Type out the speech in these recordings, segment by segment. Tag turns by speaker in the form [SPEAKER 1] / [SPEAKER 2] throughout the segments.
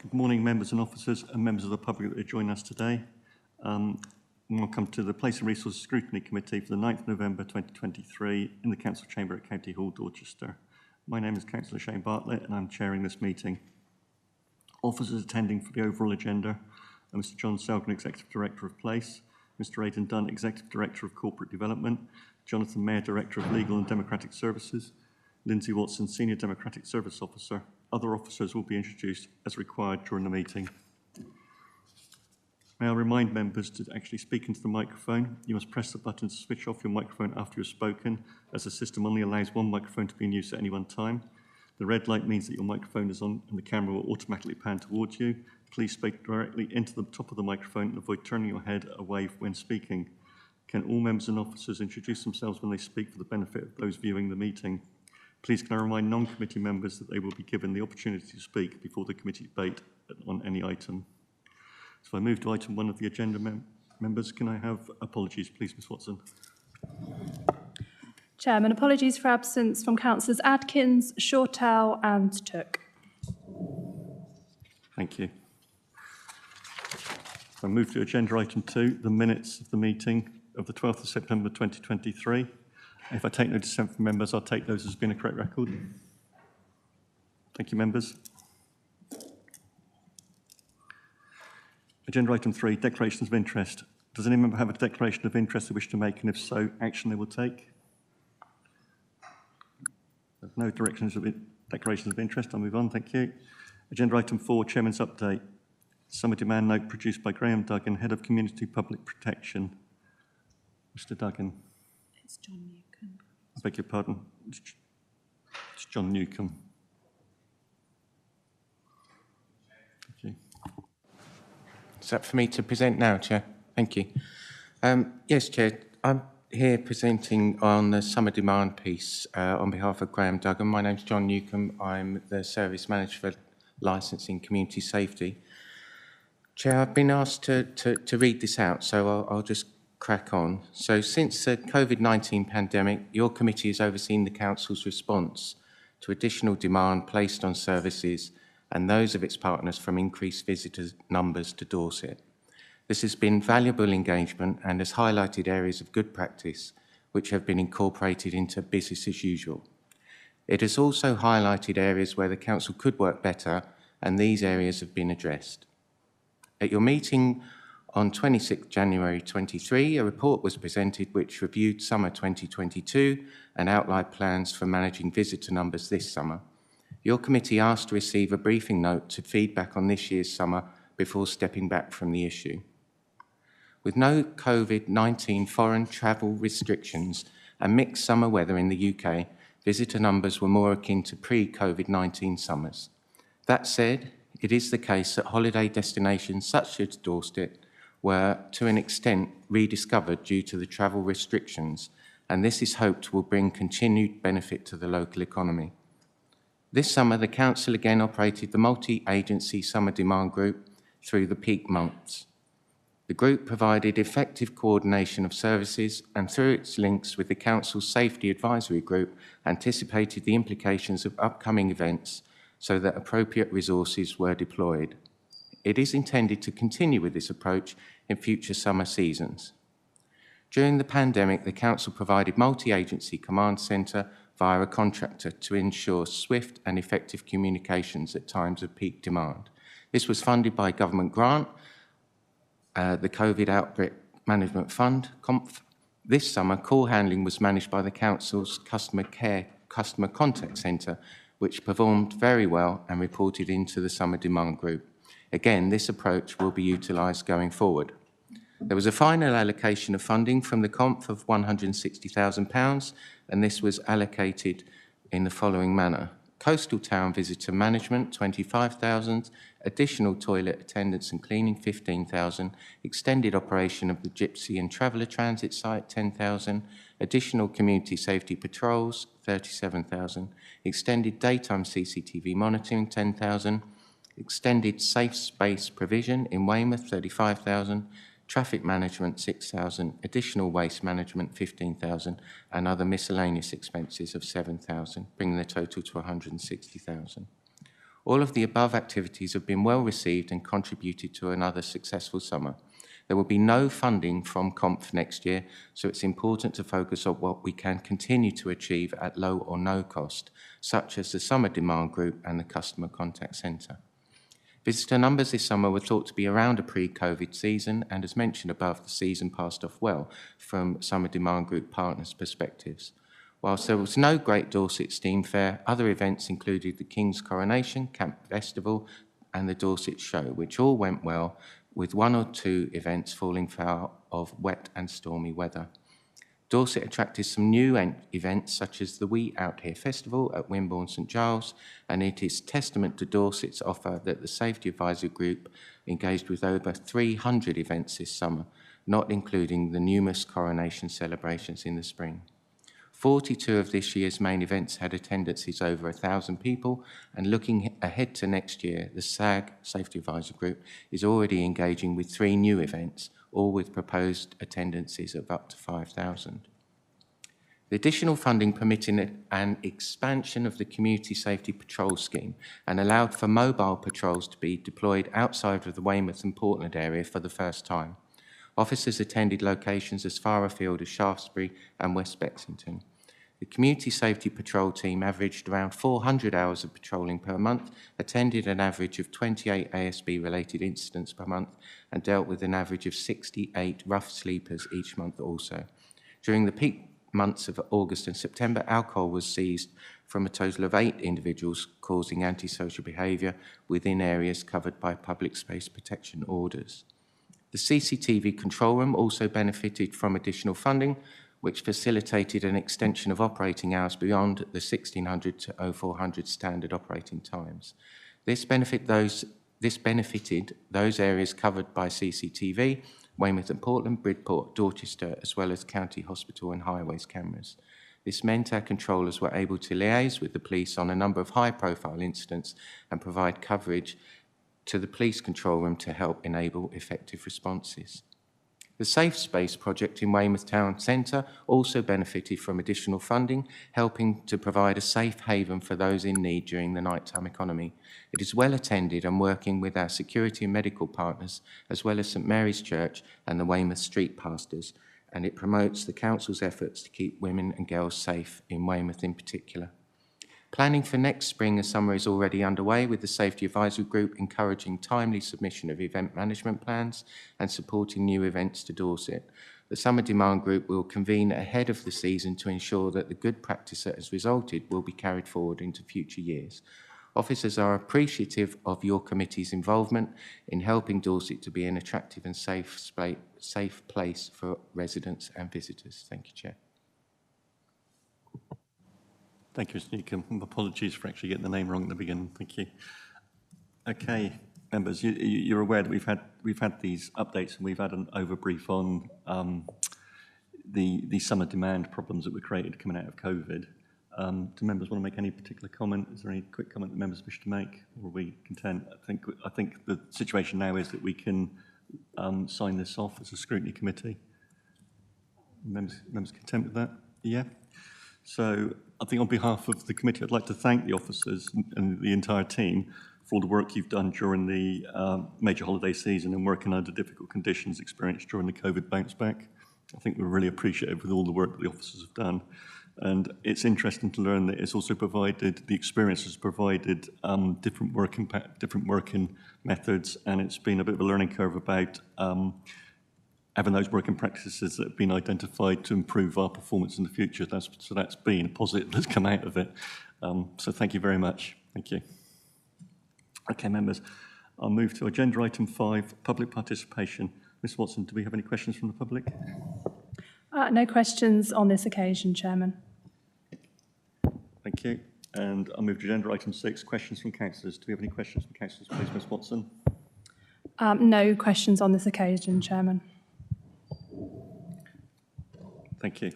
[SPEAKER 1] Good morning, members and officers and members of the public that are joining us today. Welcome to the Place and Resources Scrutiny Committee for the 9th November 2023 in the Council Chamber at County Hall, Dorchester. My name is Councillor Shane Bartlett and I'm chairing this meeting. Officers attending for the overall agenda are Mr John Selgren, Executive Director of Place, Mr Aidan Dunn, Executive Director of Corporate Development, Jonathan Mayer, Director of Legal and Democratic Services, Lindsay Watson, Senior Democratic Service Officer. Other officers will be introduced as required during the meeting. May I remind members to actually speak into the microphone. You must press the button to switch off your microphone after you've spoken, as the system only allows one microphone to be in use at any one time. The red light means that your microphone is on and the camera will automatically pan towards you. Please speak directly into the top of the microphone and avoid turning your head away when speaking. Can all members and officers introduce themselves when they speak for the benefit of those viewing the meeting? Please can I remind non-committee members that they will be given the opportunity to speak before the committee debate on any item. So I move to item 1 of the agenda, members. Can I have apologies, please, Ms Watson?
[SPEAKER 2] Chairman, apologies for absence from Councillors Adkins, Shortell and Took.
[SPEAKER 1] Thank you. I move to agenda item 2, the minutes of the meeting of the 12th of September 2023. If I take no dissent from members, I'll take those as being a correct record. Thank you, members. Agenda item 3, declarations of interest. Does any member have a declaration of interest they wish to make, and if so, action they will take? No declarations of interest. I'll move on. Thank you. Agenda item 4, Chairman's update. Summer demand note produced by Graham Duggan, Head of Community Public Protection. Mr Duggan.
[SPEAKER 2] It's John Newcombe.
[SPEAKER 1] I beg your pardon. It's John Newcombe. Thank you.
[SPEAKER 3] Is that for me to present now, Chair? Thank you. Yes, Chair. I'm here presenting on the summer demand piece on behalf of Graham Duggan. My name's John Newcombe. I'm the Service Manager for Licensing Community Safety. Chair, I've been asked to read this out, so I'll just crack on. So since the COVID-19 pandemic, your committee has overseen the Council's response to additional demand placed on services and those of its partners from increased visitor numbers to Dorset. This has been valuable engagement and has highlighted areas of good practice which have been incorporated into business as usual. It has also highlighted areas where the Council could work better, and these areas have been addressed. At your meeting on 26 January 23, a report was presented which reviewed summer 2022 and outlined plans for managing visitor numbers this summer. Your committee asked to receive a briefing note to feedback on this year's summer before stepping back from the issue. With no COVID-19 foreign travel restrictions and mixed summer weather in the UK, visitor numbers were more akin to pre-COVID-19 summers. That said, it is the case that holiday destinations such as Dorset were, to an extent, rediscovered due to the travel restrictions, and this is hoped will bring continued benefit to the local economy. This summer, the Council again operated the multi-agency summer demand group through the peak months. The group provided effective coordination of services and, through its links with the Council's Safety Advisory Group, anticipated the implications of upcoming events so that appropriate resources were deployed. It is intended to continue with this approach in future summer seasons. During the pandemic, the Council provided multi-agency command centre via a contractor to ensure swift and effective communications at times of peak demand. This was funded by a government grant, the COVID Outbreak Management Fund, COMF. This summer, call handling was managed by the Council's Customer Contact Centre, which performed very well and reported into the summer demand group. Again, this approach will be utilised going forward. There was a final allocation of funding from the COMF of £160,000, and this was allocated in the following manner. Coastal Town Visitor Management, £25,000, additional toilet attendance and cleaning, £15,000, extended operation of the Gypsy and Traveller Transit Site, £10,000, additional community safety patrols, £37,000, extended daytime CCTV monitoring, £10,000, extended safe space provision in Weymouth, £35,000, traffic management, £6,000, additional waste management, £15,000, and other miscellaneous expenses of £7,000, bringing the total to £160,000. All of the above activities have been well received and contributed to another successful summer. There will be no funding from COMF next year, so it's important to focus on what we can continue to achieve at low or no cost, such as the Summer Demand Group and the Customer Contact Centre. Visitor numbers this summer were thought to be around a pre-COVID season, and as mentioned above, the season passed off well from Summer Demand Group partners' perspectives. Whilst there was no Great Dorset Steam Fair, other events included the King's Coronation, Camp Festival and the Dorset Show, which all went well, with one or two events falling foul of wet and stormy weather. Dorset attracted some new events such as the We Out Here Festival at Wimborne St Giles, and it is testament to Dorset's offer that the Safety Advisory Group engaged with over 300 events this summer, not including the numerous coronation celebrations in the spring. 42 of this year's main events had attendances over 1,000 people, and looking ahead to next year, the SAG, Safety Advisory Group, is already engaging with 3 new events, all with proposed attendances of up to 5,000. The additional funding permitted an expansion of the Community Safety Patrol Scheme and allowed for mobile patrols to be deployed outside of the Weymouth and Portland area for the first time. Officers attended locations as far afield as Shaftesbury and West Bexington. The Community Safety Patrol team averaged around 400 hours of patrolling per month, attended an average of 28 ASB-related incidents per month, and dealt with an average of 68 rough sleepers each month also. During the peak months of August and September, alcohol was seized from a total of 8 individuals causing antisocial behaviour within areas covered by public space protection orders. The CCTV control room also benefited from additional funding, which facilitated an extension of operating hours beyond the 1600 to 0400 standard operating times. This benefited those areas covered by CCTV, Weymouth and Portland, Bridport, Dorchester, as well as county hospital and highways cameras. This meant our controllers were able to liaise with the police on a number of high-profile incidents and provide coverage to the police control room to help enable effective responses. The Safe Space project in Weymouth Town Centre also benefited from additional funding, helping to provide a safe haven for those in need during the nighttime economy. It is well attended and working with our security and medical partners, as well as St Mary's Church and the Weymouth Street Pastors, and it promotes the Council's efforts to keep women and girls safe in Weymouth in particular. Planning for next spring and summer is already underway, with the Safety Advisory Group encouraging timely submission of event management plans and supporting new events to Dorset. The Summer Demand Group will convene ahead of the season to ensure that the good practice that has resulted will be carried forward into future years. Officers are appreciative of your committee's involvement in helping Dorset to be an attractive and safe place for residents and visitors. Thank you, Chair.
[SPEAKER 1] Thank you, Mr. Newcombe. Apologies for actually getting the name wrong at the beginning. Thank you. Okay, members, you're aware that we've had these updates and we've had an overbrief on the summer demand problems that were created coming out of COVID. Do members want to make any particular comment? Is there any quick comment that members wish to make, or are we content? I think the situation now is that we can sign this off as a scrutiny committee. Members content with that? Yeah. So I think on behalf of the committee, I'd like to thank the officers and the entire team for all the work you've done during the major holiday season and working under difficult conditions experienced during the COVID bounce back. I think we're really appreciative of all the work that the officers have done. And it's interesting to learn that it's also provided, the experience has provided different working methods, and it's been a bit of a learning curve about having those working practices that have been identified to improve our performance in the future. So that's been a positive that's come out of it. So thank you very much. Thank you. Okay, members, I'll move to agenda item 5, public participation. Ms Watson, do we have any questions from the public?
[SPEAKER 2] No questions on this occasion, Chairman.
[SPEAKER 1] Thank you. And I'll move to agenda item 6, questions from councillors. Do we have any questions from councillors, please, Ms Watson?
[SPEAKER 2] No questions on this occasion, Chairman.
[SPEAKER 1] Thank you.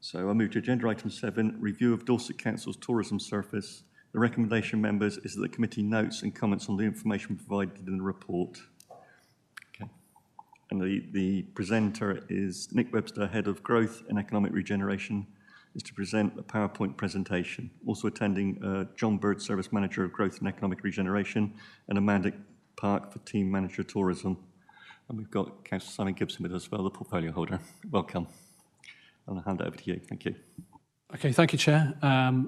[SPEAKER 1] So I'll move to agenda item 7, review of Dorset Council's tourism service. The recommendation, members, is that the committee notes and comments on the information provided in the report. Okay. And the presenter is Nick Webster, Head of Growth and Economic Regeneration. is to present a PowerPoint presentation. Also attending John Bird, Service Manager of Growth and Economic Regeneration, and Amanda Park for Team Manager Tourism. And we've got Councillor Simon Gibson with us as well, the portfolio holder. Welcome. I'll hand it over to you. Thank you.
[SPEAKER 4] Okay, thank you, Chair.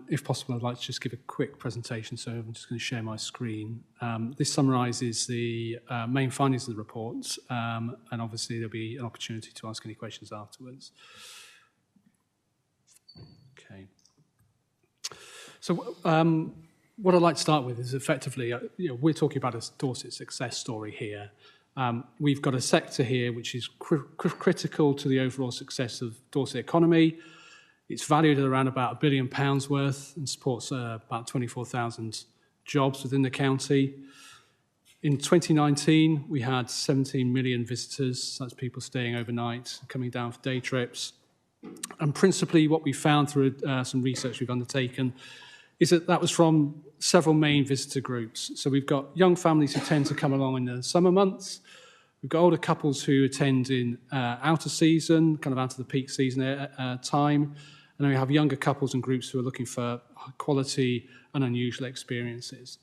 [SPEAKER 4] If possible, I'd like to just give a quick presentation, so I'm just going to share my screen. This summarises the main findings of the report, and obviously there'll be an opportunity to ask any questions afterwards. Okay. So what I'd like to start with is effectively, we're talking about a Dorset success story here. We've got a sector here which is critical to the overall success of Dorset economy. It's valued at around about £1 billion worth and supports about 24,000 jobs within the county. In 2019, we had 17 million visitors. That's people staying overnight, coming down for day trips. And principally what we found through some research we've undertaken is that that was from several main visitor groups. So we've got young families who tend to come along in the summer months. We've got older couples who attend in outer season, kind of out of the peak season time. And then we have younger couples and groups who are looking for quality and unusual experiences.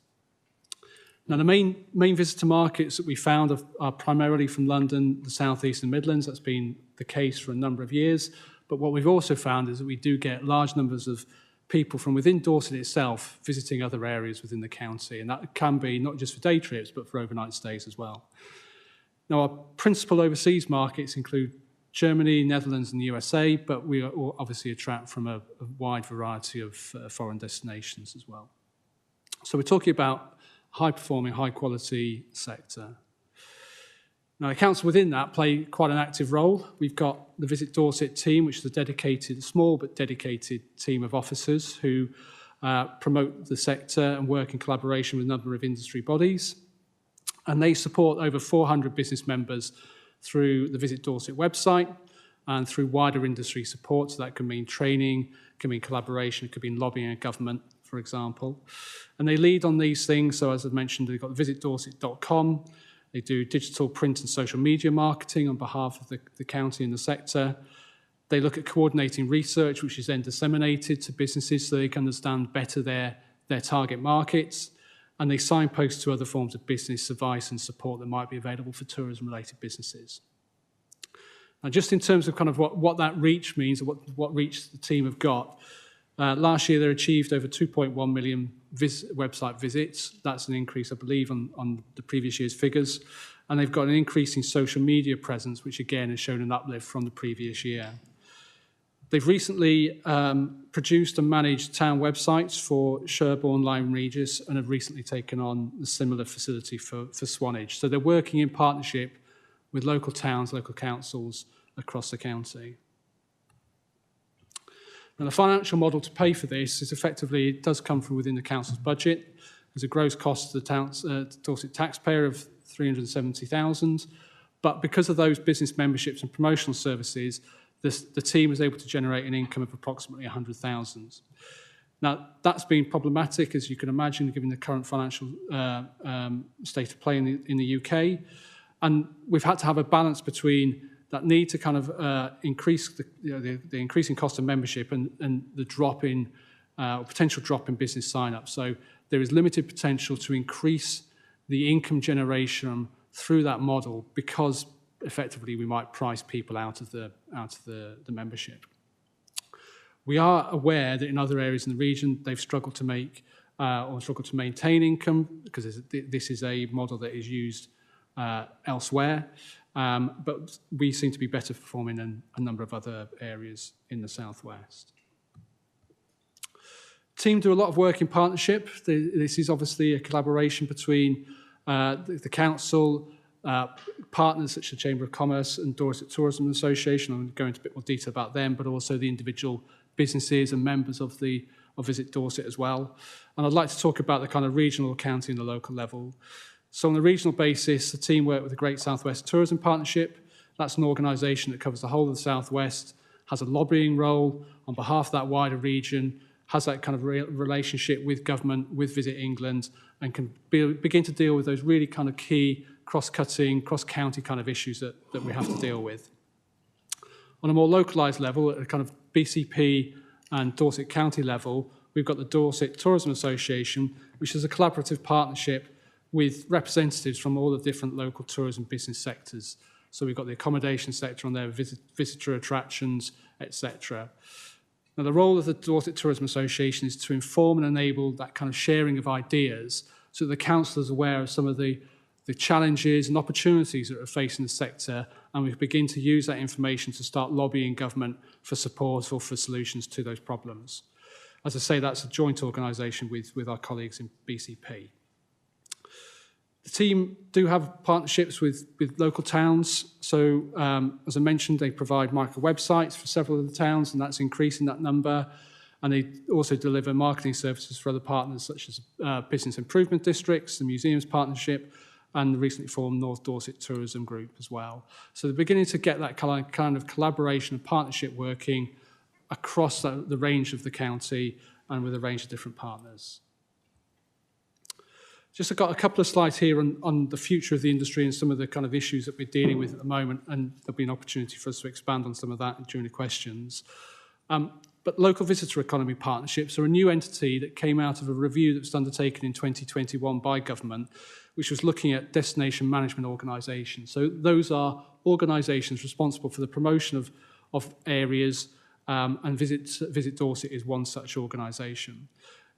[SPEAKER 4] Now, the main visitor markets that we found are primarily from London, the South East and Midlands. That's been the case for a number of years. But what we've also found is that we do get large numbers of people from within Dorset itself visiting other areas within the county. And that can be not just for day trips, but for overnight stays as well. Now, our principal overseas markets include Germany, Netherlands and the USA, but we obviously attract from a wide variety of foreign destinations as well. So we're talking about high-performing, high-quality sector. Now, the council within that play quite an active role. We've got the Visit Dorset team, which is a dedicated, small but dedicated team of officers who promote the sector and work in collaboration with a number of industry bodies. And they support over 400 business members through the Visit Dorset website and through wider industry support. So that can mean training, can mean collaboration, it could mean lobbying a government, for example. And they lead on these things. So as I've mentioned, they've got visitdorset.com. They do digital, print and social media marketing on behalf of the county and the sector. They look at coordinating research, which is then disseminated to businesses so they can understand better their target markets. And they signpost to other forms of business advice and support that might be available for tourism-related businesses. Now, just in terms of kind of what that reach means, or what reach the team have got, last year they achieved over 2.1 million website visits. That's an increase, I believe, on the previous year's figures. And they've got an increasing social media presence, which again has shown an uplift from the previous year. They've recently produced and managed town websites for Sherborne, Lyme Regis, and have recently taken on a similar facility for Swanage. So they're working in partnership with local towns, local councils across the county. Now, the financial model to pay for this is effectively, it does come from within the council's budget. There's a gross cost to the Dorset taxpayer of £370,000. But because of those business memberships and promotional services, the team was able to generate an income of approximately £100,000. Now, that's been problematic, as you can imagine, given the current financial state of play in the UK. And we've had to have a balance between that need to kind of increase the increasing cost of membership and the drop in, potential drop in business sign-up. So there is limited potential to increase the income generation through that model because effectively we might price people out of the membership. We are aware that in other areas in the region they've struggled to make or struggled to maintain income because this is a model that is used elsewhere, but we seem to be better performing in a number of other areas in the southwest. Team do a lot of work in partnership. This is obviously a collaboration between the council, partners such as the Chamber of Commerce and Dorset Tourism Association. I'm going to go into a bit more detail about them, but also the individual businesses and members of Visit Dorset as well. And I'd like to talk about the kind of regional, county and the local level. So on the regional basis, the team work with the Great South West Tourism Partnership. That's an organisation that covers the whole of the South West, has a lobbying role on behalf of that wider region, has that kind of relationship with government, with Visit England, and can begin to deal with those really kind of key cross-cutting, cross-county kind of issues that we have to deal with. On a more localised level, at a kind of BCP and Dorset County level, we've got the Dorset Tourism Association, which is a collaborative partnership with representatives from all the different local tourism business sectors. So we've got the accommodation sector on there, visitor attractions, etc. Now, the role of the Dorset Tourism Association is to inform and enable that kind of sharing of ideas so that the council is aware of some of the challenges and opportunities that are facing the sector, and we begin to use that information to start lobbying government for support or for solutions to those problems. As I say, that's a joint organisation with our colleagues in BCP. The team do have partnerships with local towns. So, as I mentioned, they provide micro websites for several of the towns, and that's increasing that number. And they also deliver marketing services for other partners, such as business improvement districts, the museums partnership, and the recently formed North Dorset Tourism Group as well. So they're beginning to get that kind of collaboration and partnership working across the range of the county and with a range of different partners. Just I've got a couple of slides here on the future of the industry and some of the kind of issues that we're dealing with at the moment, and there'll be an opportunity for us to expand on some of that during the questions. But local visitor economy partnerships are a new entity that came out of a review that was undertaken in 2021 by government, which was looking at destination management organisations. So those are organisations responsible for the promotion of areas, and Visit Dorset is one such organisation.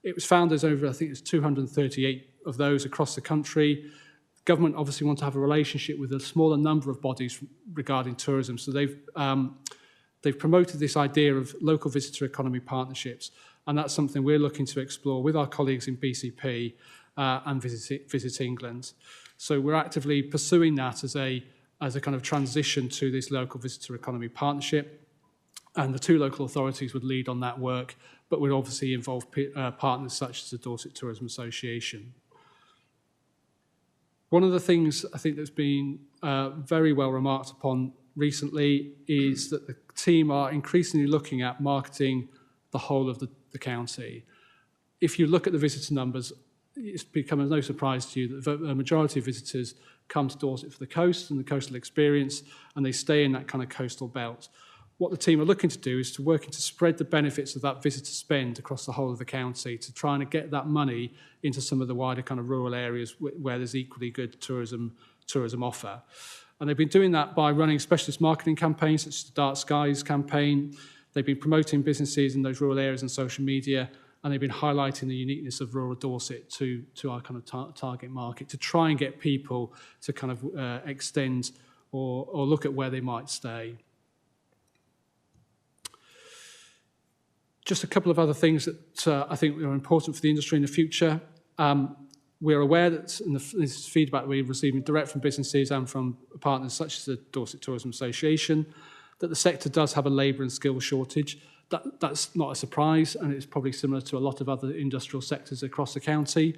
[SPEAKER 4] It was found there's over, I think it's 238 of those across the country. Government obviously want to have a relationship with a smaller number of bodies regarding tourism. So they've promoted this idea of local visitor economy partnerships, and that's something we're looking to explore with our colleagues in BCP and Visit England. So we're actively pursuing that as a kind of transition to this local visitor economy partnership. And the two local authorities would lead on that work, but would obviously involve partners such as the Dorset Tourism Association. One of the things I think that's been very well remarked upon recently is that the team are increasingly looking at marketing the whole of the county. If you look at the visitor numbers, it's become no surprise to you that a majority of visitors come to Dorset for the coast and the coastal experience, and they stay in that kind of coastal belt. What the team are looking to do is to work to spread the benefits of that visitor spend across the whole of the county, to try and get that money into some of the wider kind of rural areas where there's equally good tourism offer. And they've been doing that by running specialist marketing campaigns such as the Dark Skies campaign. They've been promoting businesses in those rural areas on social media, and they've been highlighting the uniqueness of rural Dorset to our kind of target market, to try and get people to kind of extend or look at where they might stay. Just a couple of other things that I think are important for the industry in the future. We're aware that, and this is feedback we're receiving direct from businesses and from partners such as the Dorset Tourism Association, that the sector does have a labour and skill shortage. That's not a surprise, and it's probably similar to a lot of other industrial sectors across the county.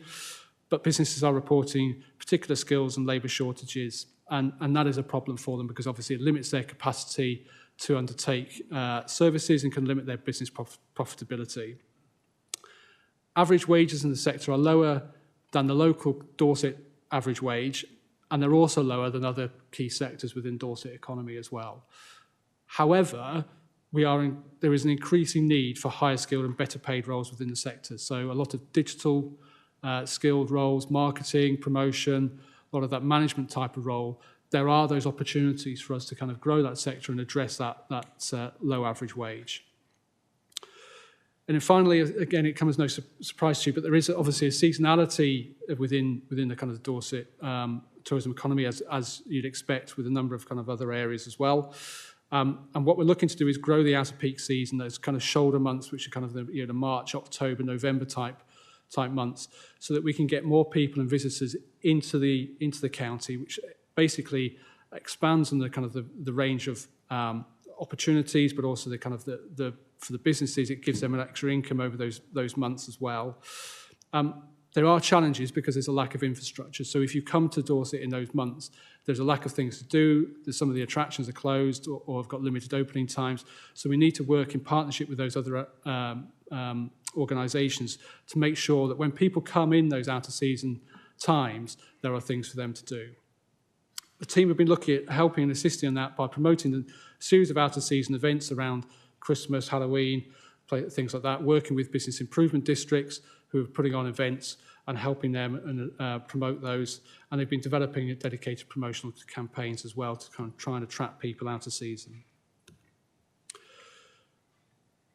[SPEAKER 4] But businesses are reporting particular skills and labour shortages, and that is a problem for them because obviously it limits their capacity to undertake services and can limit their business profitability. Average wages in the sector are lower than the local Dorset average wage, and they're also lower than other key sectors within Dorset economy as well. However, there is an increasing need for higher skilled and better paid roles within the sector. So a lot of digital skilled roles, marketing, promotion, a lot of that management type of role. There are those opportunities for us to kind of grow that sector and address that low average wage. And then finally, again, it comes as no surprise to you, but there is obviously a seasonality within the kind of Dorset tourism economy, as you'd expect, with a number of kind of other areas as well. And what we're looking to do is grow the out-of-peak season, those kind of shoulder months, which are kind of the March, October, November type months, so that we can get more people and visitors into the county, which basically expands on the kind of the range of opportunities, but also the kind of for the businesses, it gives them an extra income over those months as well. There are challenges because there's a lack of infrastructure. So if you come to Dorset in those months, there's a lack of things to do. Some of the attractions are closed or have got limited opening times. So we need to work in partnership with those other organisations to make sure that when people come in those out-of-season times, there are things for them to do. The team have been looking at helping and assisting on that by promoting a series of out-of-season events around Christmas, Halloween, things like that, working with business improvement districts who are putting on events and helping them and promote those. And they've been developing dedicated promotional campaigns as well to kind of try and attract people out of season.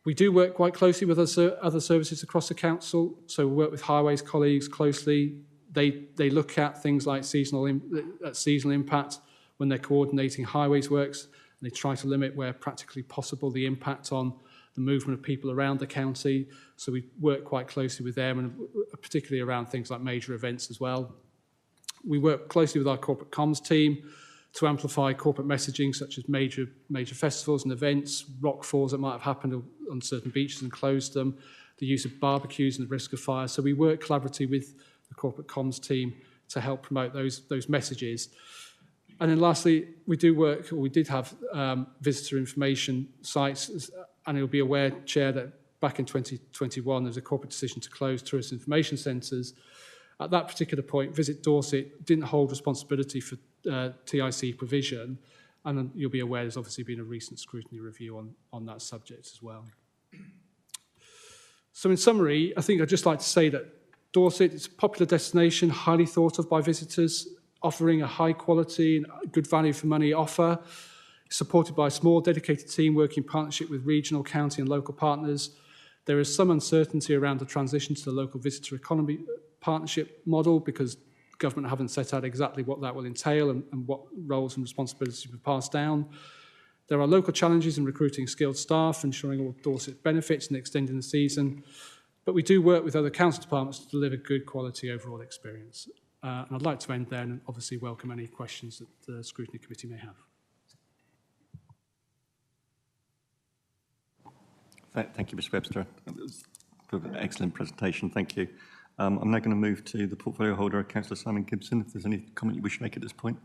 [SPEAKER 4] We do work quite closely with other services across the council. So we work with highways colleagues closely. They look at things like seasonal impact when they're coordinating highways works. And they try to limit where practically possible the impact on the movement of people around the county. So we work quite closely with them, and particularly around things like major events as well. We work closely with our corporate comms team to amplify corporate messaging, such as major festivals and events, rock falls that might have happened on certain beaches and closed them, the use of barbecues and the risk of fire. So we work collaboratively with the corporate comms team to help promote those messages. And then lastly, we did have visitor information sites, and you'll be aware, Chair, that back in 2021, there was a corporate decision to close tourist information centres. At that particular point, Visit Dorset didn't hold responsibility for TIC provision, and you'll be aware there's obviously been a recent scrutiny review on that subject as well. So in summary, I think I'd just like to say that Dorset is a popular destination, highly thought of by visitors, offering a high quality and good value for money offer, supported by a small dedicated team working in partnership with regional, county and local partners. There is some uncertainty around the transition to the local visitor economy partnership model because government haven't set out exactly what that will entail and what roles and responsibilities will be passed down. There are local challenges in recruiting skilled staff, ensuring all Dorset benefits and extending the season. But we do work with other council departments to deliver good quality overall experience. And I'd like to end there and obviously welcome any questions that the Scrutiny Committee may have.
[SPEAKER 1] Thank you, Mr. Webster. That was an excellent presentation. Thank you. I'm now going to move to the portfolio holder, Councillor Simon Gibson, if there's any comment you wish to make at this point.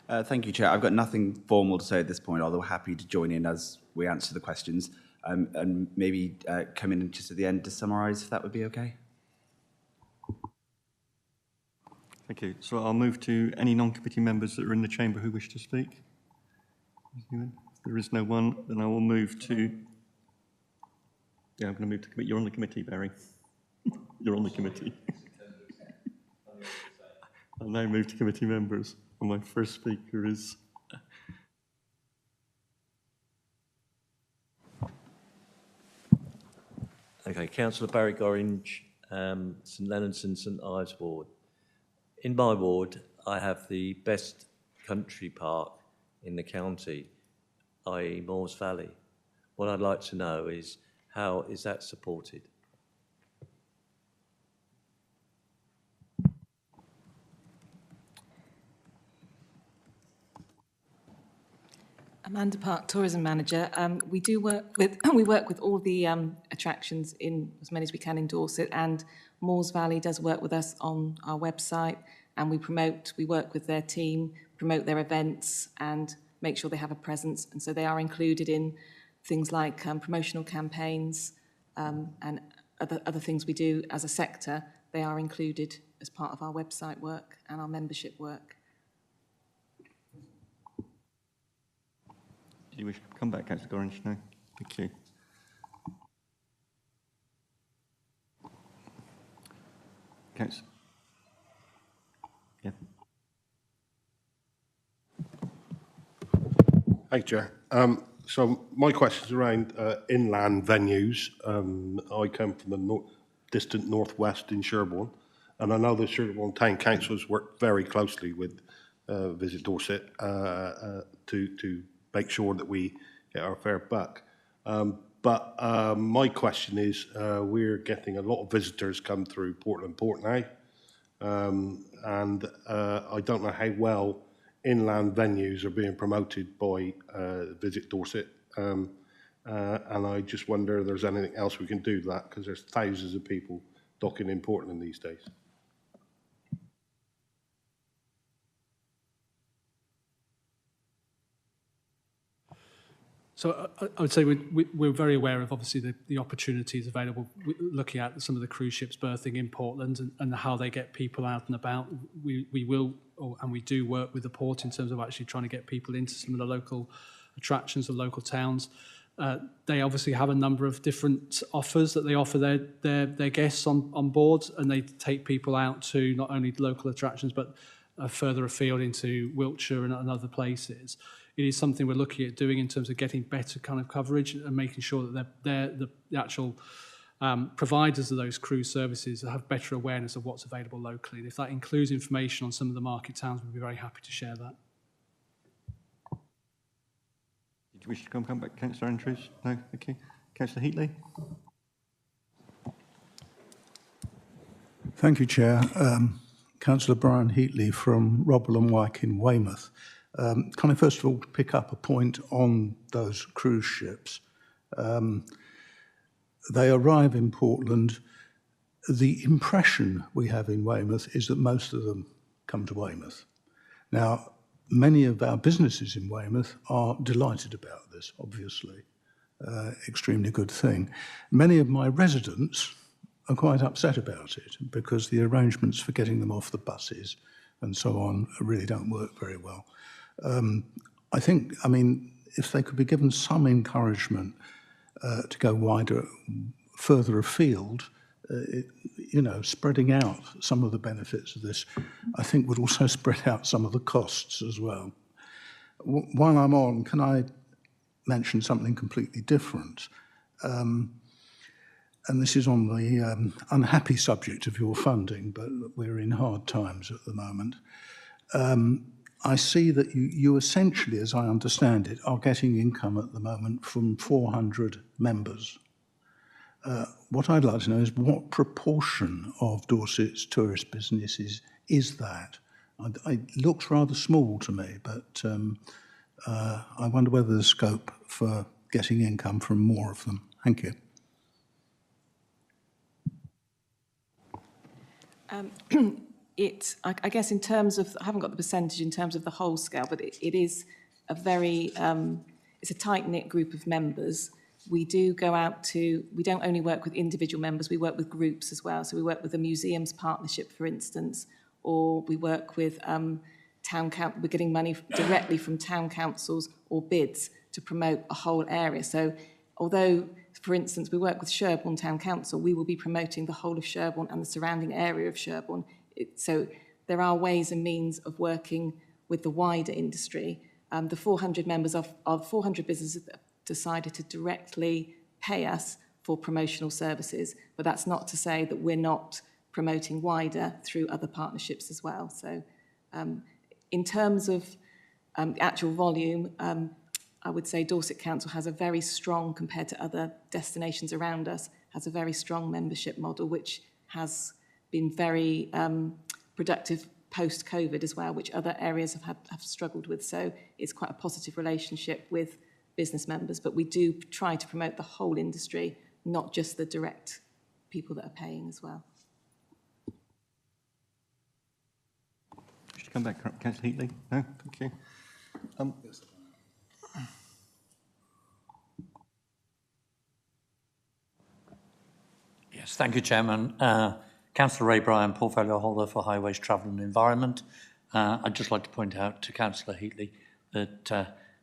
[SPEAKER 5] Thank you, Chair. I've got nothing formal to say at this point, although happy to join in as we answer the questions and maybe come in just at the end to summarise, if that would be okay.
[SPEAKER 1] Thank you. So I'll move to any non-committee members that are in the chamber who wish to speak. If there is no one, then I will move to... Yeah, I'm going to move to committee. You're on the committee, Barry. You're on the committee. I'll now move to committee members. And my first speaker is...
[SPEAKER 6] Okay, Councillor Barry Gorringe, St Leonard's and St Ives ward. In my ward, I have the best country park in the county, i.e. Moores Valley. What I'd like to know is, how is that supported?
[SPEAKER 7] Amanda Park, tourism manager. We work with all the attractions in as many as we can in Dorset, and Moores Valley does work with us on our website, and we work with their team, promote their events and make sure they have a presence, and so they are included in things like promotional campaigns and other things we do as a sector. They are included as part of our website work and our membership work.
[SPEAKER 1] Do you wish to come back, Councillor Gorringe? No? Thank you. Councillor? Yeah.
[SPEAKER 8] Thank you, Chair. So my question's around inland venues. I come from the distant northwest in Sherborne, and I know the Sherborne Town Council has worked very closely with Visit Dorset to make sure that we get our fair buck. But my question is, we're getting a lot of visitors come through Portland Port now, and I don't know how well inland venues are being promoted by Visit Dorset, and I just wonder if there's anything else we can do to that, because there's thousands of people docking in Portland these days.
[SPEAKER 4] So I would say we're very aware of obviously the opportunities available, looking at some of the cruise ships berthing in Portland and how they get people out and about. We will, and we do work with the port in terms of actually trying to get people into some of the local attractions, the local towns. They obviously have a number of different offers that they offer their guests on board, and they take people out to not only local attractions but further afield into Wiltshire and other places. It is something we're looking at doing in terms of getting better kind of coverage and making sure that the actual providers of those cruise services have better awareness of what's available locally. And if that includes information on some of the market towns, we'd be very happy to share that.
[SPEAKER 1] Did you wish to come back, Councillor Andrews? No? Okay. Councillor Heatley?
[SPEAKER 9] Thank you, Chair. Councillor Brian Heatley from Robwell and Wyke in Weymouth. Can I first of all pick up a point on those cruise ships? They arrive in Portland. The impression we have in Weymouth is that most of them come to Weymouth. Now, many of our businesses in Weymouth are delighted about this, obviously. Extremely good thing. Many of my residents are quite upset about it because the arrangements for getting them off the buses and so on really don't work very well. I think, I mean, if they could be given some encouragement to go wider, further afield, spreading out some of the benefits of this, I think would also spread out some of the costs as well. While I'm on, can I mention something completely different? And this is on the unhappy subject of your funding, but we're in hard times at the moment. I see that you essentially, as I understand it, are getting income at the moment from 400 members. What I'd like to know is what proportion of Dorset's tourist businesses is that? It looks rather small to me, but I wonder whether there's scope for getting income from more of them. Thank you.
[SPEAKER 7] I guess in terms of, I haven't got the percentage in terms of the whole scale, but it is a very, it's a tight-knit group of members. We do go out to, we don't only work with individual members, we work with groups as well. So we work with the Museums Partnership, for instance, or we work with we're getting money directly from town councils or bids to promote a whole area. So although, for instance, we work with Sherborne Town Council, we will be promoting the whole of Sherborne and the surrounding area of Sherborne. So there are ways and means of working with the wider industry. The 400 members of 400 businesses that have decided to directly pay us for promotional services, but that's not to say that we're not promoting wider through other partnerships as well. So in terms of the actual volume, I would say Dorset Council has a very strong, compared to other destinations around us, has a very strong membership model, which has been very productive post-COVID as well, which other areas have struggled with. So it's quite a positive relationship with business members, but we do try to promote the whole industry, not just the direct people that are paying as well.
[SPEAKER 1] Should come back, Councillor Heatley? No? Thank you.
[SPEAKER 10] Yes, thank you, Chairman. Councillor Ray Bryan, portfolio holder for Highways, Travel and Environment. I'd just like to point out to Councillor Heatley that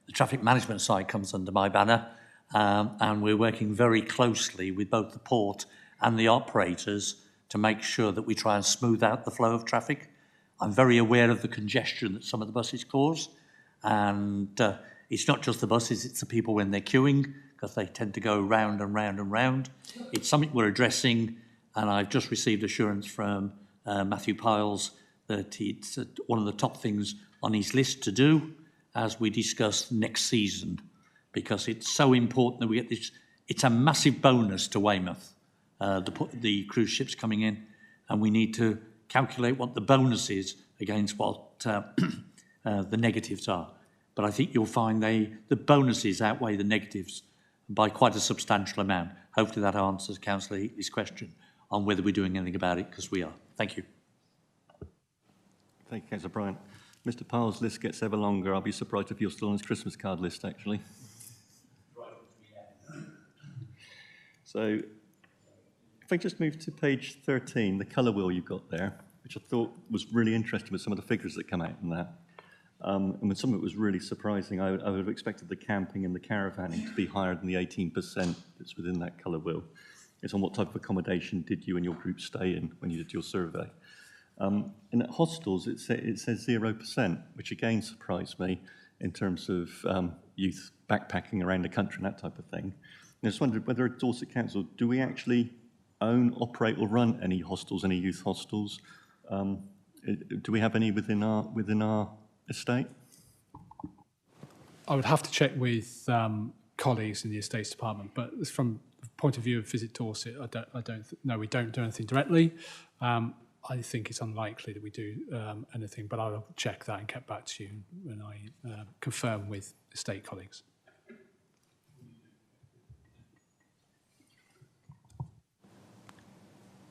[SPEAKER 10] the traffic management side comes under my banner, and we're working very closely with both the port and the operators to make sure that we try and smooth out the flow of traffic. I'm very aware of the congestion that some of the buses cause, and it's not just the buses, it's the people when they're queuing, because they tend to go round and round and round. It's something we're addressing, and I've just received assurance from Matthew Piles that it's one of the top things on his list to do as we discuss next season, because it's so important that we get this. It's a massive bonus to Weymouth, the cruise ships coming in, and we need to calculate what the bonus is against what the negatives are. But I think you'll find the bonuses outweigh the negatives by quite a substantial amount. Hopefully that answers Councillor Heatley's question on whether we're doing anything about it, because we are. Thank you.
[SPEAKER 1] Thank you, Councillor Bryant. Mr. Piles' list gets ever longer. I'll be surprised if you're still on his Christmas card list, actually. So if I just move to page 13, the colour wheel you've got there, which I thought was really interesting with some of the figures that come out in that. And some of it was really surprising. I would have expected the camping and the caravanning to be higher than the 18% that's within that colour wheel. It's on what type of accommodation did you and your group stay in when you did your survey. And at hostels, it says 0%, which again surprised me in terms of youth backpacking around the country and that type of thing. And I just wondered whether at Dorset Council, do we actually own, operate or run any hostels, any youth hostels? Do we have any within our estate?
[SPEAKER 4] I would have to check with colleagues in the Estates Department, but from the point of view of Visit Dorset, no, we don't do anything directly. I think it's unlikely that we do anything, but I'll check that and get back to you when I confirm with estate colleagues.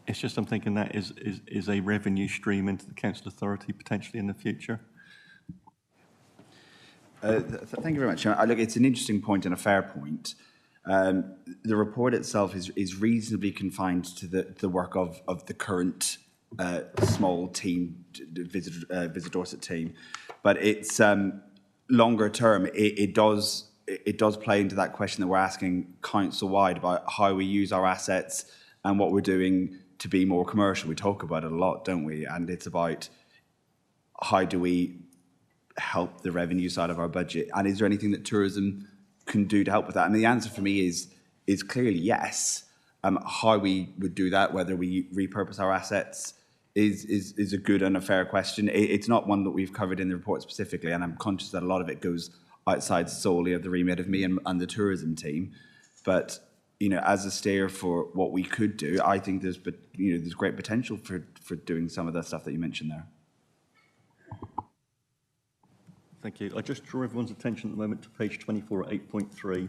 [SPEAKER 1] It's just I'm thinking that is a revenue stream into the council authority potentially in the future.
[SPEAKER 5] Thank you very much. Look, it's an interesting point and a fair point. The report itself is reasonably confined to the work of the current small team, Visit Dorset team, but it's longer term. It does play into that question that we're asking council-wide about how we use our assets and what we're doing to be more commercial. We talk about it a lot, don't we? And it's about how do we help the revenue side of our budget, and is there anything that tourism can do to help with that? And the answer for me is clearly yes. How we would do that, whether we repurpose our assets, is a good and a fair question. It's not one that we've covered in the report specifically, and I'm conscious that a lot of it goes outside solely of the remit of me and the tourism team. But as a steer for what we could do, I think there's great potential for doing some of the stuff that you mentioned there.
[SPEAKER 1] Thank you. I just draw everyone's attention at the moment to page 24 at 8.3.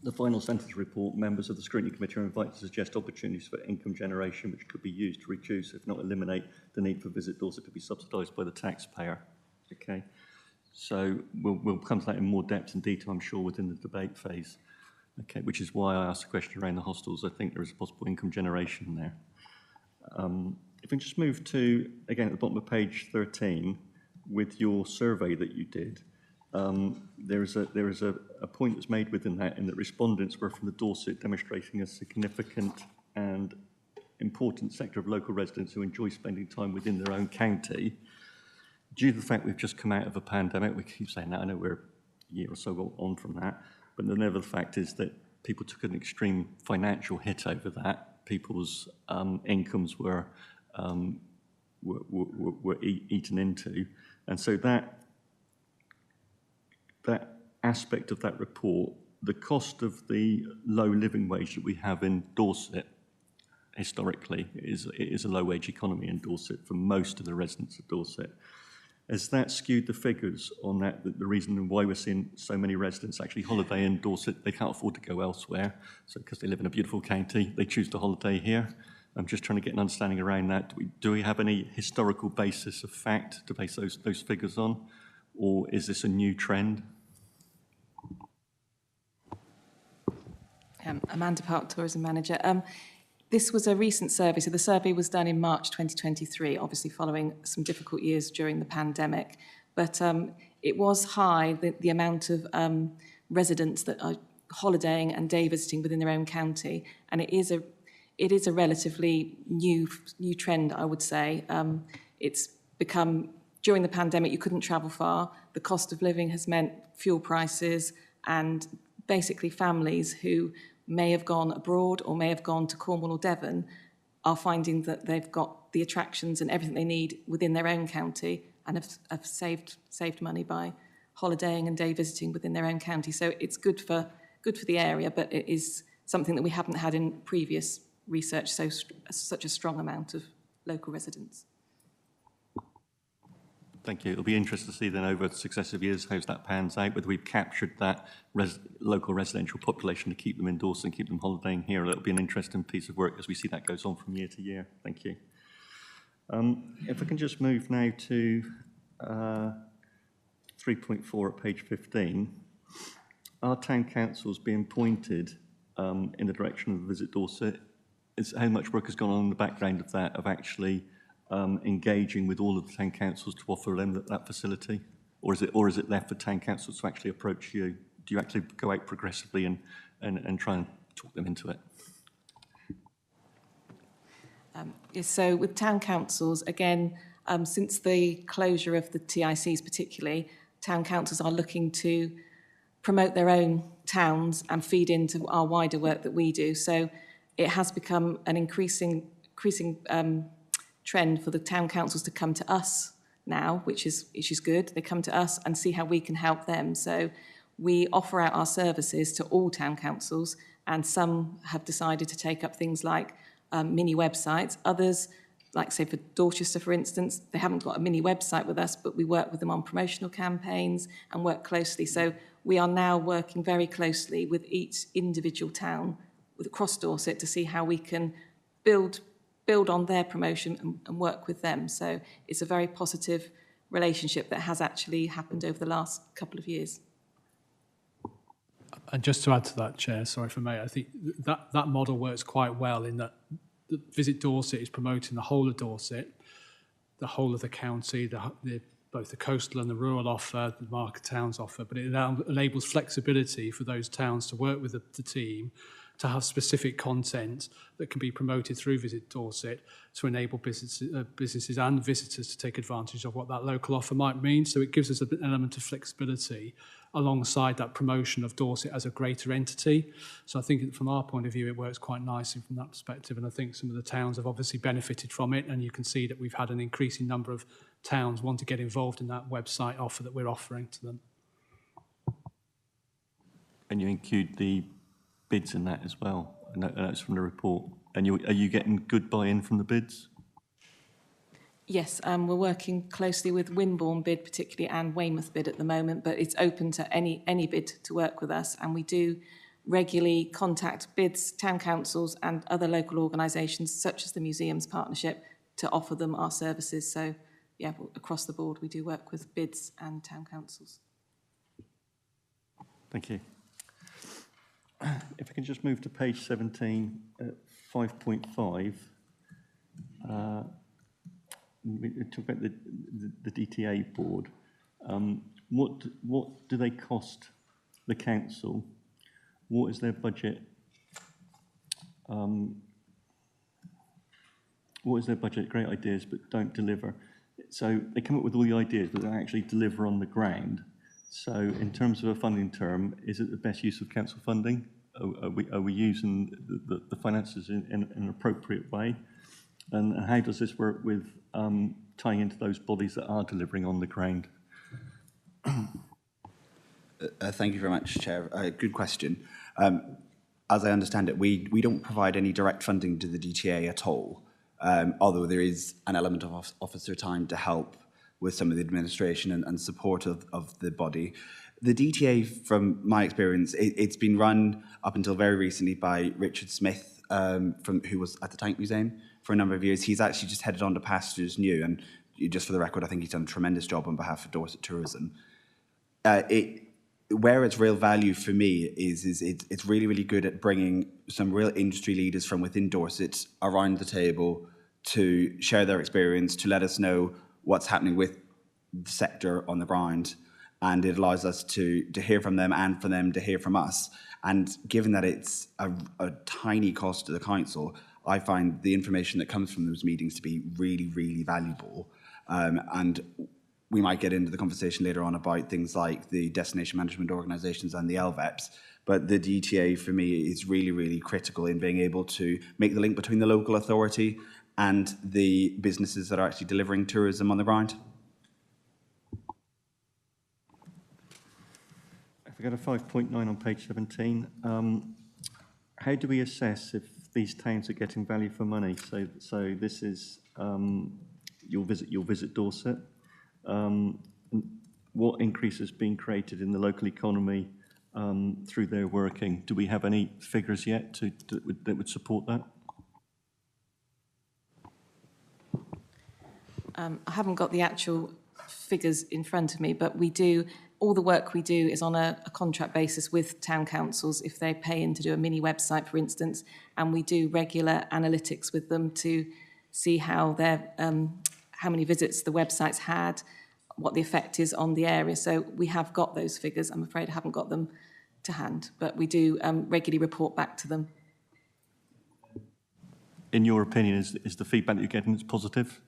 [SPEAKER 1] The final sentence report, members of the Scrutiny Committee are invited to suggest opportunities for income generation which could be used to reduce, if not eliminate, the need for Visit Dorset to be subsidised by the taxpayer. Okay, so we'll come to that in more depth and detail, I'm sure, within the debate phase. Okay, which is why I asked the question around the hostels. I think there is a possible income generation there. If we just move to, again, at the bottom of page 13, with your survey that you did, there is a point that's made within that, in that respondents were from the Dorset, demonstrating a significant and important sector of local residents who enjoy spending time within their own county. Due to the fact we've just come out of a pandemic, we keep saying that, I know we're a year or so on from that, but the never the fact is that people took an extreme financial hit over that. People's incomes were eaten into. And so that aspect of that report, the cost of the low living wage that we have in Dorset, historically, is a low wage economy in Dorset for most of the residents of Dorset. Has that skewed the figures on that, the reason why we're seeing so many residents actually holiday in Dorset? They can't afford to go elsewhere, so because they live in a beautiful county, they choose to holiday here. I'm just trying to get an understanding around that. Do we have any historical basis of fact to base those figures on, or is this a new trend?
[SPEAKER 7] Amanda Park, Tourism Manager. This was a recent survey. So the survey was done in March 2023, obviously following some difficult years during the pandemic. But it was high, the amount of residents that are holidaying and day visiting within their own county. And it is a relatively new trend, I would say. It's become, during the pandemic, you couldn't travel far. The cost of living has meant fuel prices, and basically families who may have gone abroad or may have gone to Cornwall or Devon are finding that they've got the attractions and everything they need within their own county, and have saved money by holidaying and day visiting within their own county. So it's good for the area, but it is something that we haven't had in previous research, such a strong amount of local residents.
[SPEAKER 1] Thank you. It'll be interesting to see then over successive years how that pans out, whether we've captured that local residential population to keep them in Dorset and keep them holidaying here. It'll be an interesting piece of work as we see that goes on from year to year. Thank you. If I can just move now to 3.4 at page 15. Are town councils being pointed in the direction of Visit Dorset? How much work has gone on in the background of that, of actually engaging with all of the town councils to offer them that facility? or is it left for town councils to actually approach you? Do you actually go out progressively and try and talk them into it?
[SPEAKER 7] Yes, so with town councils, again, since the closure of the TICs particularly, town councils are looking to promote their own towns and feed into our wider work that we do. So it has become an increasing trend for the town councils to come to us now, which is good. They come to us and see how we can help them. So we offer out our services to all town councils, and some have decided to take up things like mini websites. Others, like say for Dorchester, for instance, they haven't got a mini website with us, but we work with them on promotional campaigns and work closely. So we are now working very closely with each individual town across Dorset to see how we can build on their promotion and work with them. So it's a very positive relationship that has actually happened over the last couple of years.
[SPEAKER 4] And just to add to that, Chair, sorry if I may, I think that model works quite well in that the Visit Dorset is promoting the whole of Dorset, the whole of the county, both the coastal and the rural offer, the market towns offer, but it enables flexibility for those towns to work with the team to have specific content that can be promoted through Visit Dorset to enable businesses and visitors to take advantage of what that local offer might mean. So it gives us an element of flexibility alongside that promotion of Dorset as a greater entity. So I think from our point of view, it works quite nicely from that perspective. And I think some of the towns have obviously benefited from it. And you can see that we've had an increasing number of towns want to get involved in that website offer that we're offering to them.
[SPEAKER 1] And you include the bids in that as well. And that's from the report. And are you getting good buy-in from the bids?
[SPEAKER 7] Yes, we're working closely with Wimborne bid particularly and Weymouth bid at the moment, but it's open to any bid to work with us, and we do regularly contact bids, town councils and other local organisations such as the Museums Partnership to offer them our services. So yeah, across the board we do work with bids and town councils.
[SPEAKER 1] Thank you. If I can just move to page 17, 5.5. We talk about the DTA board. What do they cost the council? What is their budget? What is their budget? Great ideas, but don't deliver. So they come up with all the ideas, but don't actually deliver on the ground. So in terms of a funding term, is it the best use of council funding? Are we using the finances in an appropriate way? And how does this work with tying into those bodies that are delivering on the ground?
[SPEAKER 5] Thank you very much, Chair. Good question. As I understand it, we don't provide any direct funding to the DTA at all, although there is an element of officer time to help with some of the administration and support of the body. The DTA, from my experience, it's been run up until very recently by Richard Smith, who was at the Tank Museum for a number of years. He's actually just headed on to Pastures New, and just for the record, I think he's done a tremendous job on behalf of Dorset Tourism. Where its real value for me is it's really, really good at bringing some real industry leaders from within Dorset around the table to share their experience, to let us know what's happening with the sector on the ground. And it allows us to hear from them and for them to hear from us. And given that it's a tiny cost to the council, I find the information that comes from those meetings to be really, really valuable. And we might get into the conversation later on about things like the destination management organisations and the LVEPs. But the DTA, for me, is really, really critical in being able to make the link between the local authority and the businesses that are actually delivering tourism on the ground.
[SPEAKER 1] If we go to 5.9 on page 17, how do we assess if these towns are getting value for money? So this is you'll visit Dorset. What increase has been created in the local economy through their working? Do we have any figures yet that would support that?
[SPEAKER 7] I haven't got the actual figures in front of me, but we do, all the work we do is on a contract basis with town councils if they pay in to do a mini website, for instance, and we do regular analytics with them to see how many visits the website's had, what the effect is on the area. So we have got those figures. I'm afraid I haven't got them to hand, but we do regularly report back to them.
[SPEAKER 1] In your opinion, is the feedback that you're getting positive?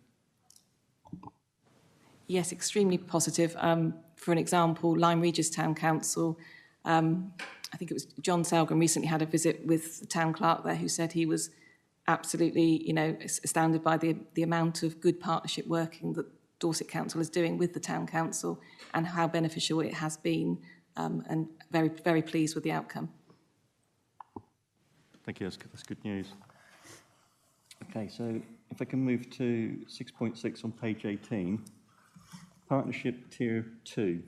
[SPEAKER 7] Yes, extremely positive. For an example, Lyme Regis Town Council, I think it was John Selgren recently had a visit with the town clerk there who said he was absolutely, astounded by the amount of good partnership working that Dorset Council is doing with the town council and how beneficial it has been, and very, very pleased with the outcome.
[SPEAKER 1] Thank you, that's good news. Okay, so if I can move to 6.6 on page 18, Partnership Tier 2,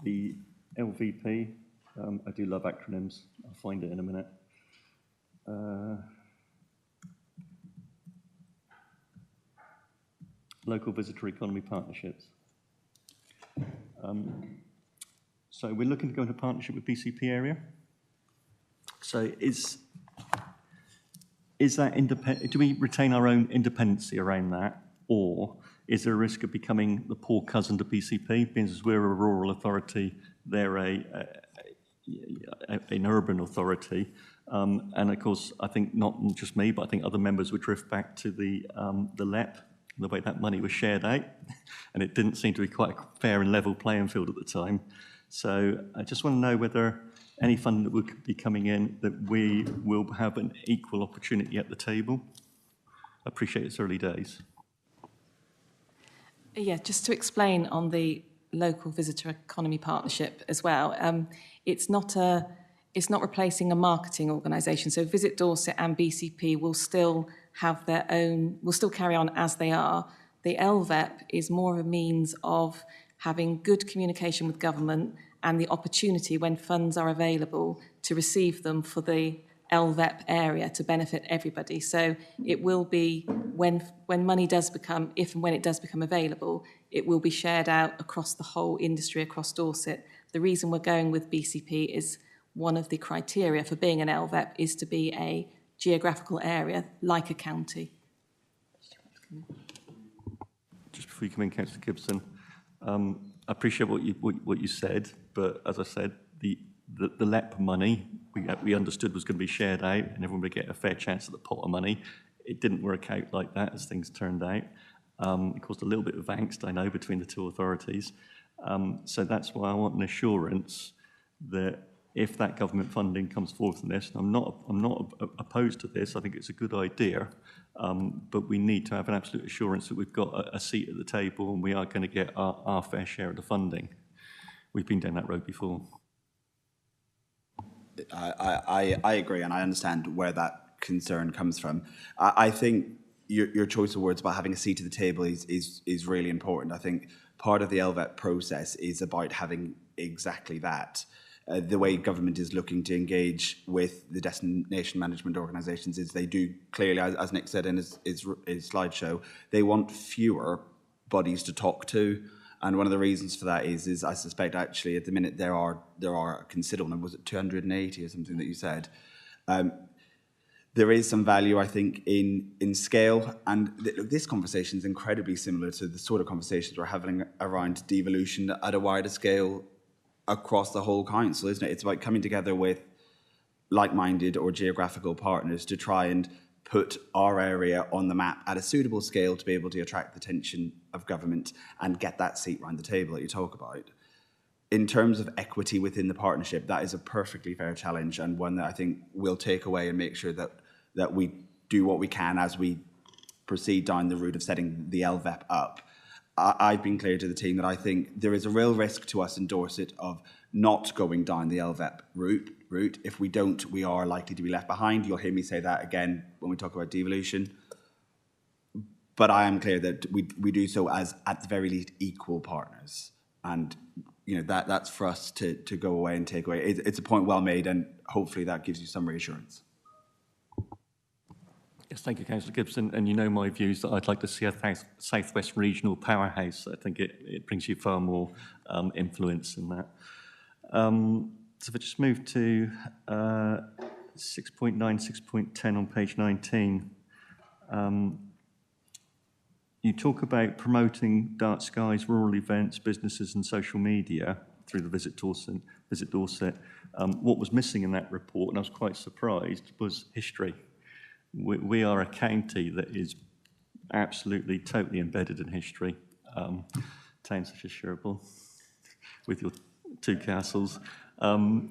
[SPEAKER 1] the LVP. I do love acronyms. I'll find it in a minute. Local Visitor Economy Partnerships. So we're looking to go into partnership with BCP area. So is that independent? Do we retain our own independency around that, or is there a risk of becoming the poor cousin to BCP? Because we're a rural authority, they're an urban authority, and of course, I think not just me, but I think other members would drift back to the LEP, the way that money was shared out, and it didn't seem to be quite a fair and level playing field at the time. So I just want to know whether any funding that would be coming in, that we will have an equal opportunity at the table. I appreciate it's early days.
[SPEAKER 7] Yeah, just to explain on the local visitor economy partnership as well, it's not replacing a marketing organisation. So Visit Dorset and BCP will still have their own, will still carry on as they are. The LVEP is more of a means of having good communication with government and the opportunity when funds are available to receive them for the LVEP area to benefit everybody. So it will be, when money does become, if and when it does become available, it will be shared out across the whole industry, across Dorset. The reason we're going with BCP is one of the criteria for being an LVEP is to be a geographical area like a county.
[SPEAKER 1] Just before you come in, Councillor Gibson, I appreciate what you said, but as I said, the LEP money we understood was going to be shared out and everyone would get a fair chance at the pot of money. It didn't work out like that as things turned out. It caused a little bit of angst, I know, between the two authorities. So that's why I want an assurance that if that government funding comes forward from this, and I'm not opposed to this, I think it's a good idea, but we need to have an absolute assurance that we've got a seat at the table and we are going to get our fair share of the funding. We've been down that road before.
[SPEAKER 5] I agree, and I understand where that concern comes from. I think your choice of words about having a seat at the table is really important. I think part of the LVEP process is about having exactly that. The way government is looking to engage with the destination management organisations is they do clearly, as Nick said in his slideshow, they want fewer bodies to talk to. And one of the reasons for that is I suspect actually at the minute there are a considerable number, was it 280 or something that you said? There is some value, I think, in scale. And this conversation is incredibly similar to the sort of conversations we're having around devolution at a wider scale across the whole council, isn't it? It's about coming together with like-minded or geographical partners to try and put our area on the map at a suitable scale to be able to attract the attention of government and get that seat around the table that you talk about. In terms of equity within the partnership, that is a perfectly fair challenge and one that I think we'll take away and make sure that we do what we can as we proceed down the route of setting the LVEP up. I've been clear to the team that I think there is a real risk to us in Dorset of not going down the LVEP route. If we don't, we are likely to be left behind. You'll hear me say that again when we talk about devolution. But I am clear that we do so as, at the very least, equal partners. And that's for us to go away and take away. It's a point well made, and hopefully that gives you some reassurance.
[SPEAKER 1] Yes, thank you, Councillor Gibson. And you know my views that I'd like to see a Southwest regional powerhouse. I think it brings you far more influence in that. So if I just move to 6.9, 6.10 on page 19. you talk about promoting Dark Skies, rural events, businesses and social media through the Visit Dorset. What was missing in that report, and I was quite surprised, was history. We are a county that is absolutely, totally embedded in history. Towns such as Sherborne, with your two castles. And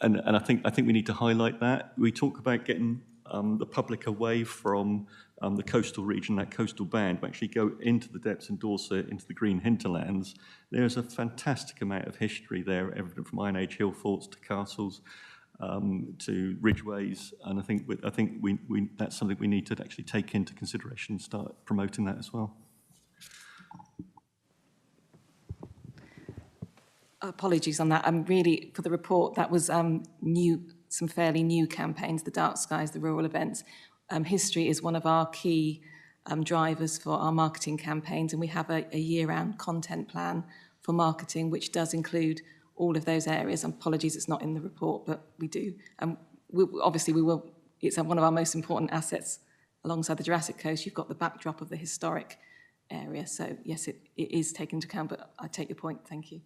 [SPEAKER 1] I think we need to highlight that. We talk about getting the public away from the coastal region, that coastal band, but actually go into the depths in Dorset, into the green hinterlands. There's a fantastic amount of history there, everything from Iron Age hill forts to castles, to ridgeways, and I think we that's something we need to actually take into consideration and start promoting that as well.
[SPEAKER 7] Apologies on that. Really, for the report, that was some fairly new campaigns, the Dark Skies, the rural events. History is one of our key drivers for our marketing campaigns, and we have a year-round content plan for marketing, which does include all of those areas. Apologies, it's not in the report, but we do. Obviously, we will. It's one of our most important assets alongside the Jurassic Coast. You've got the backdrop of the historic area. So, yes, it is taken into account, but I take your point. Thank you.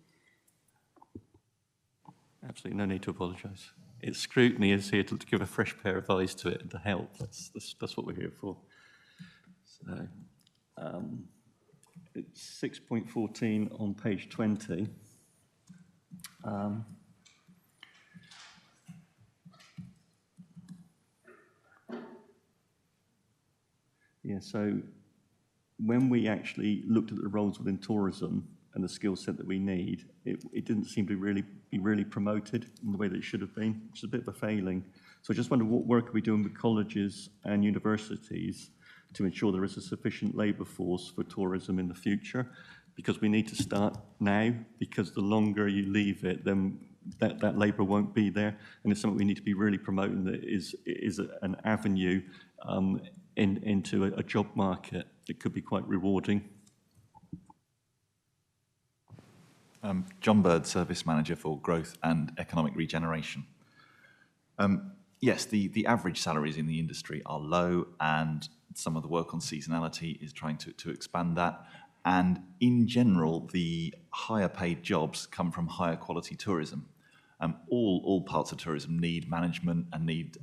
[SPEAKER 1] Absolutely no need to apologise. It's Scrutiny is here to give a fresh pair of eyes to it and to help. That's what we're here for. So, it's 6.14 on page 20. So when we actually looked at the roles within tourism and the skill set that we need, it didn't seem to be really promoted in the way that it should have been, which is a bit of a failing. So I just wonder what work are we doing with colleges and universities to ensure there is a sufficient labour force for tourism in the future, because we need to start now, because the longer you leave it, then that labour won't be there, and it's something we need to be really promoting that is an avenue into a job market that could be quite rewarding.
[SPEAKER 11] John Bird, Service Manager for Growth and Economic Regeneration. Yes, the average salaries in the industry are low, and some of the work on seasonality is trying to expand that. And in general, the higher paid jobs come from higher quality tourism. All parts of tourism need management and need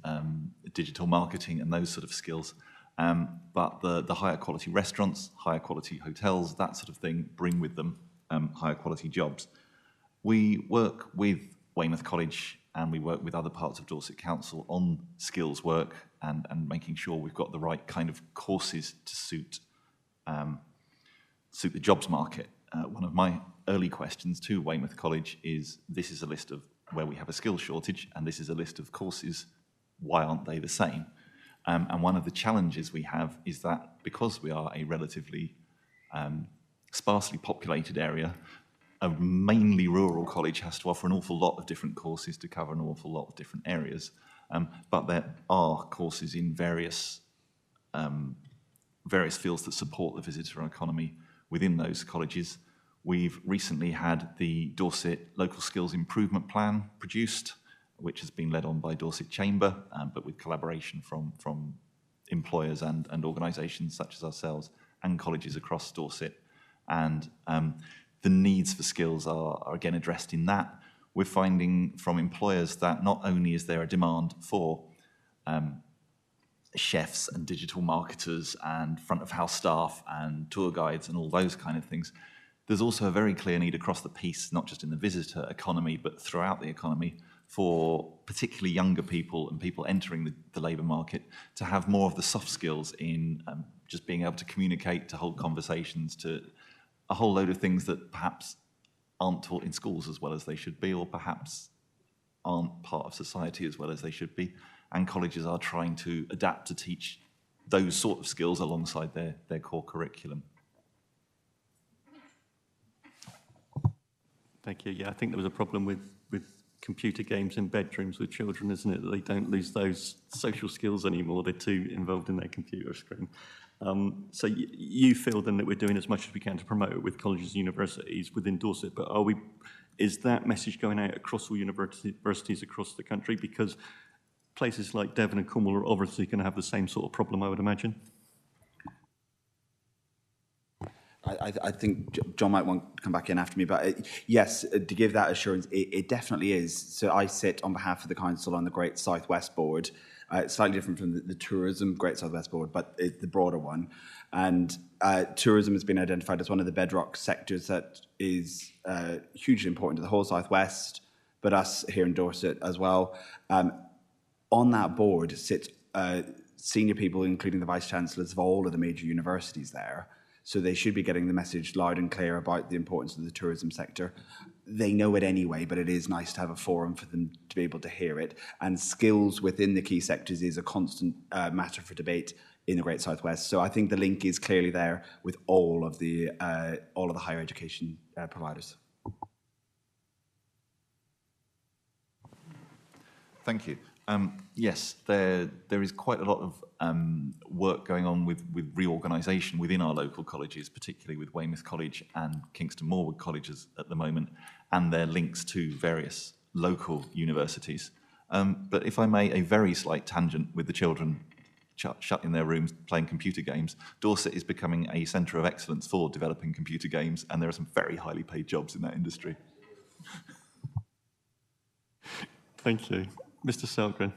[SPEAKER 11] digital marketing and those sort of skills. But the higher quality restaurants, higher quality hotels, that sort of thing, bring with them higher quality jobs. We work with Weymouth College and we work with other parts of Dorset Council on skills work and making sure we've got the right kind of courses to suit the jobs market. One of my early questions to Weymouth College is, this is a list of where we have a skills shortage, and this is a list of courses. Why aren't they the same? And one of the challenges we have is that because we are a relatively sparsely populated area, a mainly rural college has to offer an awful lot of different courses to cover an awful lot of different areas. But there are courses in various fields that support the visitor economy within those colleges. We've recently had the Dorset Local Skills Improvement Plan produced, which has been led on by Dorset Chamber, but with collaboration from employers and organisations such as ourselves and colleges across Dorset. And the needs for skills are again addressed in that. We're finding from employers that not only is there a demand for chefs and digital marketers and front of house staff and tour guides and all those kind of things, there's also a very clear need across the piece, not just in the visitor economy, but throughout the economy, for particularly younger people and people entering the labour market to have more of the soft skills in just being able to communicate, to hold conversations, to a whole load of things that perhaps aren't taught in schools as well as they should be, or perhaps aren't part of society as well as they should be. And colleges are trying to adapt to teach those sort of skills alongside their core curriculum.
[SPEAKER 1] Thank you. Yeah, I think there was a problem with computer games in bedrooms with children, isn't it? That they don't lose those social skills anymore. They're too involved in their computer screen. So you feel then that we're doing as much as we can to promote it with colleges and universities within Dorset, but is that message going out across all universities across the country? Because places like Devon and Cornwall are obviously going to have the same sort of problem, I would imagine.
[SPEAKER 5] I think John might want to come back in after me, but yes, to give that assurance, it definitely is. So I sit on behalf of the council on the Great South West Board. It's slightly different from the tourism Great South West Board, but it's the broader one. And tourism has been identified as one of the bedrock sectors that is hugely important to the whole South West, but us here in Dorset as well. On that board sit senior people, including the vice-chancellors of all of the major universities there. So they should be getting the message loud and clear about the importance of the tourism sector. They know it anyway, but it is nice to have a forum for them to be able to hear it. And skills within the key sectors is a constant matter for debate in the Great South West. So I think the link is clearly there with all of the higher education providers.
[SPEAKER 11] Thank you. Yes, there is quite a lot of work going on with reorganisation within our local colleges, particularly with Weymouth College and Kingston Moorwood colleges at the moment, and their links to various local universities. But if I may, a very slight tangent with the children shut in their rooms playing computer games. Dorset is becoming a centre of excellence for developing computer games, and there are some very highly paid jobs in that industry.
[SPEAKER 1] Thank you. Mr. Selgren.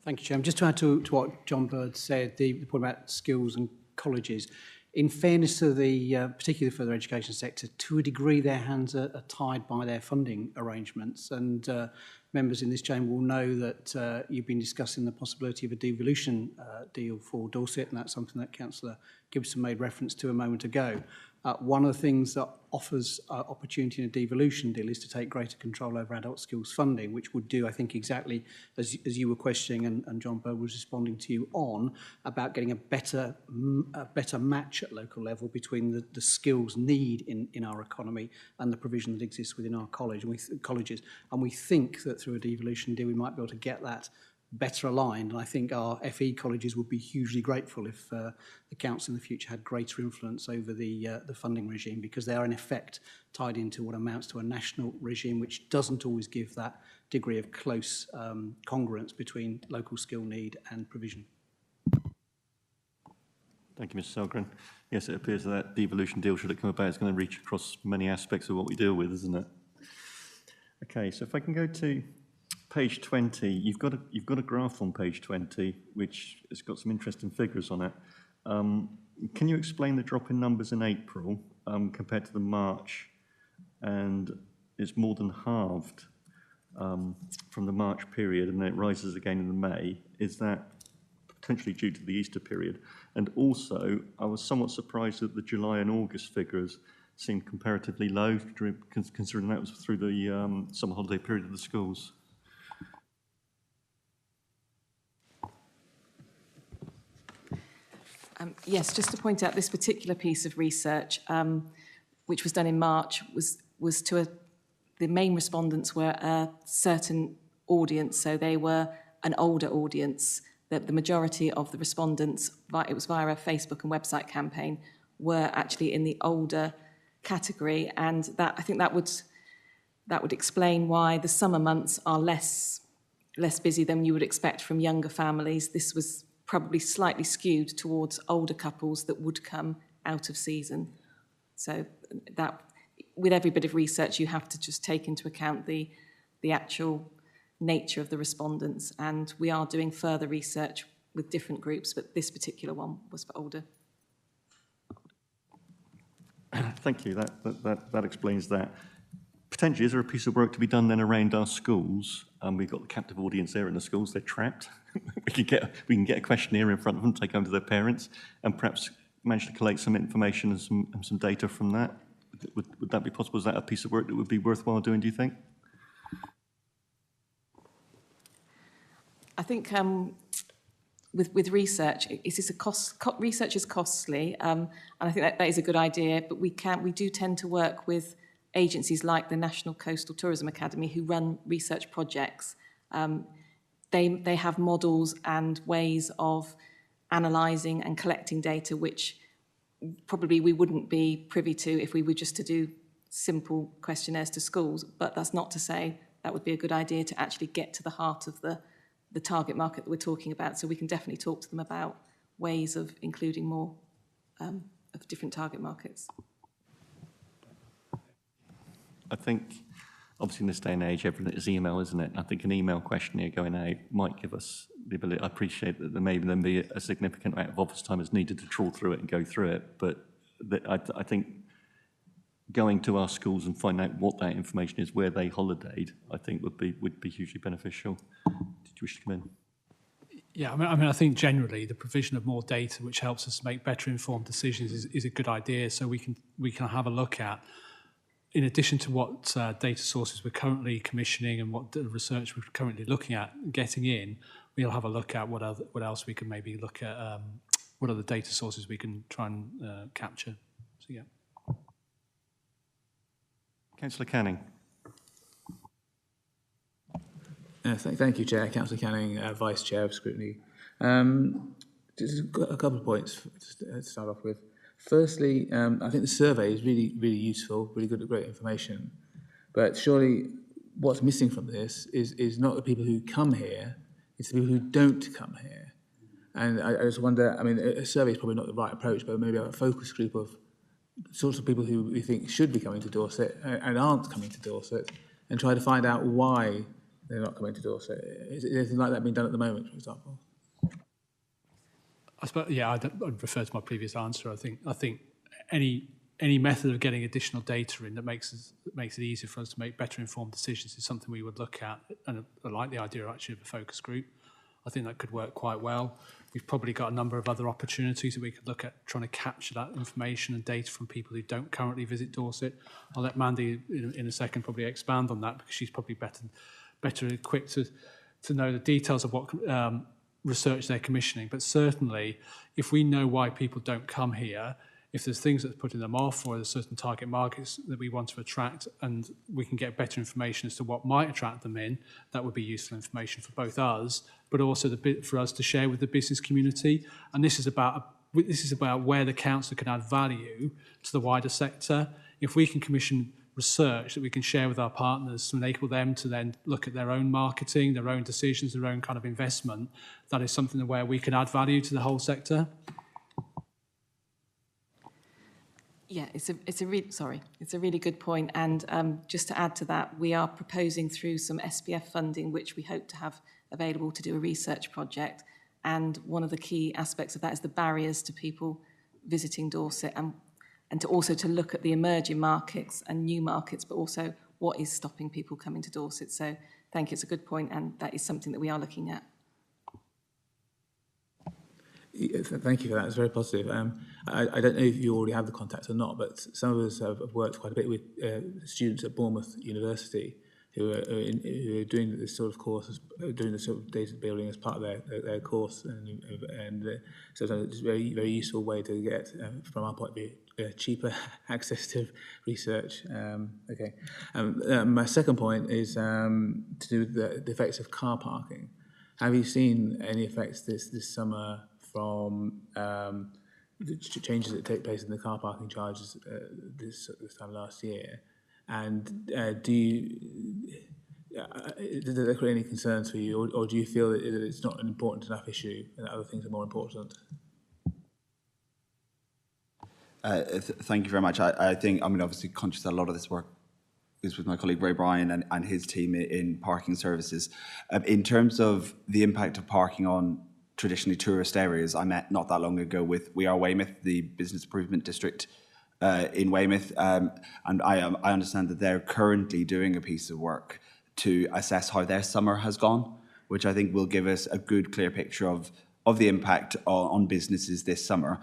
[SPEAKER 4] Thank you, Chairman. Just to add to what John Bird said, the point about skills and colleges, in fairness to the particularly the further education sector, to a degree their hands are tied by their funding arrangements, and members in this chamber will know that you've been discussing the possibility of a devolution deal for Dorset, and that's something that Councillor Gibson made reference to a moment ago. One of the things that offers opportunity in a devolution deal is to take greater control over adult skills funding, which would do, I think, exactly as you were questioning and John Bird was responding to you on, about getting a better match at local level between the skills need in our economy and the provision that exists within our colleges. And we think that through a devolution deal we might be able to get that better aligned, and I think our FE colleges would be hugely grateful if the council in the future had greater influence over the funding regime, because they are in effect tied into what amounts to a national regime which doesn't always give that degree of close congruence between local skill need and provision.
[SPEAKER 1] Thank you, Mr. Selgren. Yes, it appears that devolution deal, should it come about, is going to reach across many aspects of what we deal with, isn't it? Okay, so if I can go to page 20, you've got a graph on page 20 which has got some interesting figures on it. Can you explain the drop in numbers in April compared to the March? And it's more than halved from the March period, and then it rises again in the May. Is that potentially due to the Easter period? And also, I was somewhat surprised that the July and August figures seemed comparatively low, considering that was through the summer holiday period of the schools.
[SPEAKER 7] Yes, just to point out, this particular piece of research, which was done in March, was to the main respondents were a certain audience, so they were an older audience. The majority of the respondents, it was via a Facebook and website campaign, were actually in the older category, and that I think that would explain why the summer months are less busy than you would expect from younger families. This was probably slightly skewed towards older couples that would come out of season. So that, with every bit of research, you have to just take into account the actual nature of the respondents. And we are doing further research with different groups, but this particular one was for older.
[SPEAKER 1] Thank you. That explains that. Potentially, is there a piece of work to be done then around our schools? We've got the captive audience there in the schools. They're trapped. we can get a questionnaire in front of them, take home to their parents, and perhaps manage to collate some information and some data from that. Would that be possible? Is that a piece of work that would be worthwhile doing, do you think?
[SPEAKER 7] I think with research, research is costly, and I think that is a good idea. But we do tend to work with agencies like the National Coastal Tourism Academy who run research projects. They have models and ways of analysing and collecting data which probably we wouldn't be privy to if we were just to do simple questionnaires to schools. But that's not to say that would be a good idea to actually get to the heart of the target market that we're talking about. So we can definitely talk to them about ways of including more different target markets.
[SPEAKER 1] I think, obviously in this day and age, everything is email, isn't it? I think an email questionnaire going out might give us the ability. I appreciate that there may then be a significant amount of office time is needed to trawl through it and go through it, but I think going to our schools and finding out what that information is, where they holidayed, I think would be hugely beneficial. Did you wish to come in?
[SPEAKER 4] Yeah, I mean, I think generally the provision of more data, which helps us make better informed decisions, is a good idea. So we can have a look at, in addition to what data sources we're currently commissioning and what the research we're currently looking at getting in, we'll have a look at what else we can maybe look at, what other data sources we can try and capture. So yeah.
[SPEAKER 1] Councillor Canning.
[SPEAKER 12] Thank you, Chair. Councillor Canning, Vice Chair of Scrutiny. Just a couple of points to start off with. Firstly, I think the survey is really, really useful, really good, great information. But surely what's missing from this is not the people who come here, it's the people who don't come here. And I just wonder, I mean, a survey is probably not the right approach, but maybe a focus group of sorts of people who we think should be coming to Dorset and aren't coming to Dorset, and try to find out why they're not coming to Dorset. Is anything like that being done at the moment, for example?
[SPEAKER 4] I suppose, yeah, I'd refer to my previous answer. I think any method of getting additional data in that makes it easier for us to make better informed decisions is something we would look at. And I like the idea actually of a focus group. I think that could work quite well. We've probably got a number of other opportunities that we could look at trying to capture that information and data from people who don't currently visit Dorset. I'll let Mandy in a second probably expand on that, because she's probably better equipped to know the details of what research they're commissioning. But certainly, if we know why people don't come here, if there's things that's putting them off, or there's certain target markets that we want to attract, and we can get better information as to what might attract them in, that would be useful information for both us, but also for us to share with the business community. And this is about where the council can add value to the wider sector. If we can commission research that we can share with our partners to enable them to then look at their own marketing, their own decisions, their own kind of investment, that is something where we can add value to the whole sector.
[SPEAKER 7] Yeah, it's a really good point. And just to add to that, we are proposing through some SPF funding, which we hope to have available to do a research project. And one of the key aspects of that is the barriers to people visiting Dorset, and to look at the emerging markets and new markets, but also what is stopping people coming to Dorset. So thank you, it's a good point, and that is something that we are looking at.
[SPEAKER 12] Thank you for that. It's very positive. I don't know if you already have the contacts or not, but some of us have worked quite a bit with students at Bournemouth University who are doing this sort of course, doing this sort of data building as part of their course, and so it's a very, very useful way to get, from our point of view, cheaper access to research. My second point is to do with the effects of car parking. Have you seen any effects this summer from the changes that take place in the car parking charges this time last year? And does that create any concerns for you, or do you feel that it's not an important enough issue and that other things are more important?
[SPEAKER 5] Thank you very much. I think, I mean, obviously conscious that a lot of this work is with my colleague Ray Bryan and his team in parking services. In terms of the impact of parking on traditionally tourist areas, I met not that long ago with We Are Weymouth, the business improvement district in Weymouth, and I understand that they're currently doing a piece of work to assess how their summer has gone, which I think will give us a good, clear picture of the impact on businesses this summer.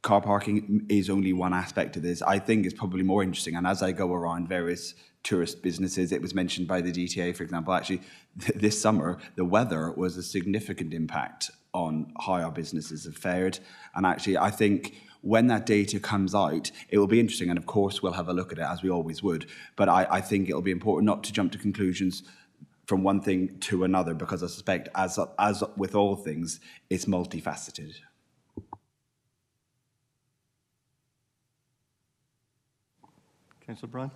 [SPEAKER 5] Car parking is only one aspect of this. I think it's probably more interesting, and as I go around various tourist businesses, it was mentioned by the DTA, for example, actually this summer, the weather was a significant impact on how our businesses have fared. And actually, I think when that data comes out, it will be interesting, and of course we'll have a look at it, as we always would, but I think it'll be important not to jump to conclusions from one thing to another, because I suspect, as with all things, it's multifaceted.
[SPEAKER 1] Councillor Bryan?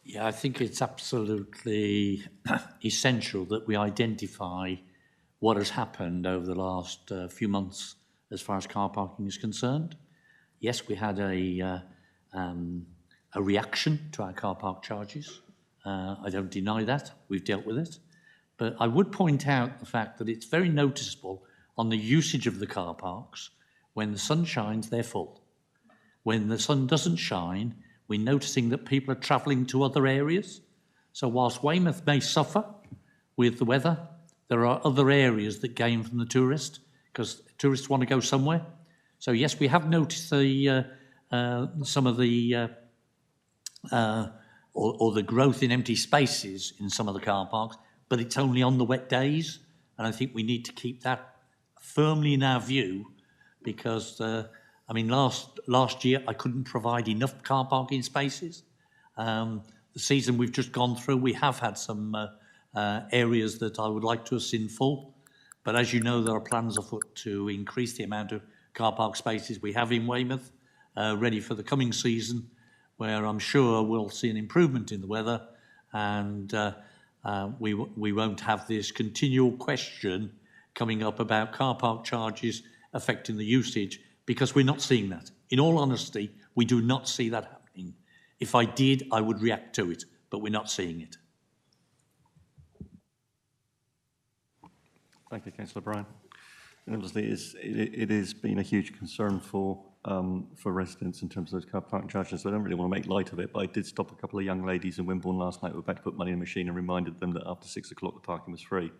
[SPEAKER 10] Yeah, I think it's absolutely essential that we identify what has happened over the last few months as far as car parking is concerned. Yes, we had a reaction to our car park charges. I don't deny that. We've dealt with it. But I would point out the fact that it's very noticeable on the usage of the car parks. When the sun shines, they're full. When the sun doesn't shine, we're noticing that people are travelling to other areas. So whilst Weymouth may suffer with the weather, there are other areas that gain from the tourist, because tourists want to go somewhere. So yes, we have noticed some of the or the growth in empty spaces in some of the car parks, but it's only on the wet days, and I think we need to keep that firmly in our view, because I mean, last year I couldn't provide enough car parking spaces. The season we've just gone through, we have had some areas that I would like to have seen full, but as you know, there are plans afoot to increase the amount of car park spaces we have in Weymouth, ready for the coming season, where I'm sure we'll see an improvement in the weather, and we won't have this continual question coming up about car park charges affecting the usage, because we're not seeing that. In all honesty, we do not see that happening. If I did, I would react to it, but we're not seeing it.
[SPEAKER 1] Thank you, Councillor Bryan. And obviously, it has been a huge concern for residents in terms of those car parking charges. So I don't really want to make light of it, but I did stop a couple of young ladies in Wimborne last night who were about to put money in the machine and reminded them that after 6 o'clock the parking was free.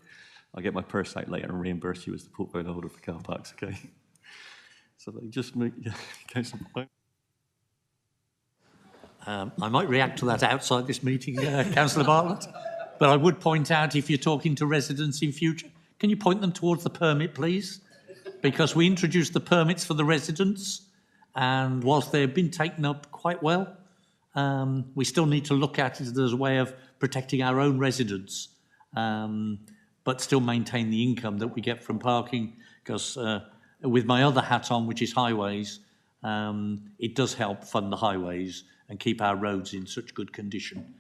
[SPEAKER 1] I'll get my purse out later and reimburse you as the portfolio holder for car parks, okay? So they just make, yeah, Councillor Bryan.
[SPEAKER 10] I might react to that outside this meeting, Councillor Bartlett, but I would point out, if you're talking to residents in future, can you point them towards the permit, please? Because we introduced the permits for the residents, and whilst they've been taken up quite well, we still need to look at it as a way of protecting our own residents, but still maintain the income that we get from parking, because with my other hat on, which is highways, it does help fund the highways and keep our roads in such good condition.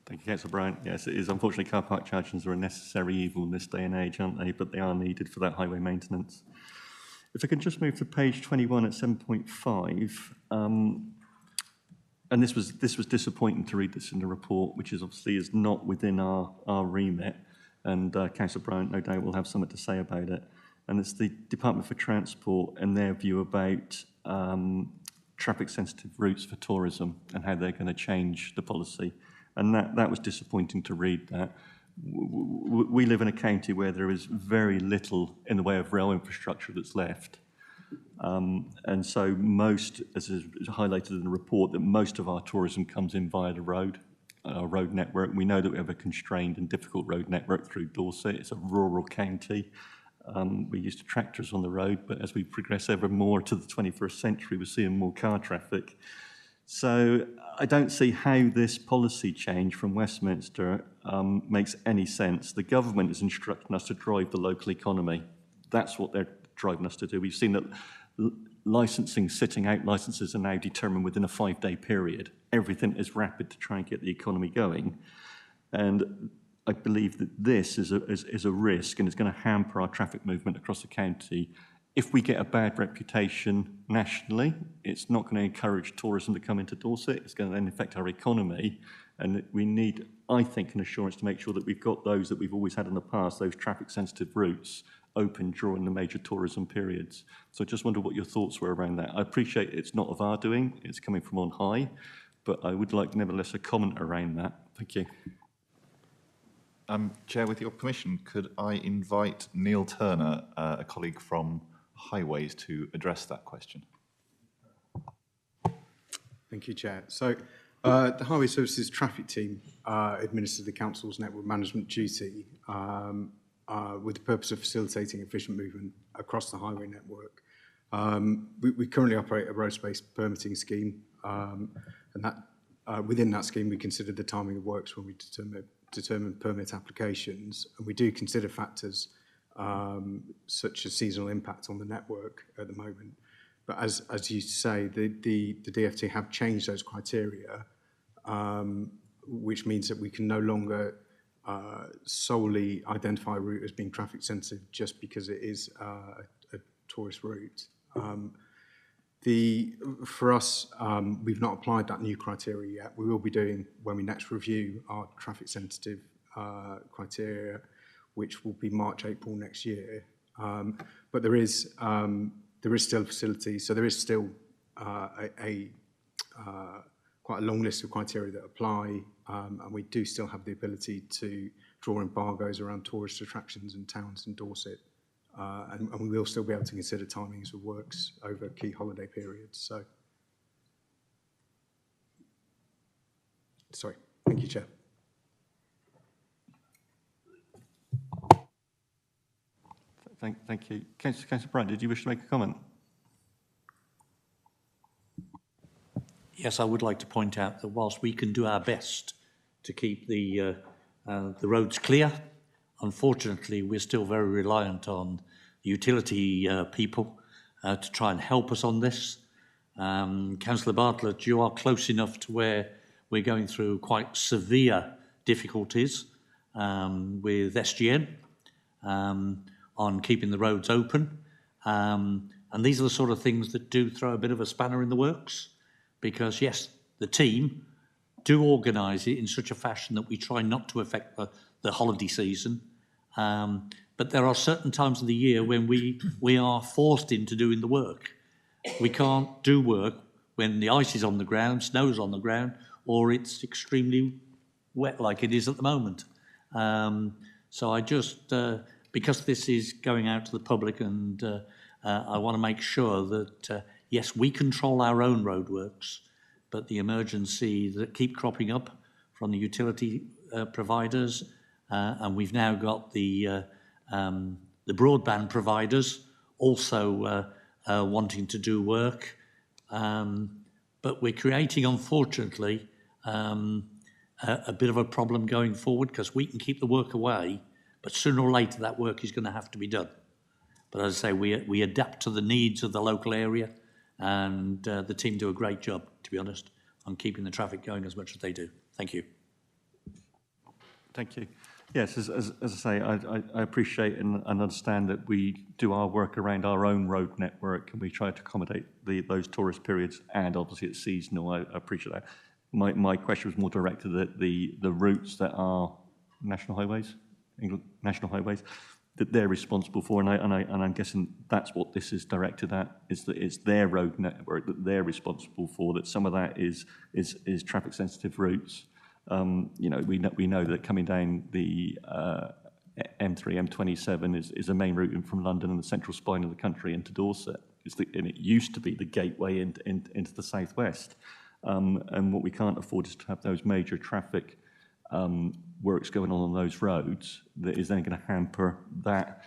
[SPEAKER 1] Thank you, Councillor Bryan. Yes, it is. Unfortunately, car park charges are a necessary evil in this day and age, aren't they? But they are needed for that highway maintenance. If I can just move to page 21 at 7.5, and this was disappointing to read this in the report, which is obviously is not within our remit, and Councillor Bryan no doubt will have something to say about it. And it's the Department for Transport and their view about traffic-sensitive routes for tourism and how they're going to change the policy. And that was disappointing to read that. We live in a county where there is very little in the way of rail infrastructure that's left. And so most, as is highlighted in the report, that most of our tourism comes in via the road network. We know that we have a constrained and difficult road network through Dorset. It's a rural county. We're used to tractors on the road, but as we progress ever more to the 21st century, we're seeing more car traffic. So I don't see how this policy change from Westminster makes any sense. The government is instructing us to drive the local economy. That's what they're driving us to do. We've seen that licensing, sitting out licenses are now determined within a 5-day period. Everything is rapid to try and get the economy going. And I believe that this is a risk, and it's going to hamper our traffic movement across the county. If we get a bad reputation nationally, it's not going to encourage tourism to come into Dorset. It's going to then affect our economy. And we need, I think, an assurance to make sure that we've got those that we've always had in the past, those traffic-sensitive routes, open during the major tourism periods. So I just wonder what your thoughts were around that. I appreciate it's not of our doing. It's coming from on high. But I would like, nevertheless, a comment around that. Thank you.
[SPEAKER 11] Chair, with your permission, could I invite Neil Turner, a colleague from Highways, to address that question?
[SPEAKER 13] Thank you, Chair. So the Highway Services Traffic Team administers the Council's network management duty with the purpose of facilitating efficient movement across the highway network. We currently operate a road space permitting scheme, and that within that scheme we consider the timing of works when we determine permit applications, and we do consider factors such as seasonal impact on the network at the moment. But as you say, the DFT have changed those criteria, which means that we can no longer solely identify a route as being traffic sensitive just because it is a tourist route. For us, we've not applied that new criteria yet. We will be doing when we next review our traffic sensitive criteria, which will be March, April next year. But there is still a facility, so there is still quite a long list of criteria that apply, and we do still have the ability to draw embargoes around tourist attractions and towns in Dorset. And we will still be able to consider timings of works over key holiday periods. So, sorry. Thank you, Chair.
[SPEAKER 1] Thank you. Councillor Bright, did you wish to make a comment?
[SPEAKER 10] Yes, I would like to point out that whilst we can do our best to keep the roads clear, unfortunately, we're still very reliant on utility people to try and help us on this. Councillor Bartlett, you are close enough to where we're going through quite severe difficulties with SGN on keeping the roads open. And these are the sort of things that do throw a bit of a spanner in the works, because yes, the team do organise it in such a fashion that we try not to affect the holiday season. But there are certain times of the year when we are forced into doing the work. We can't do work when the ice is on the ground, snow's on the ground, or it's extremely wet like it is at the moment. So I just, because this is going out to the public, and I want to make sure that, yes, we control our own roadworks, but the emergency that keep cropping up from the utility providers, and we've now got the broadband providers also wanting to do work. But we're creating, unfortunately, a bit of a problem going forward, because we can keep the work away, but sooner or later that work is going to have to be done. But as I say, we adapt to the needs of the local area, and the team do a great job, to be honest, on keeping the traffic going as much as they do. Thank you.
[SPEAKER 1] Thank you. Yes, as I say, I appreciate and understand that we do our work around our own road network, and we try to accommodate those tourist periods, and obviously it's seasonal. I appreciate that. My question was more directed at the routes that are national highways, that they're responsible for, and I'm guessing that's what this is directed at, is that it's their road network that they're responsible for, that some of that is traffic sensitive routes. You know, we know that coming down the M3, M27 is a main route in from London and the central spine of the country into Dorset. And it used to be the gateway into the southwest. And what we can't afford is to have those major traffic works going on those roads that is then going to hamper that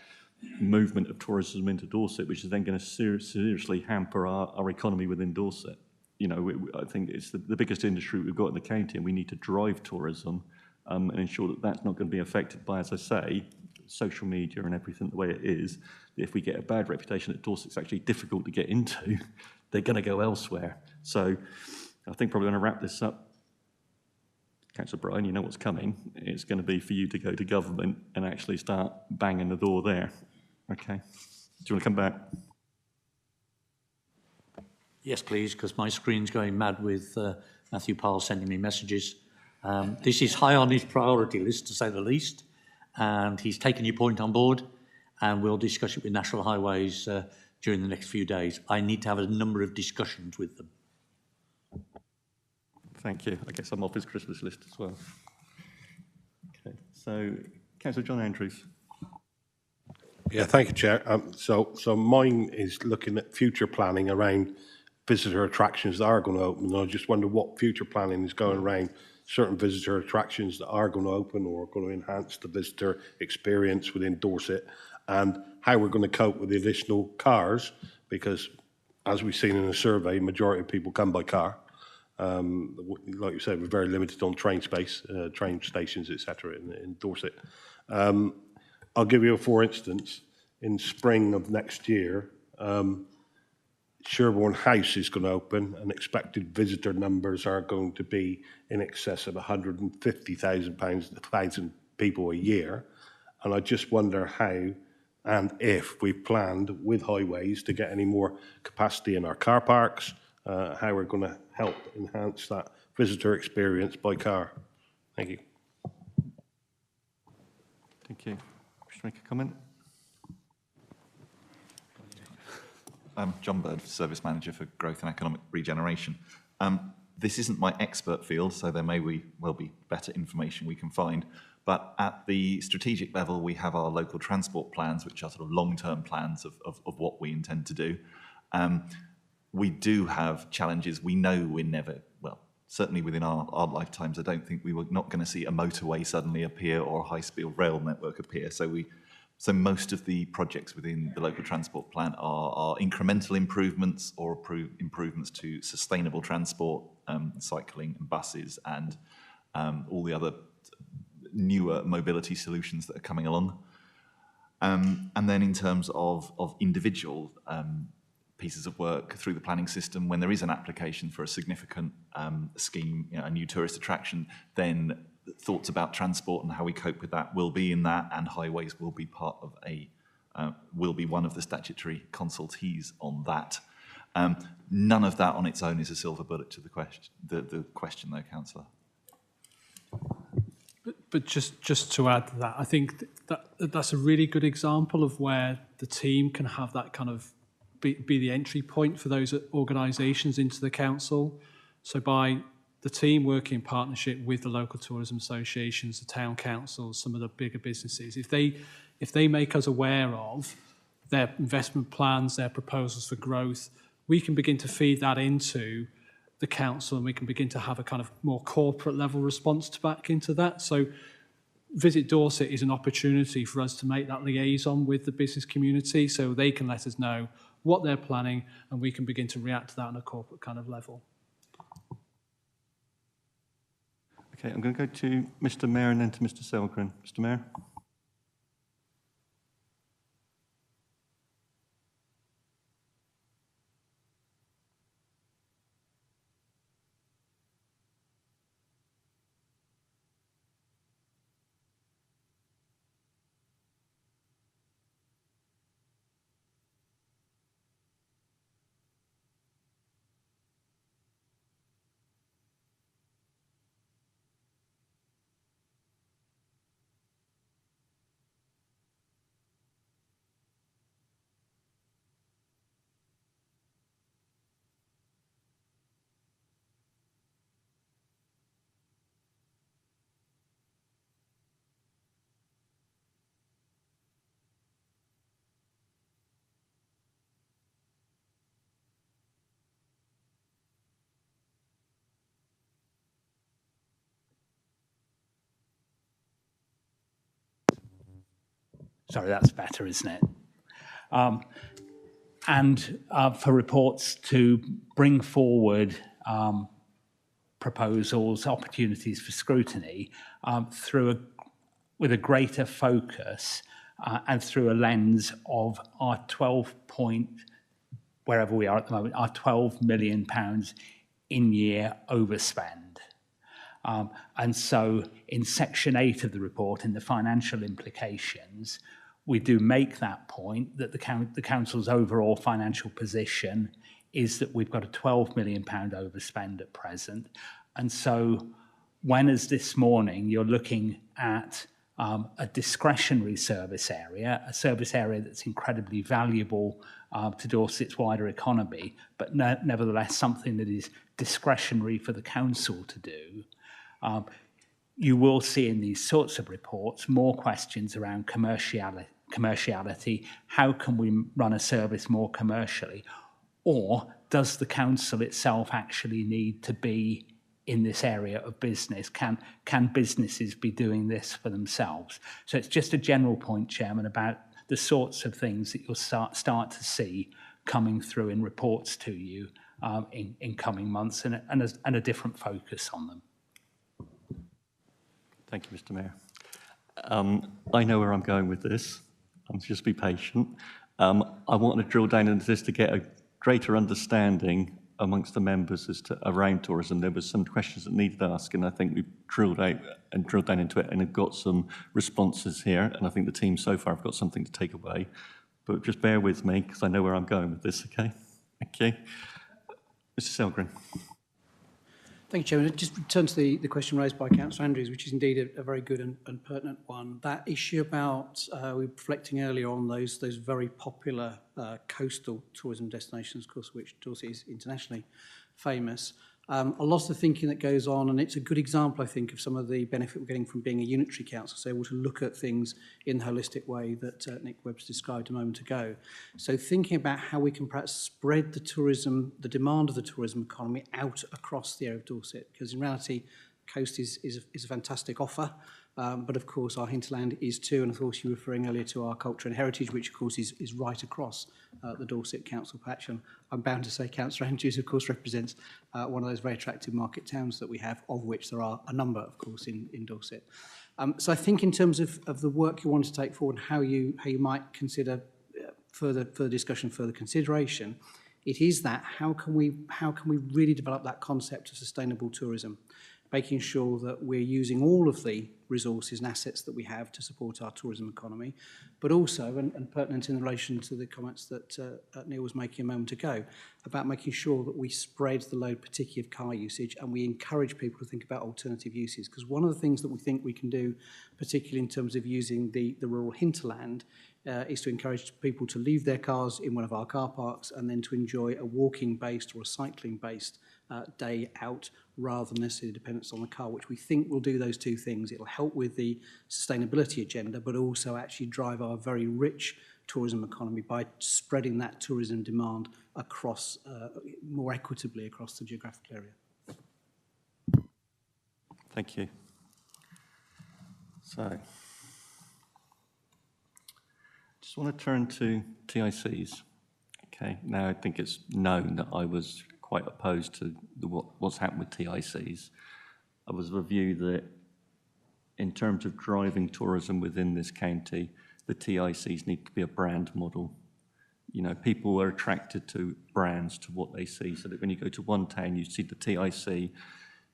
[SPEAKER 1] movement of tourism into Dorset, which is then going to seriously hamper our economy within Dorset. You know, I think it's the biggest industry we've got in the county, and we need to drive tourism and ensure that that's not going to be affected by, as I say, social media and everything the way it is. If we get a bad reputation that Dorset's actually difficult to get into, they're going to go elsewhere. So I think probably going to wrap this up. Councillor Bryan, you know what's coming. It's going to be for you to go to government and actually start banging the door there. Okay. Do you want to come back?
[SPEAKER 10] Yes, please, because my screen's going mad with Matthew Powell sending me messages. This is high on his priority list, to say the least, and he's taken your point on board, and we'll discuss it with National Highways during the next few days. I need to have a number of discussions with them.
[SPEAKER 1] Thank you. I guess I'm off his Christmas list as well. Okay, so Councillor John Andrews.
[SPEAKER 8] Yeah, thank you, Chair. So mine is looking at future planning around visitor attractions that are going to open. And I just wonder what future planning is going around certain visitor attractions that are going to open or are going to enhance the visitor experience within Dorset, and how we're going to cope with the additional cars, because as we've seen in the survey, majority of people come by car. Like you said, we're very limited on train space, train stations, etc. in Dorset. I'll give you a for instance. In spring of next year, Sherborne House is going to open, and expected visitor numbers are going to be in excess of 150,000 people a year. And I just wonder how and if we've planned with highways to get any more capacity in our car parks, how we're going to help enhance that visitor experience by car. Thank you.
[SPEAKER 1] Thank you. Wish to make a comment?
[SPEAKER 11] John Bird, Service Manager for Growth and Economic Regeneration. This isn't my expert field, so there may well be better information we can find. But at the strategic level, we have our local transport plans, which are sort of long-term plans of what we intend to do. We do have challenges. We know we're never, well, certainly within our lifetimes, I don't think we were not going to see a motorway suddenly appear or a high-speed rail network appear. So most of the projects within the local transport plan are incremental improvements or improvements to sustainable transport, cycling and buses and all the other newer mobility solutions that are coming along. And then in terms of individual pieces of work through the planning system, when there is an application for a significant scheme, a new tourist attraction, then thoughts about transport and how we cope with that will be in that, and highways will be part of will be one of the statutory consultees on that. None of that on its own is a silver bullet to the question though, Councillor.
[SPEAKER 4] But just to add to that, I think that's a really good example of where the team can have that kind of be the entry point for those organisations into the council. So by the team working in partnership with the local tourism associations, the town councils, some of the bigger businesses, if they make us aware of their investment plans, their proposals for growth, we can begin to feed that into the council, and we can begin to have a kind of more corporate level response back into that. So Visit Dorset is an opportunity for us to make that liaison with the business community so they can let us know what they're planning, and we can begin to react to that on a corporate kind of level.
[SPEAKER 1] Okay, I'm going to go to Mr. Mayor and then to Mr. Selgren. Mr. Mayor.
[SPEAKER 14] Sorry, that's better, isn't it? And for reports to bring forward proposals, opportunities for scrutiny with a greater focus and through a lens of our 12-point, wherever we are at the moment, our £12 million in year overspend. And so in section 8 of the report, in the financial implications, we do make that point that the council's overall financial position is that we've got a £12 million overspend at present. And so when, as this morning, you're looking at a discretionary service area, a service area that's incredibly valuable to Dorset's wider economy, but nevertheless something that is discretionary for the council to do, you will see in these sorts of reports more questions around commerciality. How can we run a service more commercially? Or does the council itself actually need to be in this area of business? Can businesses be doing this for themselves? So it's just a general point, Chairman, about the sorts of things that you'll start to see coming through in reports to you in coming months, and a different focus on them.
[SPEAKER 1] Thank you, Mr. Mayor. I know where I'm going with this. Just be patient. I want to drill down into this to get a greater understanding amongst the members as to around tourism. There was some questions that needed asked, and I think we've drilled out and drilled down into it and have got some responses here. And I think the team so far have got something to take away. But just bear with me because I know where I'm going with this. Okay, thank you, Mr. Selgren.
[SPEAKER 15] Thank you, Chairman. Just return to the question raised by Councillor Andrews, which is indeed a very good and pertinent one. That issue about, we were reflecting earlier on those very popular coastal tourism destinations, of course, which Dorset is internationally famous. A lot of the thinking that goes on, and it's a good example, I think, of some of the benefit we're getting from being a unitary council, so able to look at things in the holistic way that Nick Webb's described a moment ago. So thinking about how we can perhaps spread the tourism, the demand of the tourism economy out across the area of Dorset, because in reality, coast is a fantastic offer, but of course our hinterland is too, and of course you were referring earlier to our culture and heritage, which of course is right across the Dorset Council patch, and I'm bound to say Councillor Andrews of course represents one of those very attractive market towns that we have, of which there are a number of course in Dorset. So I think in terms of the work you want to take forward and how you might consider further discussion, further consideration, it is that how can we really develop that concept of sustainable tourism, making sure that we're using all of the resources and assets that we have to support our tourism economy, but also, and pertinent in relation to the comments that Neil was making a moment ago, about making sure that we spread the load, particularly of car usage, and we encourage people to think about alternative uses. Because one of the things that we think we can do, particularly in terms of using the rural hinterland, is to encourage people to leave their cars in one of our car parks and then to enjoy a walking-based or a cycling-based day out rather than necessarily dependence on the car, which we think will do those two things. It'll help with the sustainability agenda, but also actually drive our very rich tourism economy by spreading that tourism demand across, more equitably across the geographical area.
[SPEAKER 1] Thank you. So, just want to turn to TICs. Okay, now I think it's known that I was quite opposed to what's happened with TICs. I was of a view that in terms of driving tourism within this county, the TICs need to be a brand model. You know, people are attracted to brands, to what they see, so that when you go to one town, you see the TIC.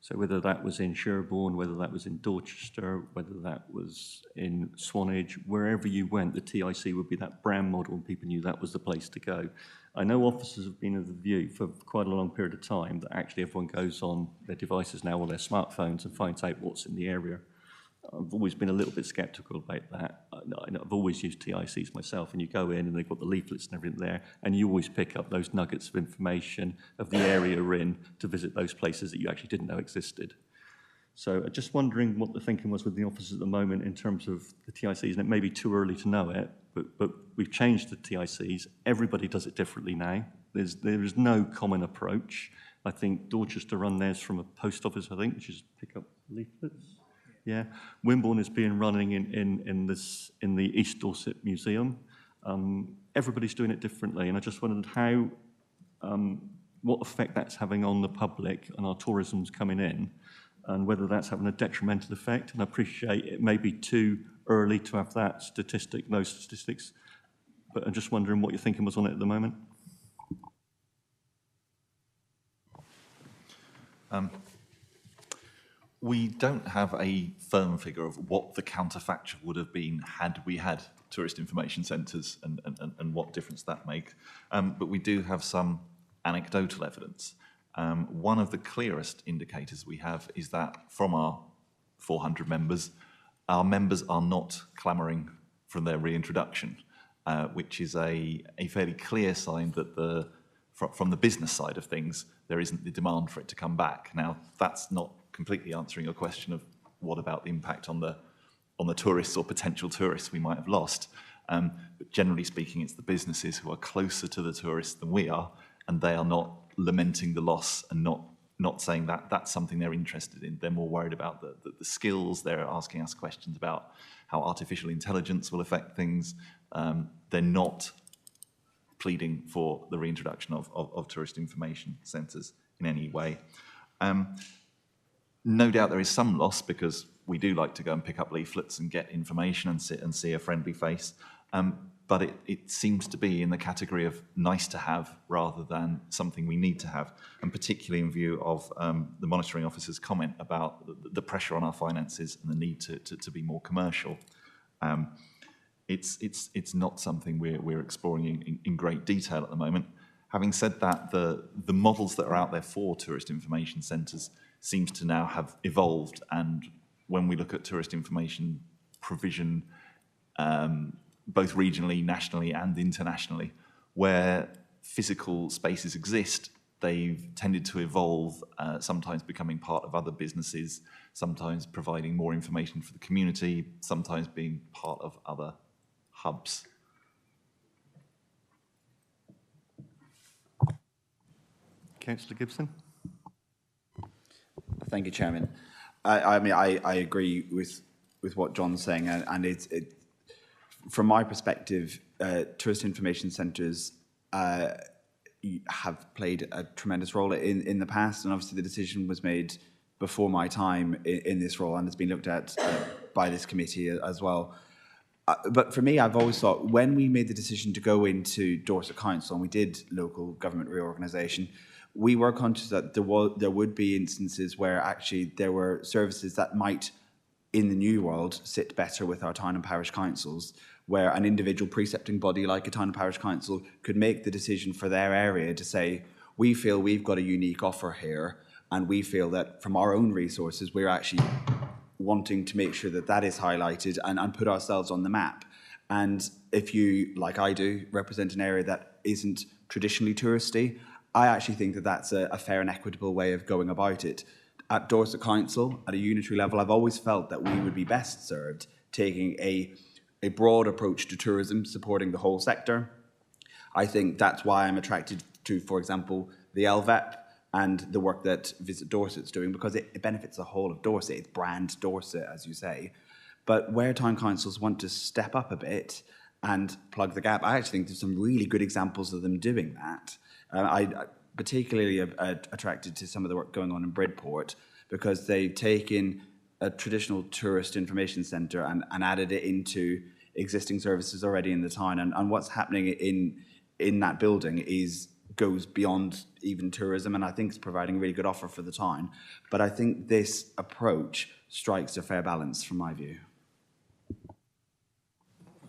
[SPEAKER 1] So whether that was in Sherborne, whether that was in Dorchester, whether that was in Swanage, wherever you went, the TIC would be that brand model and people knew that was the place to go. I know officers have been of the view for quite a long period of time that actually everyone goes on their devices now or their smartphones and finds out what's in the area. I've always been a little bit sceptical about that. I've always used TICs myself, and you go in and they've got the leaflets and everything there, and you always pick up those nuggets of information of the area you're in to visit those places that you actually didn't know existed. So I'm just wondering what the thinking was with the officers at the moment in terms of the TICs, and it may be too early to know it, but we've changed the TICs. Everybody does it differently now. There is no common approach. I think Dorchester run theirs from a post office, I think, which is pick up leaflets. Yeah, Wimborne is being running in the East Dorset Museum. Everybody's doing it differently, and I just wondered how, what effect that's having on the public and our tourism's coming in, and whether that's having a detrimental effect. And I appreciate it may be too early to have that statistic, those statistics, but I'm just wondering what your thinking was on it at the moment.
[SPEAKER 11] We don't have a firm figure of what the counterfactual would have been had we had tourist information centres and what difference that makes. But we do have some anecdotal evidence. One of the clearest indicators we have is that from our 400 members, our members are not clamouring for their reintroduction, which is a fairly clear sign that from the business side of things, there isn't the demand for it to come back. Now, that's not completely answering your question of what about the impact on the tourists or potential tourists we might have lost. But generally speaking, it's the businesses who are closer to the tourists than we are, and they are not lamenting the loss and not saying that that's something they're interested in. They're more worried about the skills. They're asking us questions about how artificial intelligence will affect things. They're not pleading for the reintroduction of tourist information centres in any way. No doubt there is some loss because we do like to go and pick up leaflets and get information and sit and see a friendly face. but it seems to be in the category of nice to have rather than something we need to have, and particularly in view of the monitoring officer's comment about the pressure on our finances and the need to be more commercial. It's not something we're exploring in great detail at the moment. Having said that, the models that are out there for tourist information centres seems to now have evolved, and when we look at tourist information provision, both regionally, nationally and internationally, where physical spaces exist, they've tended to evolve, sometimes becoming part of other businesses, sometimes providing more information for the community, sometimes being part of other hubs.
[SPEAKER 1] Councillor Gibson.
[SPEAKER 5] Thank you, Chairman. I mean, I agree with what John's saying, and it from my perspective, tourist information centres have played a tremendous role in the past, and obviously the decision was made before my time in this role, and it's been looked at by this committee as well. But for me, I've always thought when we made the decision to go into Dorset Council and we did local government reorganisation, we were conscious that there would be instances where actually there were services that might, in the new world, sit better with our town and parish councils, where an individual precepting body like a town and parish council could make the decision for their area to say, we feel we've got a unique offer here, and we feel that from our own resources, we're actually wanting to make sure that that is highlighted and put ourselves on the map. And if you, like I do, represent an area that isn't traditionally touristy, I actually think that that's a fair and equitable way of going about it. At Dorset Council, at a unitary level, I've always felt that we would be best served taking a broad approach to tourism, supporting the whole sector. I think that's why I'm attracted to, for example, the LVEP and the work that Visit Dorset's doing, because it benefits the whole of Dorset. It's brand Dorset, as you say. But where town councils want to step up a bit and plug the gap, I actually think there's some really good examples of them doing that. I particularly attracted to some of the work going on in Bridport, because they've taken a traditional tourist information centre and added it into existing services already in the town. And what's happening in that building goes beyond even tourism, and I think it's providing a really good offer for the town. But I think this approach strikes a fair balance from my view.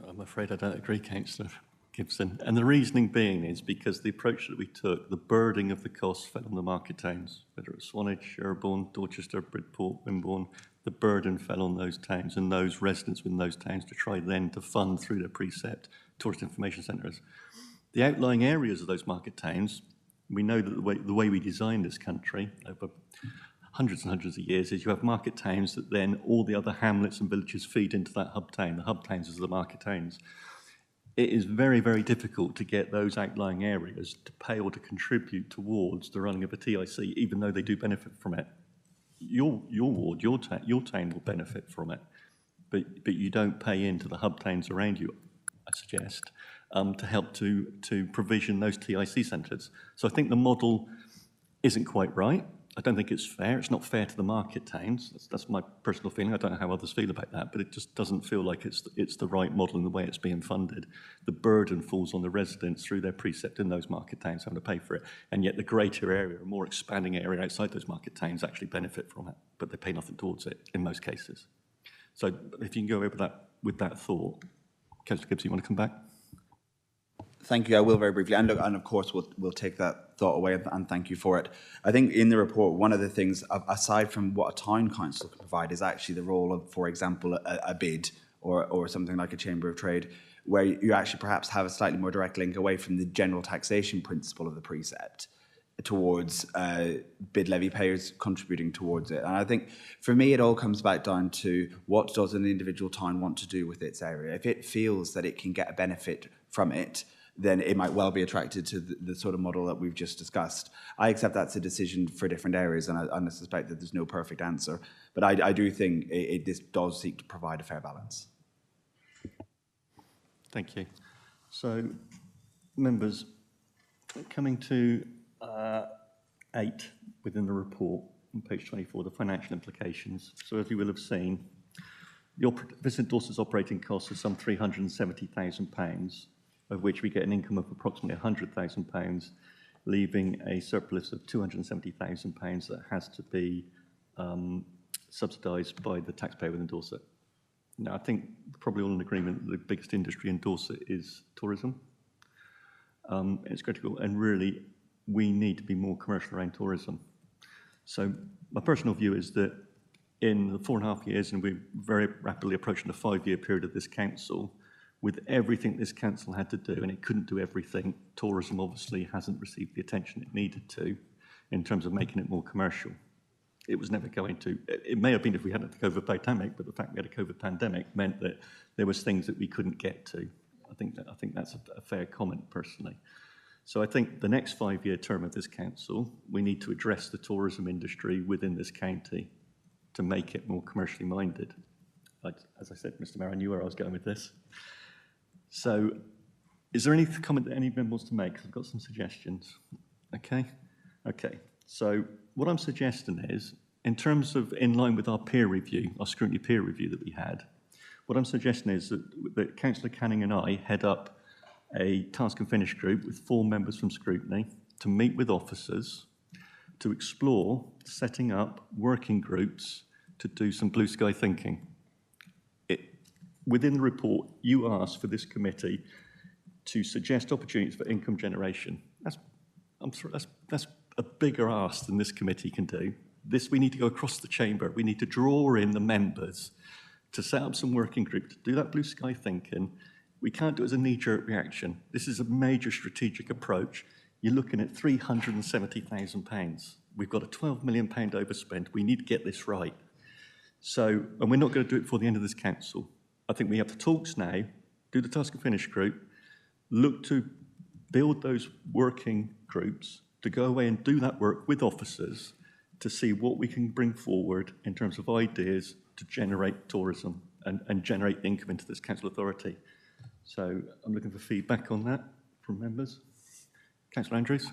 [SPEAKER 1] I'm afraid I don't agree, Councillor Gibson. And the reasoning being is because the approach that we took, the burden of the costs fell on the market towns, whether it's Swanage, Sherborne, Dorchester, Bridport, Wimborne, the burden fell on those towns and those residents within those towns to try then to fund through their precept tourist information centres. The outlying areas of those market towns, we know that the way we designed this country over hundreds and hundreds of years is you have market towns that then all the other hamlets and villages feed into that hub town. The hub towns are the market towns. It is very, very difficult to get those outlying areas to pay or to contribute towards the running of a TIC, even though they do benefit from it. Your ward, your town will benefit from it, but you don't pay into the hub towns around you, I suggest, to help to provision those TIC centres. So I think the model isn't quite right. I don't think it's fair. It's not fair to the market towns. That's my personal feeling. I don't know how others feel about that, but it just doesn't feel like it's the right model in the way it's being funded. The burden falls on the residents through their precept in those market towns having to pay for it, and yet the greater area, a more expanding area outside those market towns actually benefit from it, but they pay nothing towards it in most cases. So if you can go over with that thought. Councillor Gibbs, you want to come back?
[SPEAKER 5] Thank you. I will very briefly, and of course we'll take that thought away, and thank you for it. I think in the report, one of the things, aside from what a town council can provide, is actually the role of, for example, a bid or something like a chamber of trade, where you actually perhaps have a slightly more direct link away from the general taxation principle of the precept towards bid levy payers contributing towards it. And I think for me it all comes back down to what does an individual town want to do with its area. If it feels that it can get a benefit from it, then it might well be attracted to the sort of model that we've just discussed. I accept that's a decision for different areas, and I suspect that there's no perfect answer. But I do think this does seek to provide a fair balance.
[SPEAKER 1] Thank you. So, members, coming to 8 within the report on page 24, the financial implications. So as you will have seen, Visit Dorset's operating costs are some £370,000, of which we get an income of approximately £100,000, leaving a surplus of £270,000 that has to be subsidised by the taxpayer within Dorset. Now, I think probably all in agreement that the biggest industry in Dorset is tourism. It's critical, and really, we need to be more commercial around tourism. So my personal view is that in the 4.5 years, and we're very rapidly approaching the 5-year period of this council, with everything this council had to do, and it couldn't do everything, tourism obviously hasn't received the attention it needed to in terms of making it more commercial. It was never going to. It may have been if we hadn't had the COVID pandemic, but the fact we had a COVID pandemic meant that there was things that we couldn't get to. I think that's a fair comment, personally. So I think the next 5-year term of this council, we need to address the tourism industry within this county to make it more commercially minded. As I said, Mr. Mayor, I knew where I was going with this. So is there any comment that any member wants to make? I've got some suggestions. Okay. So what I'm suggesting is, in terms of in line with our peer review, our scrutiny peer review that we had, what I'm suggesting is that Councillor Canning and I head up a task and finish group with 4 members from scrutiny to meet with officers to explore setting up working groups to do some blue sky thinking. Within the report, you asked for this committee to suggest opportunities for income generation. That's a bigger ask than this committee can do. We need to go across the chamber. We need to draw in the members to set up some working group to do that blue sky thinking. We can't do it as a knee-jerk reaction. This is a major strategic approach. You're looking at £370,000. We've got a £12 million overspend. We need to get this right. So, and we're not going to do it before the end of this council. I think we have the talks now, do the task and finish group, look to build those working groups to go away and do that work with officers to see what we can bring forward in terms of ideas to generate tourism and generate income into this council authority. So I'm looking for feedback on that from members. Councillor Andrews.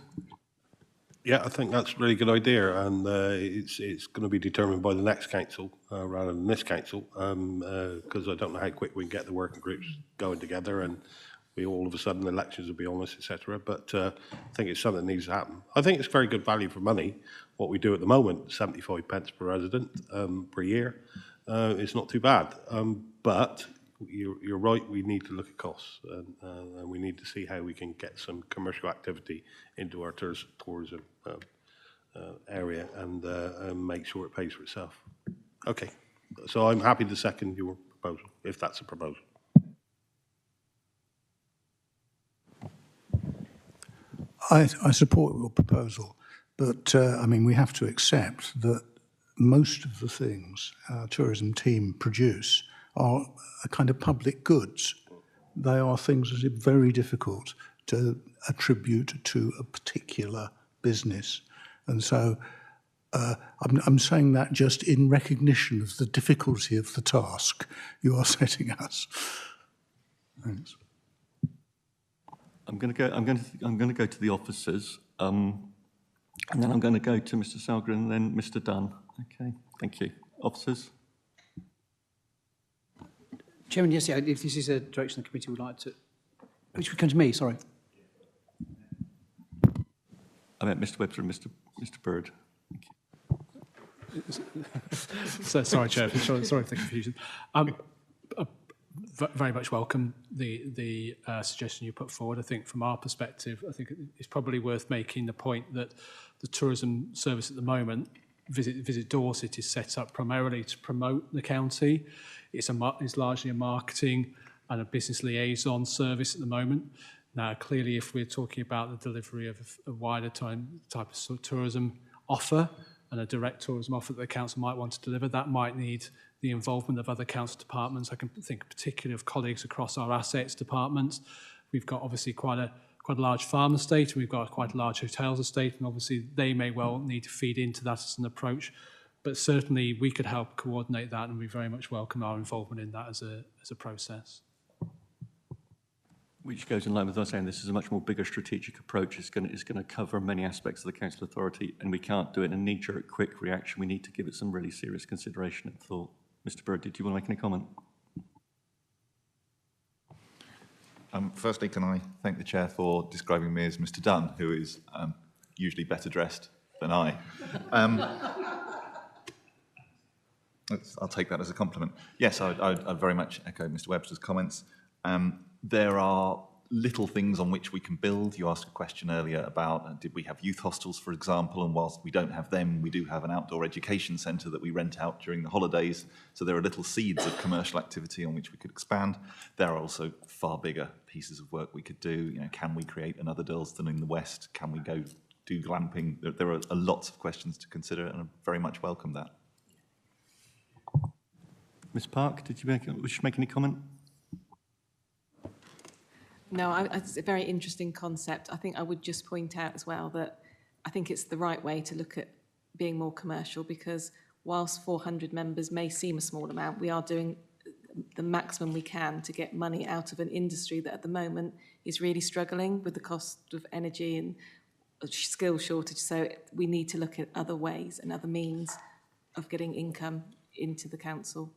[SPEAKER 8] Yeah, I think that's a really good idea, and it's going to be determined by the next council rather than this council, because I don't know how quick we can get the working groups going together, and we all of a sudden elections will be on us, etc. But I think it's something that needs to happen. I think it's very good value for money. What we do at the moment, 75 pence per resident per year, it's not too bad. But you're right, we need to look at costs, and we need to see how we can get some commercial activity into our tourism area and make sure it pays for itself. Okay, so I'm happy to second your proposal, if that's a proposal.
[SPEAKER 9] I support your proposal, but I mean, we have to accept that most of the things our tourism team produce are a kind of public goods. They are things that are very difficult to attribute to a particular business. And so I'm saying that just in recognition of the difficulty of the task you are setting us. Thanks.
[SPEAKER 1] I'm going to go to the officers, and then I'm going to go to Mr. Salgren and then Mr. Dunn. Okay, thank you. Officers.
[SPEAKER 15] Chairman, yes, yeah, if this is a direction the committee would like to... Which would come to me, sorry.
[SPEAKER 1] I meant Mr. Webster and Mr. Bird.
[SPEAKER 4] So, sorry, Chair, sorry for the confusion. Very much welcome the suggestion you put forward. I think from our perspective, I think it's probably worth making the point that the tourism service at the moment, Visit Dorset, is set up primarily to promote the county. It's largely a marketing and a business liaison service at the moment. Now, clearly, if we're talking about the delivery of a wider type of tourism offer and a direct tourism offer that the council might want to deliver, that might need the involvement of other council departments. I can think particularly of colleagues across our assets departments. We've got obviously quite a large farm estate, and we've got quite a large hotels estate, and obviously they may well need to feed into that as an approach. But certainly we could help coordinate that, and we very much welcome our involvement in that as a process.
[SPEAKER 1] Which goes in line with us saying this is a much more bigger strategic approach. It's going to cover many aspects of the council authority, and we can't do it in a knee-jerk, quick reaction. We need to give it some really serious consideration and thought. Mr. Bird, did you want to make any comment?
[SPEAKER 11] Firstly, can I thank the Chair for describing me as Mr. Dunn, who is usually better dressed than I. I'll take that as a compliment. Yes, I'd very much echo Mr. Webster's comments. There are little things on which we can build. You asked a question earlier about did we have youth hostels, for example, and whilst we don't have them, we do have an outdoor education centre that we rent out during the holidays. So there are little seeds of commercial activity on which we could expand. There are also far bigger pieces of work we could do. You know, can we create another Durlston in the West? Can we go do glamping? There are lots of questions to consider, and I very much welcome that.
[SPEAKER 1] Ms. Park, did you wish to make any comment?
[SPEAKER 7] No, it's a very interesting concept. I think I would just point out as well that I think it's the right way to look at being more commercial, because whilst 400 members may seem a small amount, we are doing the maximum we can to get money out of an industry that at the moment is really struggling with the cost of energy and skill shortage. So we need to look at other ways and other means of getting income into the council.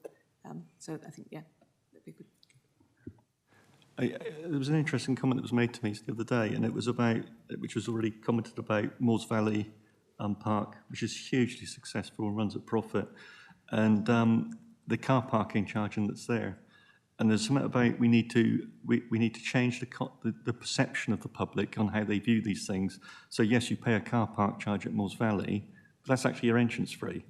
[SPEAKER 7] So I think, yeah, that'd be good.
[SPEAKER 1] There was an interesting comment that was made to me the other day, and it was about, which was already commented about, Moors Valley Park, which is hugely successful and runs at profit, and the car parking charging that's there. And there's something about we need to change the perception of the public on how they view these things. So yes, you pay a car park charge at Moors Valley, but that's actually your entrance fee.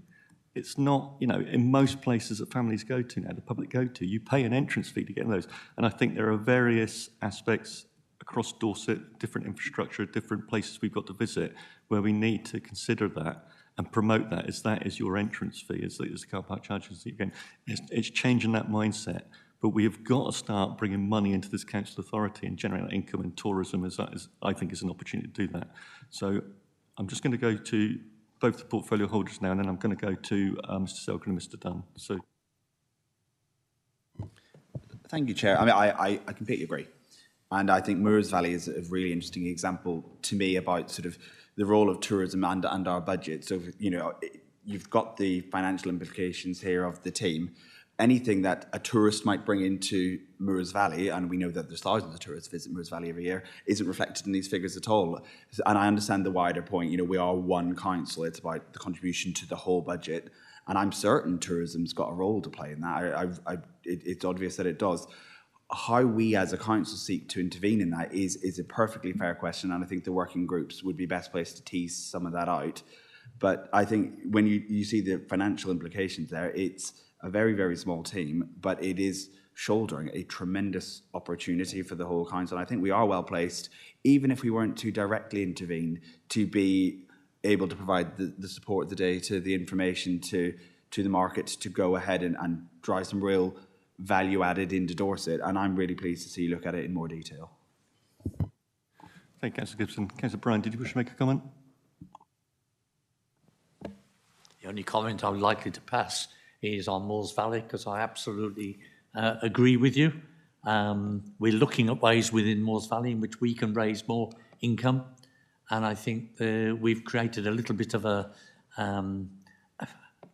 [SPEAKER 1] It's not, you know, in most places that families go to now, the public go to, you pay an entrance fee to get in those. And I think there are various aspects across Dorset, different infrastructure, different places we've got to visit, where we need to consider that and promote that as your entrance fee, as the car park charges. Again, it's changing that mindset. But we have got to start bringing money into this council authority and generating that income, and tourism I think is an opportunity to do that. So I'm just going to go to both the portfolio holders now, and then I'm going to go to Mr. Selgren and Mr. Dunn. So,
[SPEAKER 5] thank you, Chair. I mean, I completely agree, and I think Moors Valley is a really interesting example to me about sort of the role of tourism and our budget. So, you know, you've got the financial implications here of the team. Anything that a tourist might bring into Moors Valley, and we know that there's thousands of tourists visit Moors Valley every year, isn't reflected in these figures at all. And I understand the wider point. You know, we are one council. It's about the contribution to the whole budget. And I'm certain tourism's got a role to play in that. It's obvious that it does. How we as a council seek to intervene in that is a perfectly fair question. And I think the working groups would be best placed to tease some of that out. But I think when you see the financial implications there, it's a very, very small team, but it is shouldering a tremendous opportunity for the whole council. And I think we are well placed, even if we weren't to directly intervene, to be able to provide the support, the data, the information to the market to go ahead and drive some real value added into Dorset. And I'm really pleased to see you look at it in more detail.
[SPEAKER 1] Thank you, Councillor Gibson. Councillor Bryan, did you wish to make a comment?
[SPEAKER 10] The only comment I'm likely to pass is on Moors Valley, because I absolutely agree with you. We're looking at ways within Moors Valley in which we can raise more income, and I think we've created a little bit of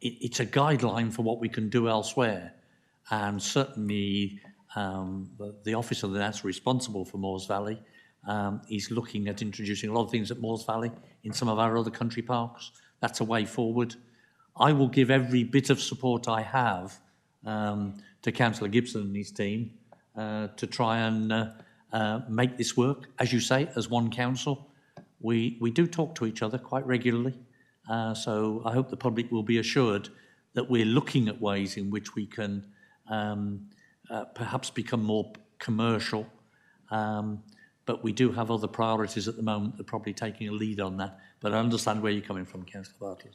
[SPEAKER 10] it's a guideline for what we can do elsewhere, and certainly the officer that's responsible for Moors Valley is looking at introducing a lot of things at Moors Valley in some of our other country parks. That's a way forward. I will give every bit of support I have to Councillor Gibson and his team to try and make this work. As you say, as one council, we do talk to each other quite regularly. So I hope the public will be assured that we're looking at ways in which we can perhaps become more commercial. But we do have other priorities at the moment that are probably taking a lead on that. But I understand where you're coming from, Councillor Bartlett.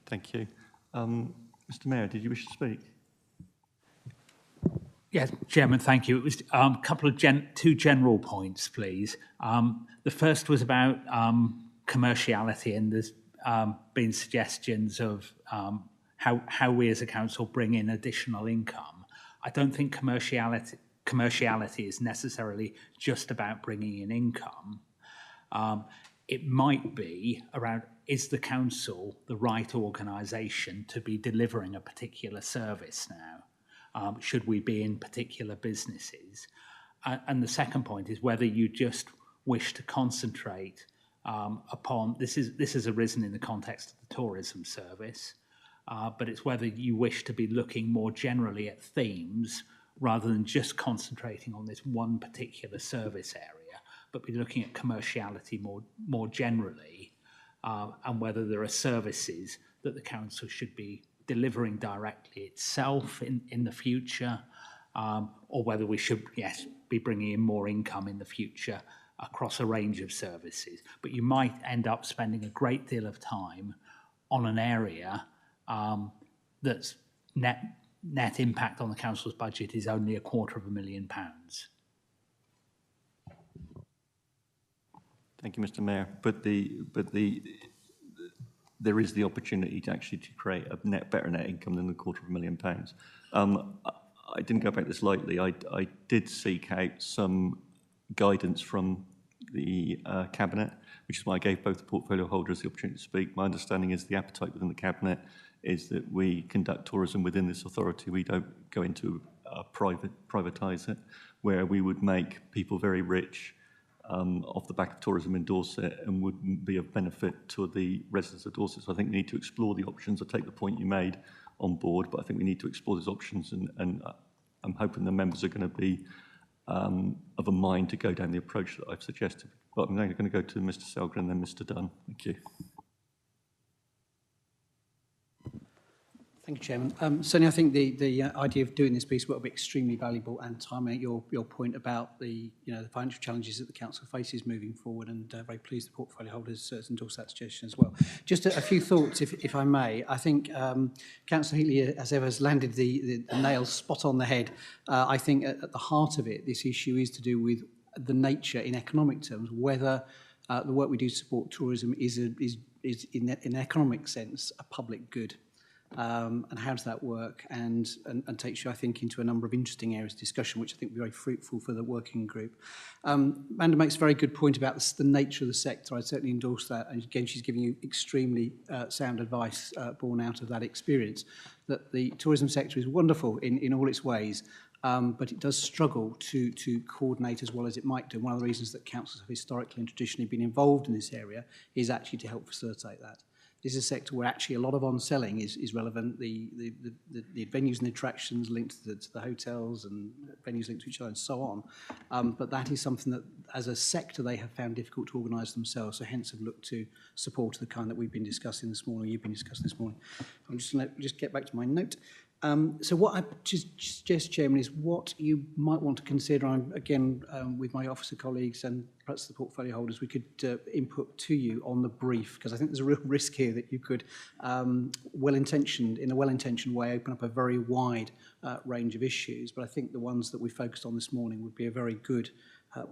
[SPEAKER 1] Thank you. Mr. Mayor, did you wish to speak?
[SPEAKER 14] Yes, Chairman, thank you. It was a couple of two general points, please. The first was about commerciality, and there's been suggestions of how we as a council bring in additional income. I don't think commerciality is necessarily just about bringing in income. it might be around, is the council the right organisation to be delivering a particular service now? Should we be in particular businesses? And the second point is whether you just wish to concentrate upon, this has arisen in the context of the tourism service, but it's whether you wish to be looking more generally at themes rather than just concentrating on this one particular service area, but be looking at commerciality more generally, and whether there are services that the council should be delivering directly itself in the future, or whether we should, yes, be bringing in more income in the future across a range of services. But you might end up spending a great deal of time on an area that's net impact on the council's budget is only £250,000.
[SPEAKER 1] Thank you, Mr. Mayor. But there is the opportunity to actually create a better net income than the £250,000. I didn't go about this lightly. I did seek out some guidance from the Cabinet, which is why I gave both the portfolio holders the opportunity to speak. My understanding is the appetite within the Cabinet is that we conduct tourism within this authority. We don't go into privatise it, where we would make people very rich off the back of tourism in Dorset and would be of benefit to the residents of Dorset. So I think we need to explore the options. I take the point you made on board, but I think we need to explore those options, and I'm hoping the members are going to be of a mind to go down the approach that I've suggested. But I'm now going to go to Mr. Selgren and then Mr. Dunn. Thank you.
[SPEAKER 15] Thank you, Chairman. Certainly, I think the idea of doing this piece will be extremely valuable, and timing your point about the the financial challenges that the council faces moving forward, and very pleased the portfolio holders endorsed that suggestion as well. Just a few thoughts, if I may. I think Councillor Heatley, as ever, has landed the nail spot on the head. I think at the heart of it, this issue is to do with the nature, in economic terms, whether the work we do to support tourism is in an economic sense a public good. And how does that work, and takes you, I think, into a number of interesting areas of discussion, which I think will be very fruitful for the working group. Amanda makes a very good point about the nature of the sector. I certainly endorse that, and again, she's giving you extremely sound advice born out of that experience, that the tourism sector is wonderful in all its ways, but it does struggle to coordinate as well as it might do. One of the reasons that councils have historically and traditionally been involved in this area is actually to help facilitate that. This is a sector where actually a lot of on-selling is relevant. The venues and attractions linked to the hotels and venues linked to each other and so on. But that is something that, as a sector, they have found difficult to organise themselves, so hence have looked to support the kind that we've been discussing this morning, you've been discussing this morning. I'm just going to just get back to my note. So what I suggest, Chairman, is what you might want to consider, again, with my officer colleagues and perhaps the portfolio holders, we could input to you on the brief, because I think there's a real risk here that you could, in a well-intentioned way, open up a very wide range of issues. But I think the ones that we focused on this morning would be a very good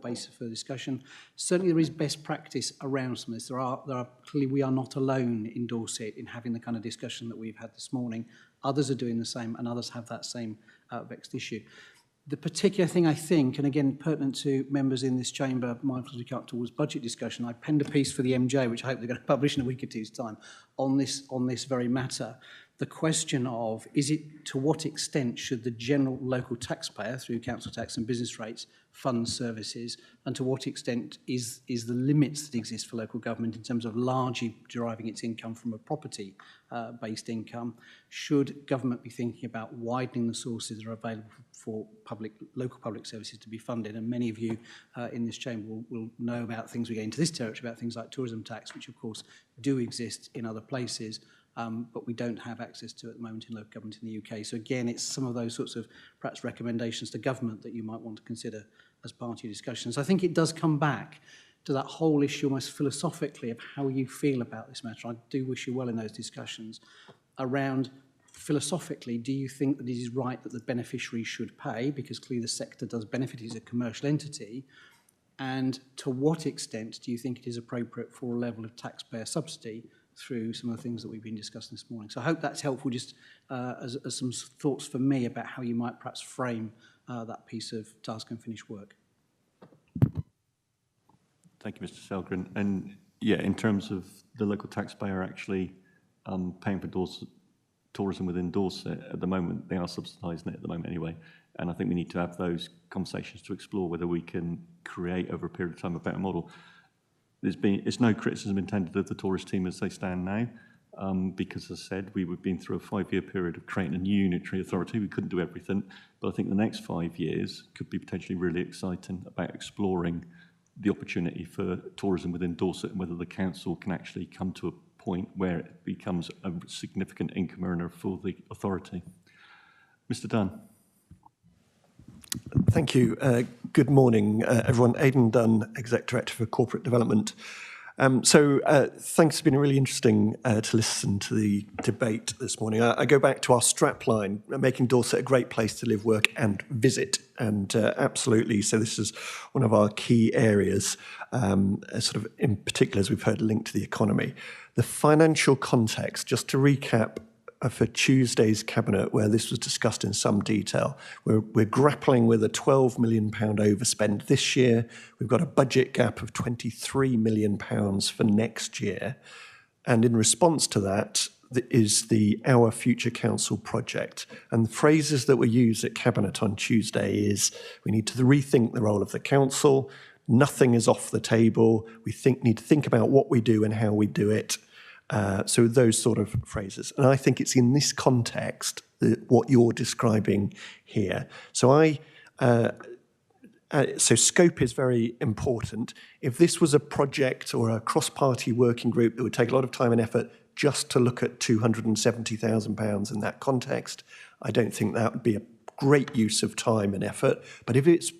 [SPEAKER 15] basis for discussion. Certainly there is best practice around some of this. There are clearly, we are not alone in Dorset in having the kind of discussion that we've had this morning. Others are doing the same, and others have that same vexed issue. The particular thing I think, and again pertinent to members in this chamber, mindful as we come towards budget discussion, I penned a piece for the MJ, which I hope they're going to publish in a week or two's time, on this very matter. The question of, to what extent should the general local taxpayer, through council tax and business rates, fund services, and to what extent is the limits that exist for local government in terms of largely deriving its income from a property-based income? Should government be thinking about widening the sources that are available for local public services to be funded? And many of you in this chamber will know about things, we get into this territory, about things like tourism tax, which of course do exist in other places, but we don't have access to at the moment in local government in the UK. So again, it's some of those sorts of perhaps recommendations to government that you might want to consider as part of your discussions. I think it does come back to that whole issue almost philosophically of how you feel about this matter. I do wish you well in those discussions around philosophically, do you think that it is right that the beneficiary should pay, because clearly the sector does benefit as a commercial entity, and to what extent do you think it is appropriate for a level of taxpayer subsidy through some of the things that we've been discussing this morning. So I hope that's helpful, just as some thoughts for me about how you might perhaps frame that piece of task and finished work.
[SPEAKER 1] Thank you, Mr. Selgren. And Yeah, in terms of the local taxpayer actually paying for tourism within Dorset, at the moment, they are subsidising it at the moment anyway. And I think we need to have those conversations to explore whether we can create over a period of time a better model. It's no criticism intended of the tourist team as they stand now, because as I said, we've been through a 5-year period of creating a new unitary authority. We couldn't do everything, but I think the next 5 years could be potentially really exciting about exploring the opportunity for tourism within Dorset and whether the council can actually come to a point where it becomes a significant income earner for the authority. Mr. Dunn.
[SPEAKER 16] Thank you. Good morning, everyone. Aidan Dunn, Exec Director for Corporate Development. Thanks. It's been really interesting to listen to the debate this morning. I go back to our strapline, making Dorset a great place to live, work and visit. And absolutely, so this is one of our key areas, sort of in particular, as we've heard, linked to the economy. The financial context, just to recap, for Tuesday's Cabinet, where this was discussed in some detail. We're grappling with a £12 million overspend this year. We've got a budget gap of £23 million for next year. And in response to that is the Our Future Council project. And the phrases that were used at Cabinet on Tuesday is, we need to rethink the role of the council, nothing is off the table, we need to think about what we do and how we do it. So those sort of phrases. And I think it's in this context that what you're describing here. So so scope is very important. If this was a project or a cross-party working group that would take a lot of time and effort just to look at £270,000 in that context, I don't think that would be a great use of time and effort. But if it's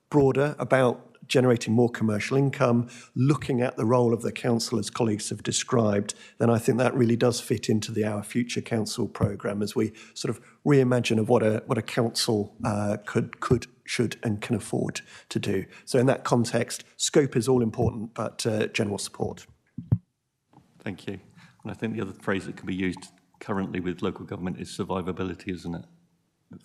[SPEAKER 16] broader, about generating more commercial income, looking at the role of the council as colleagues have described, then I think that really does fit into the Our Future Council programme as we sort of reimagine of what a council could, should and can afford to do. So in that context, scope is all important, but general support.
[SPEAKER 1] Thank you. And I think the other phrase that can be used currently with local government is survivability, isn't it?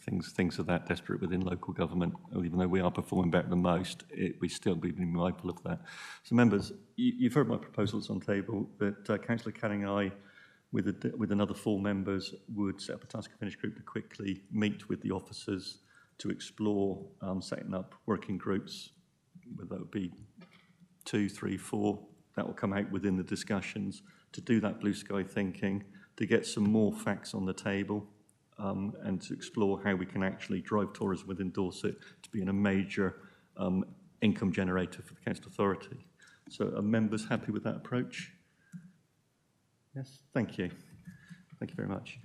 [SPEAKER 1] Things are that desperate within local government, even though we are performing better than most, we still be mindful of that. So members, you've heard my proposals on table, but Councillor Canning and I, with another 4 members, would set up a task and finish group to quickly meet with the officers to explore setting up working groups, whether that would be 2, 3, 4, that will come out within the discussions, to do that blue sky thinking, to get some more facts on the table, and to explore how we can actually drive tourism within Dorset to be a major income generator for the council authority. So are members happy with that approach? Yes, thank you. Thank you very much.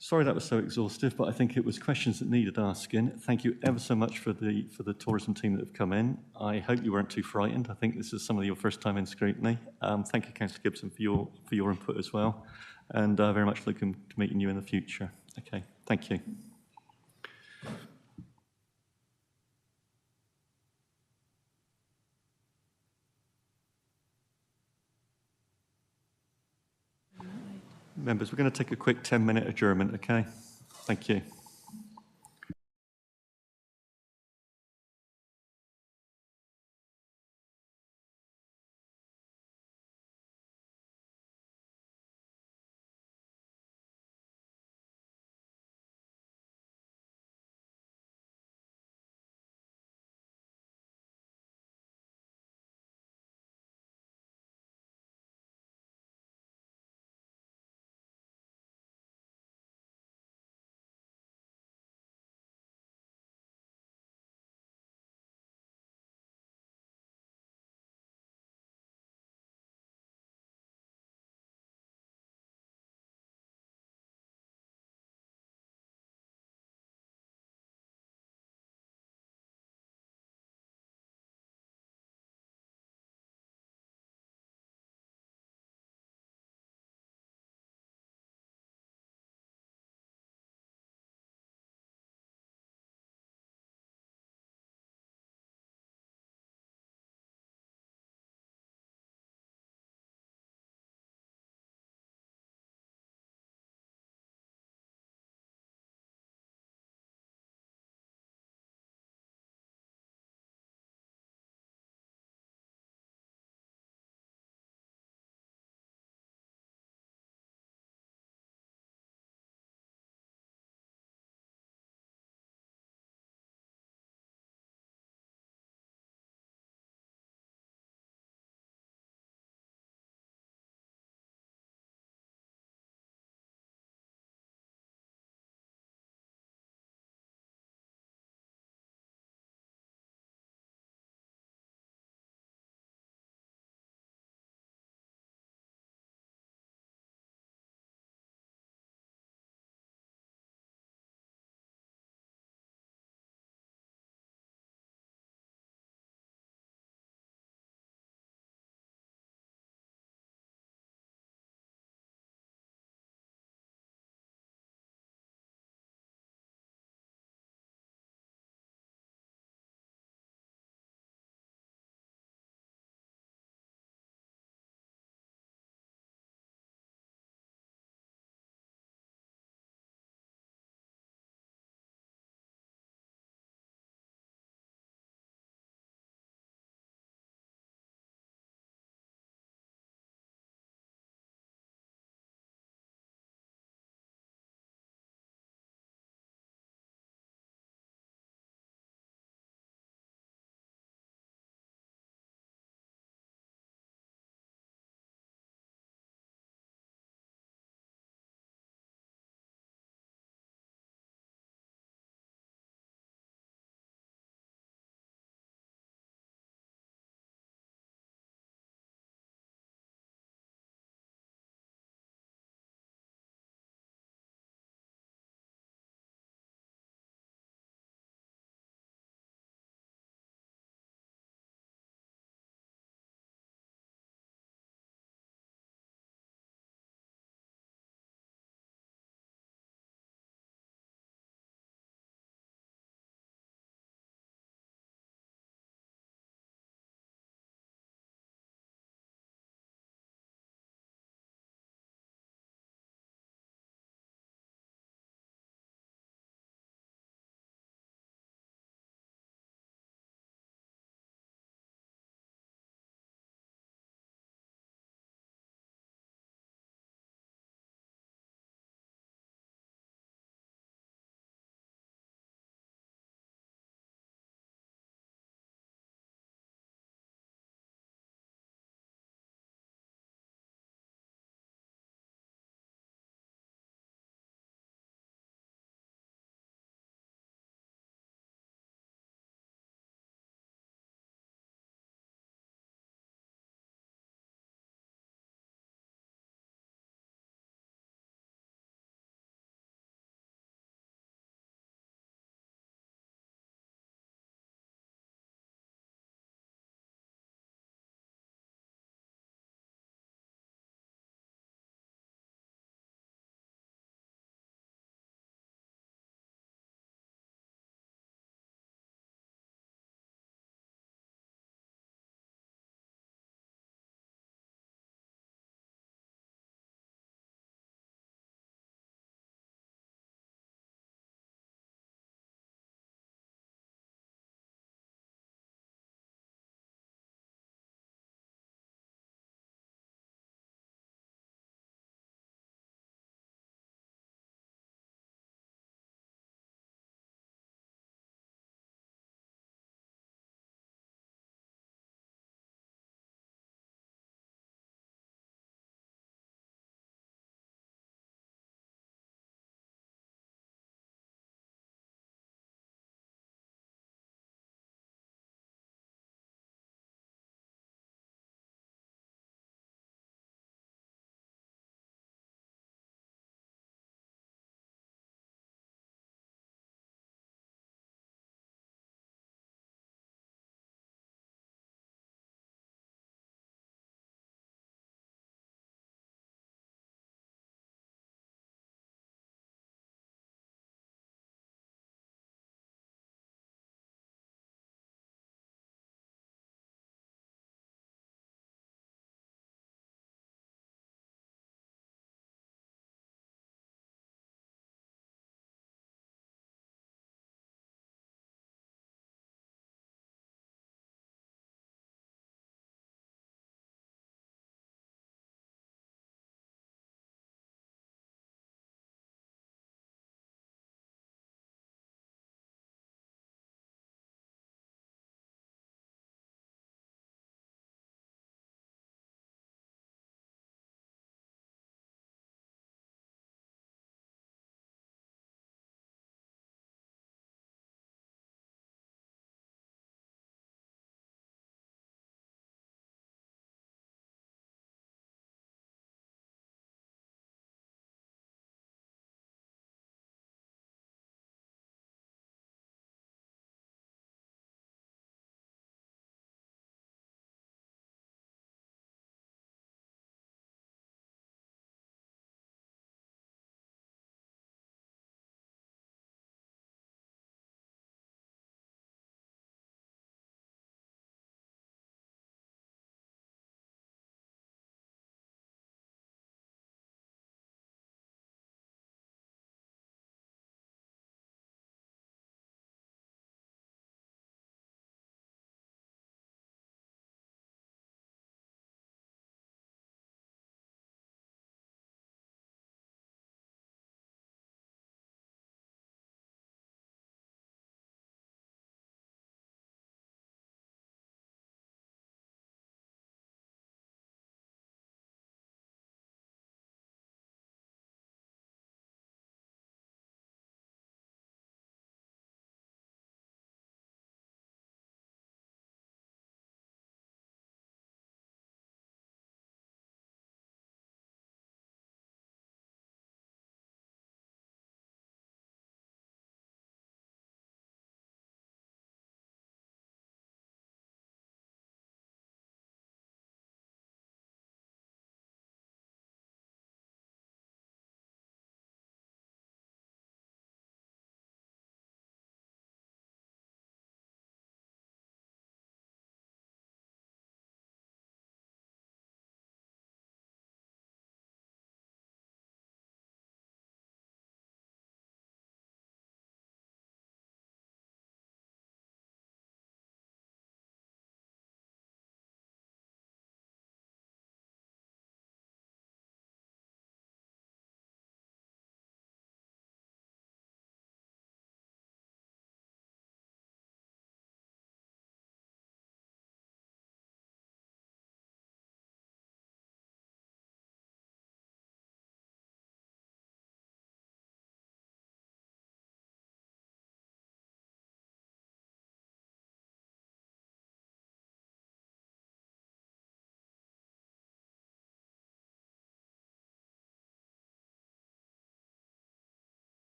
[SPEAKER 1] Sorry that was so exhaustive, but I think it was questions that needed asking. Thank you ever so much for the tourism team that have come in. I hope you weren't too frightened. I think this is some of your first time in scrutiny. Thank you, Councillor Gibson, for your input as well. And very much looking to meeting you in the future. Okay, thank you. Members, we're going to take a quick 10-minute adjournment, okay? Thank you.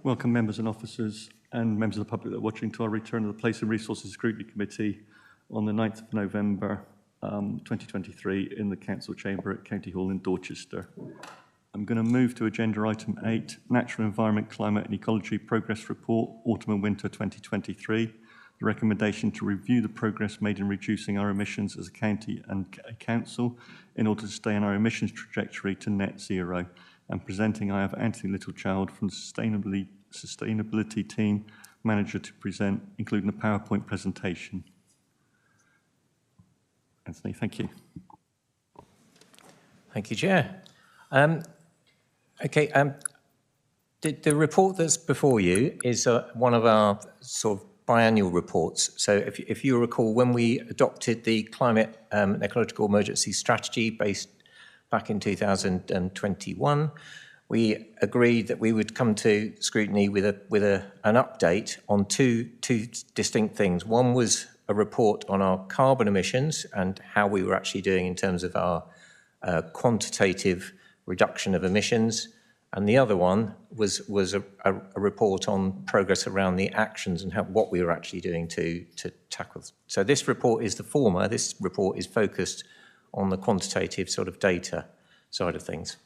[SPEAKER 1] Welcome members and officers and members of the public that are watching to our return of the Place and Resources Scrutiny Committee on the 9th of November 2023 in the Council Chamber at County Hall in Dorchester. I'm going to move to agenda item 8, Natural Environment, Climate and Ecology Progress Report, Autumn and Winter 2023. The recommendation to review the progress made in reducing our emissions as a county and a council in order to stay on our emissions trajectory to net zero. And presenting, I have Anthony Littlechild from the Sustainability Team Manager to present, including a PowerPoint presentation. Anthony, thank you.
[SPEAKER 17] Thank you, Chair. The report that's before you is one of our sort of biannual reports. So if you recall, when we adopted the Climate and Ecological Emergency Strategy based back in 2021, we agreed that we would come to scrutiny with an update on two distinct things. One was a report on our carbon emissions and how we were actually doing in terms of our quantitative reduction of emissions. And the other one was a report on progress around the actions and what we were actually doing to tackle. So this report is the former. This report is focused on the quantitative sort of data side of things.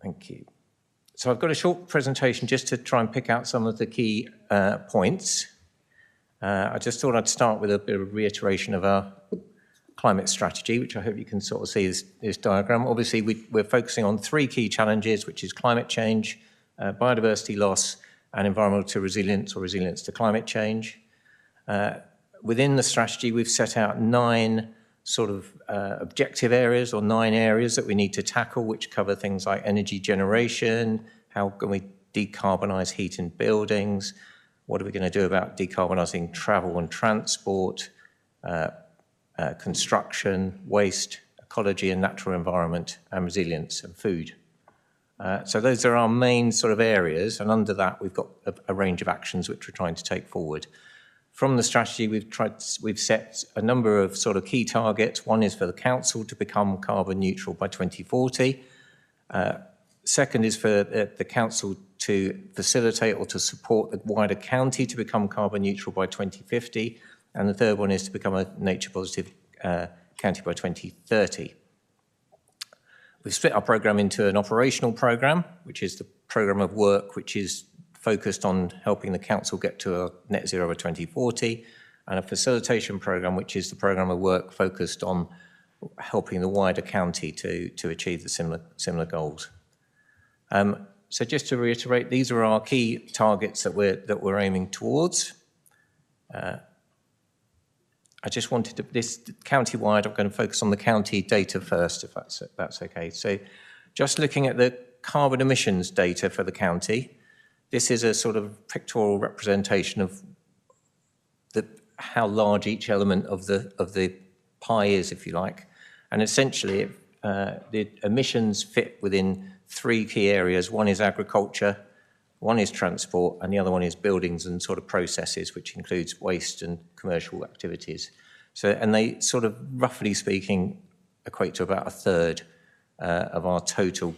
[SPEAKER 17] Thank you. So I've got a short presentation just to try and pick out some of the key points. I just thought I'd start with a bit of reiteration of our climate strategy, which I hope you can sort of see this diagram. Obviously, we're focusing on three key challenges, which is climate change, biodiversity loss, and environmental resilience or resilience to climate change. Within the strategy, we've set out 9 sort of objective areas or 9 areas that we need to tackle, which cover things like energy generation, how can we decarbonise heat in buildings, what are we going to do about decarbonising travel and transport, construction, waste, ecology and natural environment, and resilience and food. So those are our main sort of areas, and under that we've got a range of actions which we're trying to take forward. From the strategy, we've set a number of sort of key targets. One is for the council to become carbon neutral by 2040. Second is for the council to facilitate or to support the wider county to become carbon neutral by 2050. And the third one is to become a nature positive county by 2030. We've split our programme into an operational programme, which is the programme of work which is focused on helping the council get to a net zero by 2040, and a facilitation programme, which is the programme of work focused on helping the wider county to achieve the similar goals. So just to reiterate, these are our key targets that we're aiming towards. I just wanted to, this county-wide, I'm going to focus on the county data first, if that's okay. So just looking at the carbon emissions data for the county, this is a sort of pictorial representation of how large each element of the pie is, if you like. And essentially, the emissions fit within 3 key areas. One is agriculture, one is transport, and the other one is buildings and sort of processes, which includes waste and commercial activities. So, and they sort of, roughly speaking, equate to about 1/3 of our total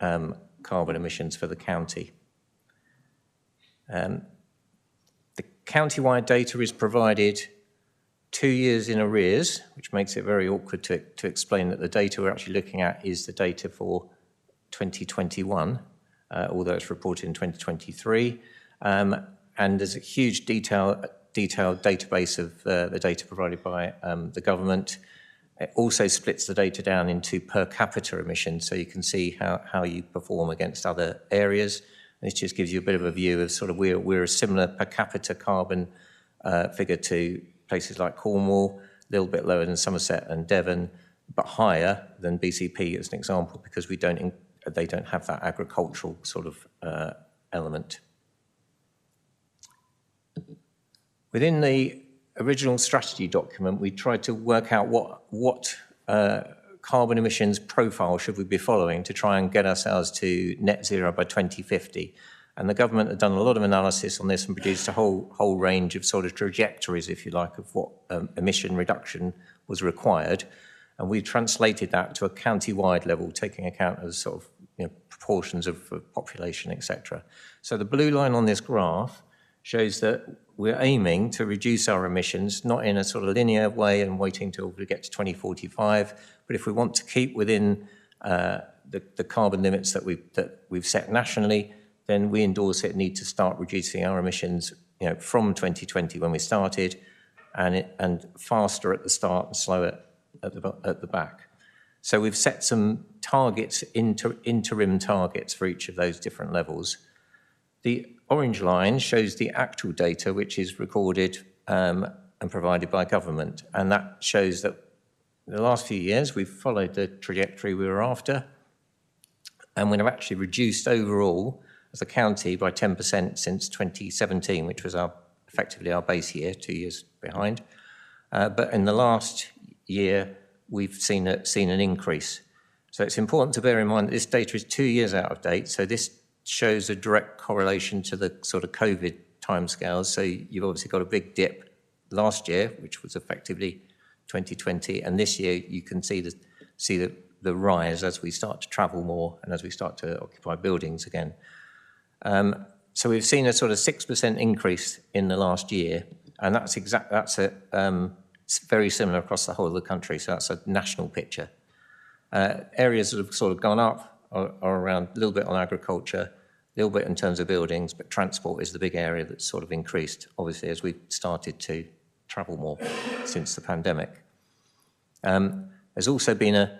[SPEAKER 17] carbon emissions for the county. The county-wide data is provided 2 years in arrears, which makes it very awkward to explain that the data we're actually looking at is the data for 2021, although it's reported in 2023. And there's a huge detailed database of the data provided by the government. It also splits the data down into per capita emissions, so you can see how you perform against other areas. And this just gives you a bit of a view of sort of we're a similar per capita carbon figure to places like Cornwall, a little bit lower than Somerset and Devon, but higher than BCP as an example, because they don't have that agricultural sort of element. Within the original strategy document, we tried to work out what carbon emissions profile should we be following to try and get ourselves to net zero by 2050. And the government had done a lot of analysis on this and produced a whole range of sort of trajectories, if you like, of what emission reduction was required. And we translated that to a county-wide level, taking account of sort of proportions of population, etc. So the blue line on this graph shows that we're aiming to reduce our emissions, not in a sort of linear way and waiting till we get to 2045, but if we want to keep within the carbon limits that we've set nationally, then we in Dorset need to start reducing our emissions, from 2020 when we started, and faster at the start and slower at the back. So we've set some targets, interim targets for each of those different levels. The orange line shows the actual data which is recorded and provided by government, and that shows that in the last few years we've followed the trajectory we were after, and we've actually reduced overall as a county by 10% since 2017, which was effectively our base year, 2 years behind. But in the last year, we've seen an increase. So it's important to bear in mind that this data is 2 years out of date, so this shows a direct correlation to the sort of COVID timescales. So you've obviously got a big dip last year, which was effectively 2020, and this year you can see the rise as we start to travel more and as we start to occupy buildings again. So we've seen a sort of 6% increase in the last year, and it's very similar across the whole of the country, so that's a national picture. Areas that have sort of gone up are around a little bit on agriculture, a little bit in terms of buildings, but transport is the big area that's sort of increased, obviously, as we've started to travel more since the pandemic. There's also been a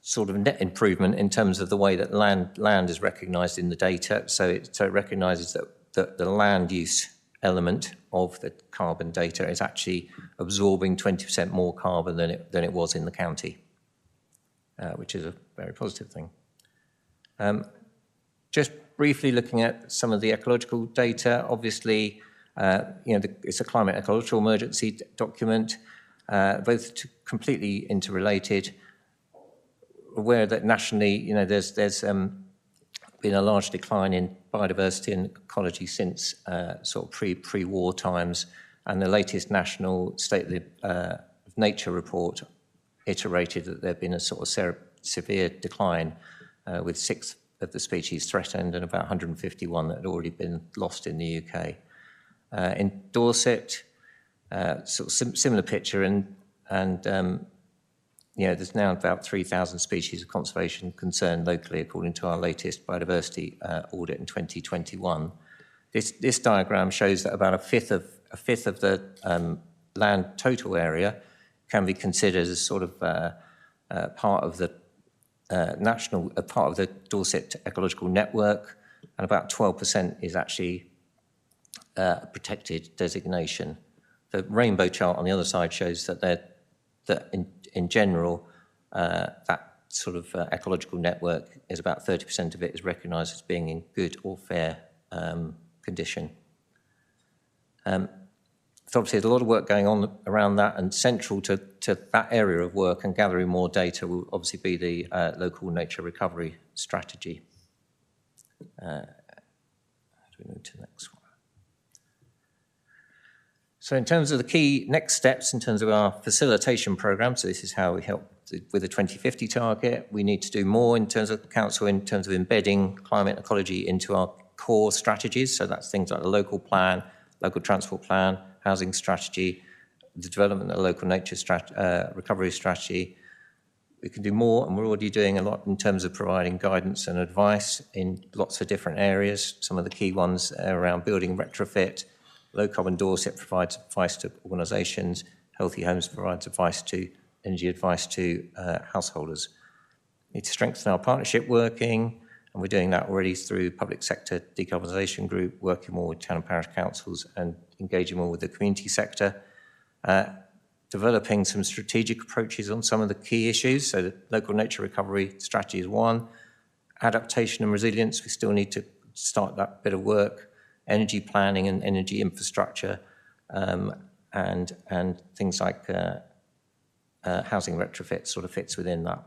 [SPEAKER 17] sort of net improvement in terms of the way that land is recognised in the data. So it recognises that the land use element of the carbon data is actually absorbing 20% more carbon than it was in the county, which is a very positive thing. Just briefly looking at some of the ecological data, obviously, it's a climate ecological emergency document, both completely interrelated. Aware that nationally, there's been a large decline in biodiversity and ecology since sort of pre-war times, and the latest national State of Nature report iterated that there'd been a sort of severe decline with 6 of the species threatened and about 151 that had already been lost in the UK. In Dorset, sort of similar picture, and there's now about 3,000 species of conservation concerned locally, according to our latest biodiversity audit in 2021. This diagram shows that about a fifth of the land total area can be considered as sort of part of the part of the Dorset ecological network, and about 12% is actually a protected designation. The rainbow chart on the other side shows that in general, that sort of ecological network is about 30% of it is recognised as being in good or fair condition. So obviously there's a lot of work going on around that, and central to that area of work and gathering more data will obviously be the local nature recovery strategy. How do we move to the next one? So in terms of the key next steps in terms of our facilitation programme, so this is how we help with the 2050 target. We need to do more in terms of council, in terms of embedding climate ecology into our core strategies. So that's things like the local plan, local transport plan, housing strategy, the development of the local nature recovery strategy. We can do more, and we're already doing a lot in terms of providing guidance and advice in lots of different areas. Some of the key ones are around building retrofit. Low Carbon Dorset provides advice to organisations. Healthy Homes provides energy advice to householders. We need to strengthen our partnership working, and we're doing that already through public sector decarbonisation group, working more with town and parish councils and engaging more with the community sector. Developing some strategic approaches on some of the key issues. So the local nature recovery strategy is one. Adaptation and resilience, we still need to start that bit of work. Energy planning and energy infrastructure, and things like housing retrofit sort of fits within that.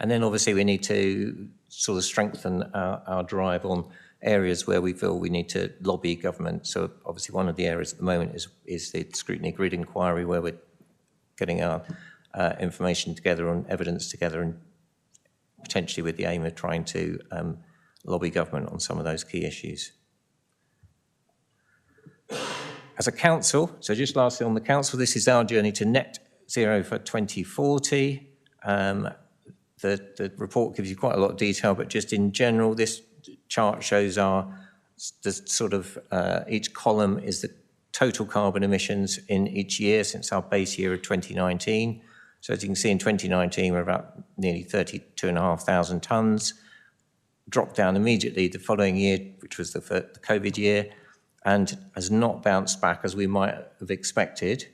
[SPEAKER 17] And then obviously we need to sort of strengthen our drive on areas where we feel we need to lobby government. So obviously one of the areas at the moment is the Scrutiny grid inquiry, where we're getting our information together and evidence together and potentially with the aim of trying to lobby government on some of those key issues. As a council, so just lastly on the council, this is our journey to net zero for 2040. The report gives you quite a lot of detail, but just in general, this chart shows each column is the total carbon emissions in each year since our base year of 2019. So as you can see, in 2019, we're about nearly 32,500 tonnes, dropped down immediately the following year, which was the COVID year, and has not bounced back as we might have expected.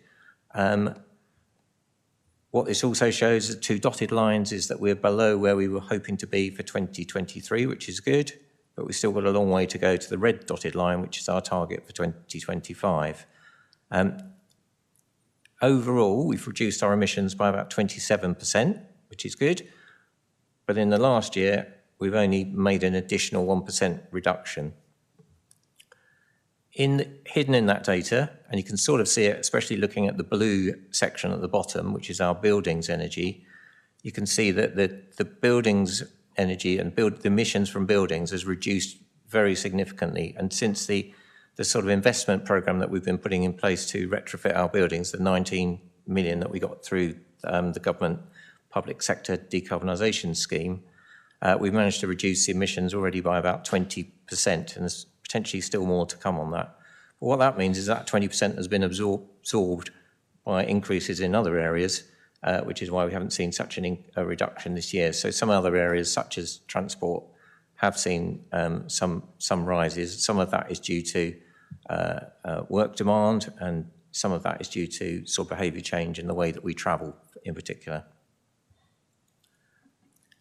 [SPEAKER 17] What this also shows, the two dotted lines, is that we're below where we were hoping to be for 2023, which is good, but we've still got a long way to go to the red dotted line, which is our target for 2025. Overall, we've reduced our emissions by about 27%, which is good, but in the last year, we've only made an additional 1% reduction. Hidden in that data, and you can sort of see it, especially looking at the blue section at the bottom, which is our buildings energy, you can see that the buildings energy and the emissions from buildings has reduced very significantly. And since the sort of investment program that we've been putting in place to retrofit our buildings, the 19 million that we got through the government public sector decarbonisation scheme, we've managed to reduce the emissions already by about 20%, and there's potentially still more to come on that. But what that means is that 20% has been absorbed by increases in other areas, which is why we haven't seen such a reduction this year. So some other areas, such as transport, have seen some rises. Some of that is due to work demand, and some of that is due to sort of behaviour change in the way that we travel in particular.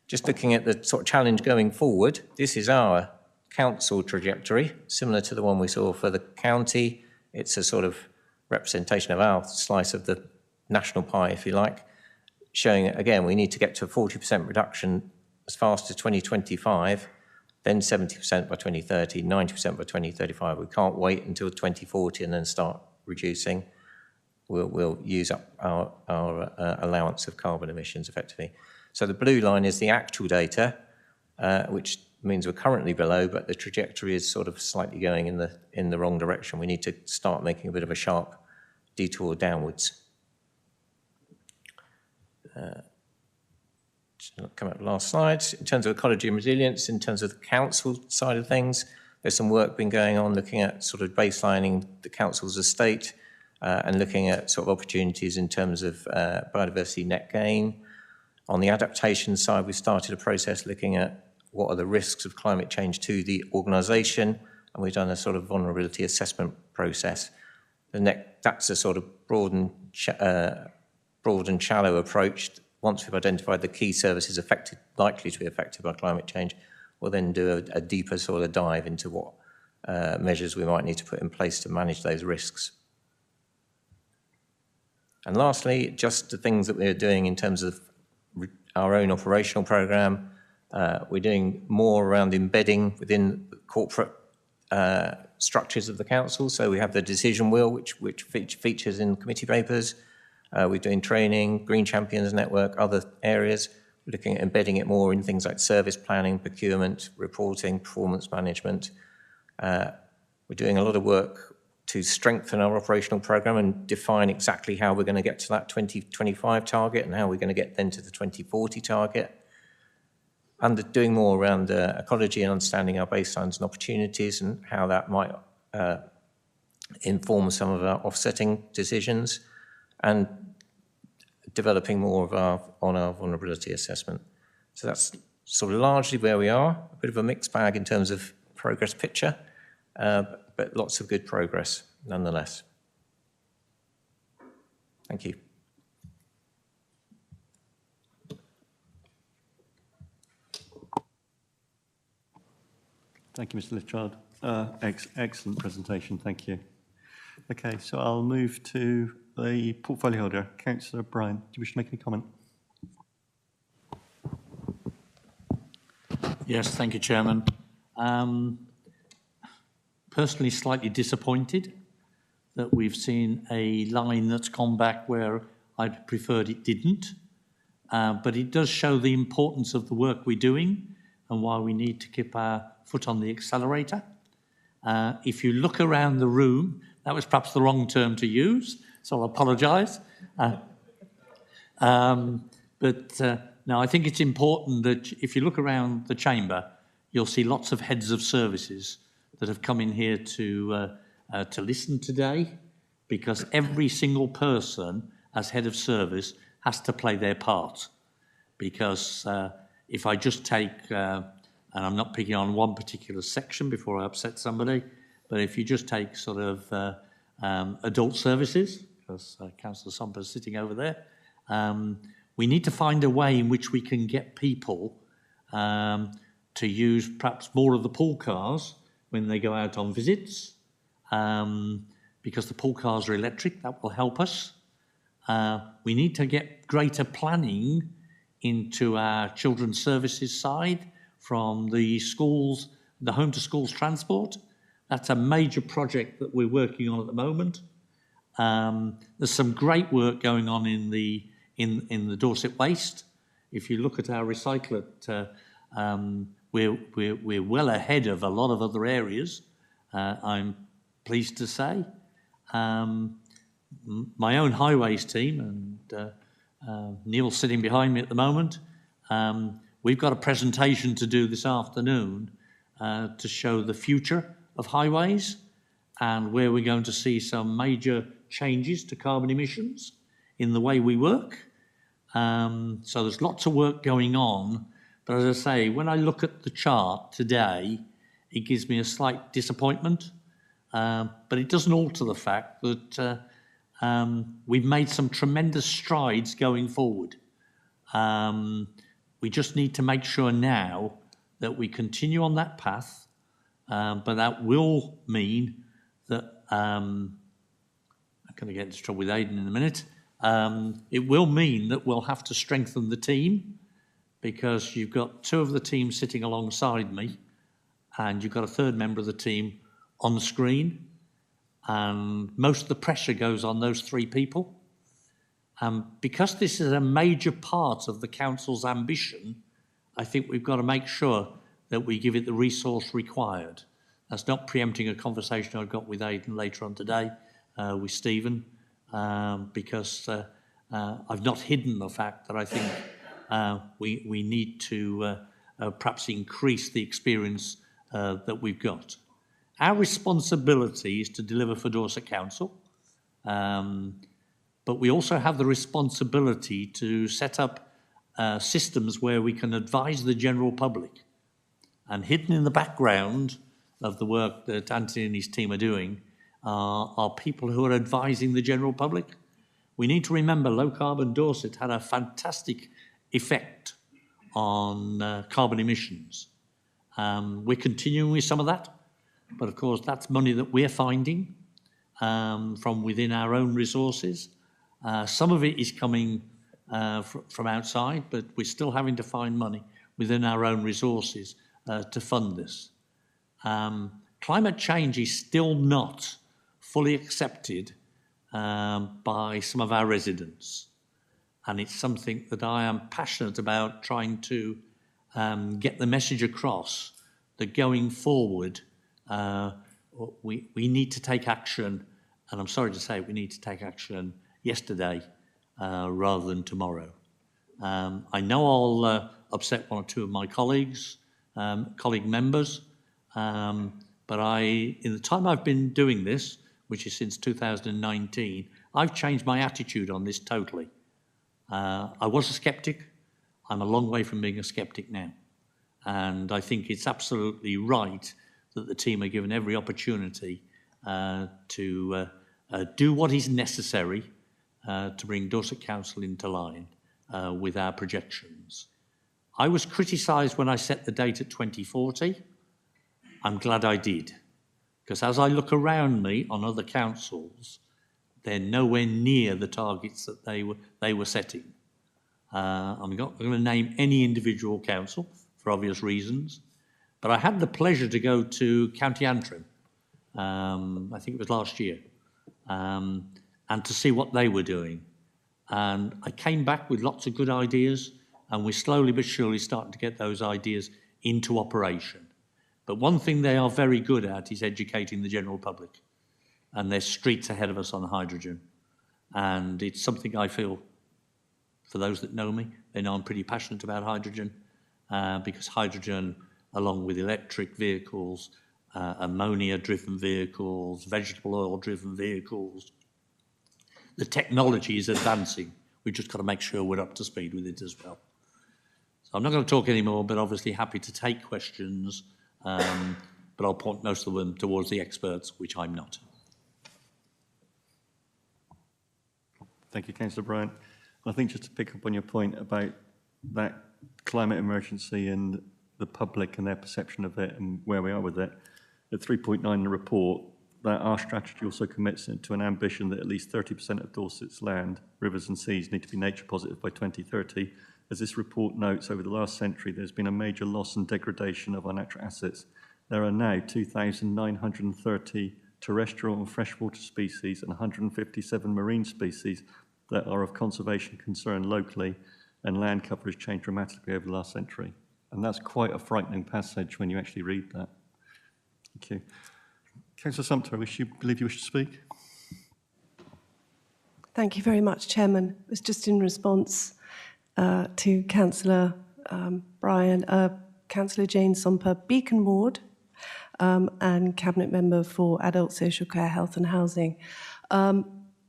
[SPEAKER 17] Just looking at the sort of challenge going forward, this is our council trajectory, similar to the one we saw for the county. It's a sort of representation of our slice of the national pie, if you like, showing, again, we need to get to a 40% reduction as fast as 2025, then 70% by 2030, 90% by 2035. We can't wait until 2040 and then start reducing. We'll use up our allowance of carbon emissions effectively. So the blue line is the actual data, which means we're currently below, but the trajectory is sort of slightly going in the wrong direction. We need to start making a bit of a sharp detour downwards. Come up to the last slide. In terms of ecology and resilience, in terms of the council side of things, there's some work been going on looking at sort of baselining the council's estate and looking at sort of opportunities in terms of biodiversity net gain. On the adaptation side, we started a process looking at what are the risks of climate change to the organisation, and we've done a sort of vulnerability assessment process. That's a sort of broad and shallow approach. Once we've identified the key services likely to be affected by climate change, we'll then do a deeper sort of dive into what measures we might need to put in place to manage those risks. And lastly, just the things that we're doing in terms of our own operational programme. We're doing more around embedding within corporate structures of the council. So we have the decision wheel, which features in committee papers. We're doing training, Green Champions Network, other areas. We're looking at embedding it more in things like service planning, procurement, reporting, performance management. We're doing a lot of work to strengthen our operational programme and define exactly how we're going to get to that 2025 target and how we're going to get then to the 2040 target. And doing more around ecology and understanding our baselines and opportunities and how that might inform some of our offsetting decisions, and developing more of on our vulnerability assessment. So that's sort of largely where we are, a bit of a mixed bag in terms of progress picture, but lots of good progress nonetheless. Thank you.
[SPEAKER 1] Thank you, Mr. Litchard. Excellent presentation, thank you. Okay, so I'll move to the portfolio holder, Councillor Bryan. Do you wish to make any comment?
[SPEAKER 10] Yes, thank you, Chairman. Personally, slightly disappointed that we've seen a line that's gone back where I'd preferred it didn't. but it does show the importance of the work we're doing and why we need to keep our foot on the accelerator. If you look around the room, that was perhaps the wrong term to use, so I'll apologise. No, I think it's important that if you look around the chamber, you'll see lots of heads of services that have come in here to listen today, because every single person as head of service has to play their part. Because if I just take, and I'm not picking on one particular section before I upset somebody, but if you just take sort of adult services, because Councillor Somper's sitting over there, we need to find a way in which we can get people to use perhaps more of the pool cars when they go out on visits, because the pool cars are electric. That will help us. We need to get greater planning into our children's services side from the schools, the home to schools transport. That's a major project that we're working on at the moment. There's some great work going on in the Dorset waste. If you look at our recyclate, we're well ahead of a lot of other areas, I'm pleased to say. My own highways team, and Neil's sitting behind me at the moment, we've got a presentation to do this afternoon to show the future of highways and where we're going to see some major changes to carbon emissions in the way we work. So there's lots of work going on, but as I say, when I look at the chart today, it gives me a slight disappointment, but it doesn't alter the fact that we've made some tremendous strides going forward. We just need to make sure now that we continue on that path, but that will mean that, I'm going to get into trouble with Aidan in a minute, it will mean that we'll have to strengthen the team, because you've got two of the team sitting alongside me and you've got a third member of the team on the screen, and most of the pressure goes on those three people. Because this is a major part of the council's ambition, I think we've got to make sure that we give it the resource required. That's not preempting a conversation I've got with Aidan later on today, with Stephen, because I've not hidden the fact that I think we need to perhaps increase the experience that we've got. Our responsibility is to deliver for Dorset Council, but we also have the responsibility to set up systems where we can advise the general public. And hidden in the background of the work that Anthony and his team are doing are people who are advising the general public. We need to remember low carbon Dorset had a fantastic effect on carbon emissions. We're continuing with some of that, but of course that's money that we're finding from within our own resources. Some of it is coming from outside, but we're still having to find money within our own resources to fund this. Climate change is still not fully accepted by some of our residents. And it's something that I am passionate about trying to get the message across that going forward, we need to take action. And I'm sorry to say we need to take action yesterday rather than tomorrow. I know I'll upset one or two of my colleague members, but in the time I've been doing this, which is since 2019, I've changed my attitude on this totally. I was a skeptic. I'm a long way from being a skeptic now. And I think it's absolutely right that the team are given every opportunity to do what is necessary to bring Dorset Council into line with our projections. I was criticised when I set the date at 2040. I'm glad I did, because as I look around me on other councils, they're nowhere near the targets that they were setting. I'm not going to name any individual council for obvious reasons, but I had the pleasure to go to County Antrim, I think it was last year, and to see what they were doing. And I came back with lots of good ideas, and we're slowly but surely starting to get those ideas into operation. But one thing they are very good at is educating the general public, and they're streets ahead of us on hydrogen. And it's something I feel, for those that know me, they know I'm pretty passionate about hydrogen, because hydrogen, along with electric vehicles, ammonia-driven vehicles, vegetable oil-driven vehicles, the technology is advancing. We've just got to make sure we're up to speed with it as well. So I'm not going to talk anymore, but obviously happy to take questions, but I'll point most of them towards the experts, which I'm not.
[SPEAKER 1] Thank you, Councillor Bryant. I think just to pick up on your point about that climate emergency and the public and their perception of it and where we are with it, at 3.9 in the report, that our strategy also commits to an ambition that at least 30% of Dorset's land, rivers and seas need to be nature positive by 2030. As this report notes, over the last century, there's been a major loss and degradation of our natural assets. There are now 2,930 terrestrial and freshwater species and 157 marine species that are of conservation concern locally, and land cover has changed dramatically over the last century. And that's quite a frightening passage when you actually read that. Thank you. Councillor Sumpter, I believe you wish to speak.
[SPEAKER 18] Thank you very much, Chairman. It was just in response to Councillor Councillor Jane Somper, Beacon Ward, and Cabinet Member for Adult Social Care, Health and Housing.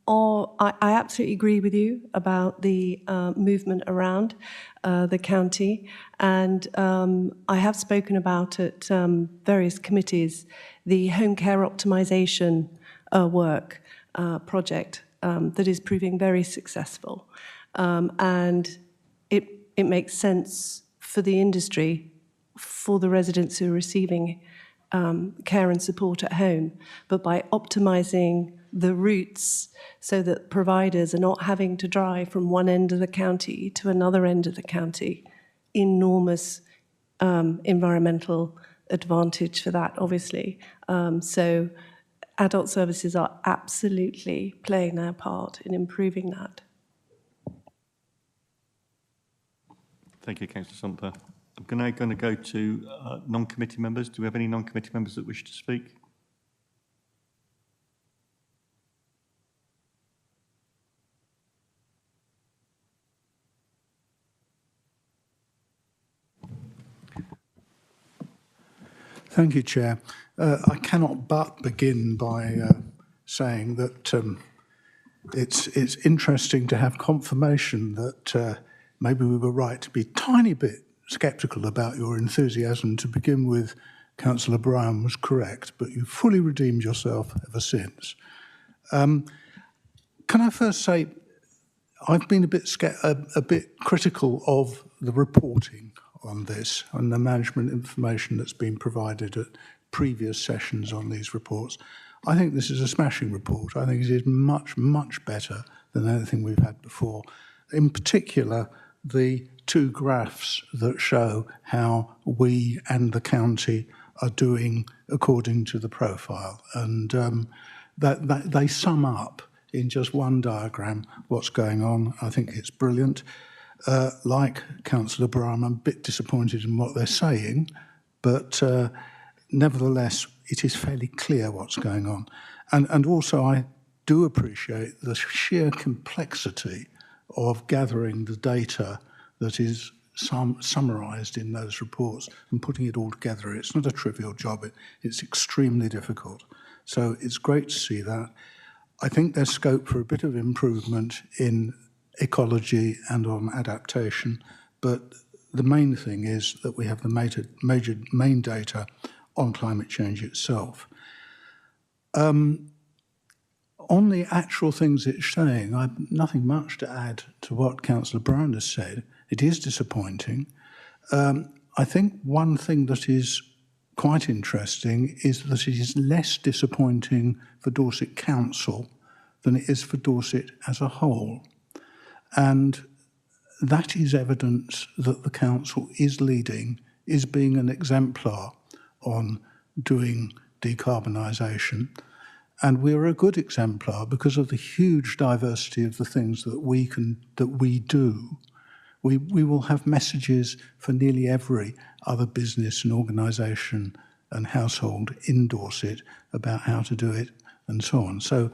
[SPEAKER 18] I absolutely agree with you about the movement around the county, and I have spoken about at various committees the home care optimisation work project that is proving very successful, and it makes sense for the industry, for the residents who are receiving care and support at home, but by optimising the routes so that providers are not having to drive from one end of the county to another end of the county. Enormous environmental advantage for that, obviously. So adult services are absolutely playing their part in improving that.
[SPEAKER 1] Thank you, Councillor Sumper. I'm now going to go to non-committee members. Do we have any non-committee members that wish to speak?
[SPEAKER 9] Thank you, Chair. I cannot but begin by saying that it's interesting to have confirmation that maybe we were right to be a tiny bit sceptical about your enthusiasm to begin with. Councillor Brown was correct, but you've fully redeemed yourself ever since. Can I first say I've been a bit critical of the reporting on this and the management information that's been provided at previous sessions on these reports. I think this is a smashing report. I think it is much, much better than anything we've had before. In particular, the two graphs that show how we and the county are doing according to the profile. And that they sum up in just one diagram what's going on. I think it's brilliant. Like Councillor Brown, I'm a bit disappointed in what they're saying, but nevertheless, it is fairly clear what's going on. And also, I do appreciate the sheer complexity of gathering the data that is summarised in those reports and putting it all together. It's not a trivial job. It's extremely difficult. So it's great to see that. I think there's scope for a bit of improvement in ecology and on adaptation, but the main thing is that we have the main data on climate change itself. On the actual things it's saying, I've nothing much to add to what Councillor Brown has said. It is disappointing. I think one thing that is quite interesting is that it is less disappointing for Dorset Council than it is for Dorset as a whole. And that is evidence that the council is leading, is being an exemplar on doing decarbonisation. And we're a good exemplar because of the huge diversity of the things that we do. We will have messages for nearly every other business and organisation and household in Dorset about how to do it and so on. So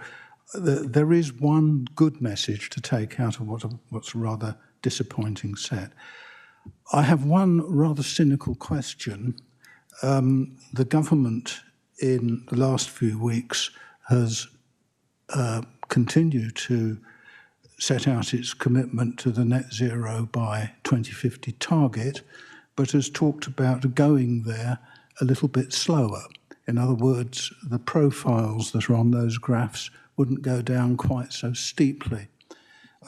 [SPEAKER 9] there is one good message to take out of what's a rather disappointing set. I have one rather cynical question. The government in the last few weeks has continued to set out its commitment to the net zero by 2050 target, but has talked about going there a little bit slower. In other words, the profiles that are on those graphs wouldn't go down quite so steeply.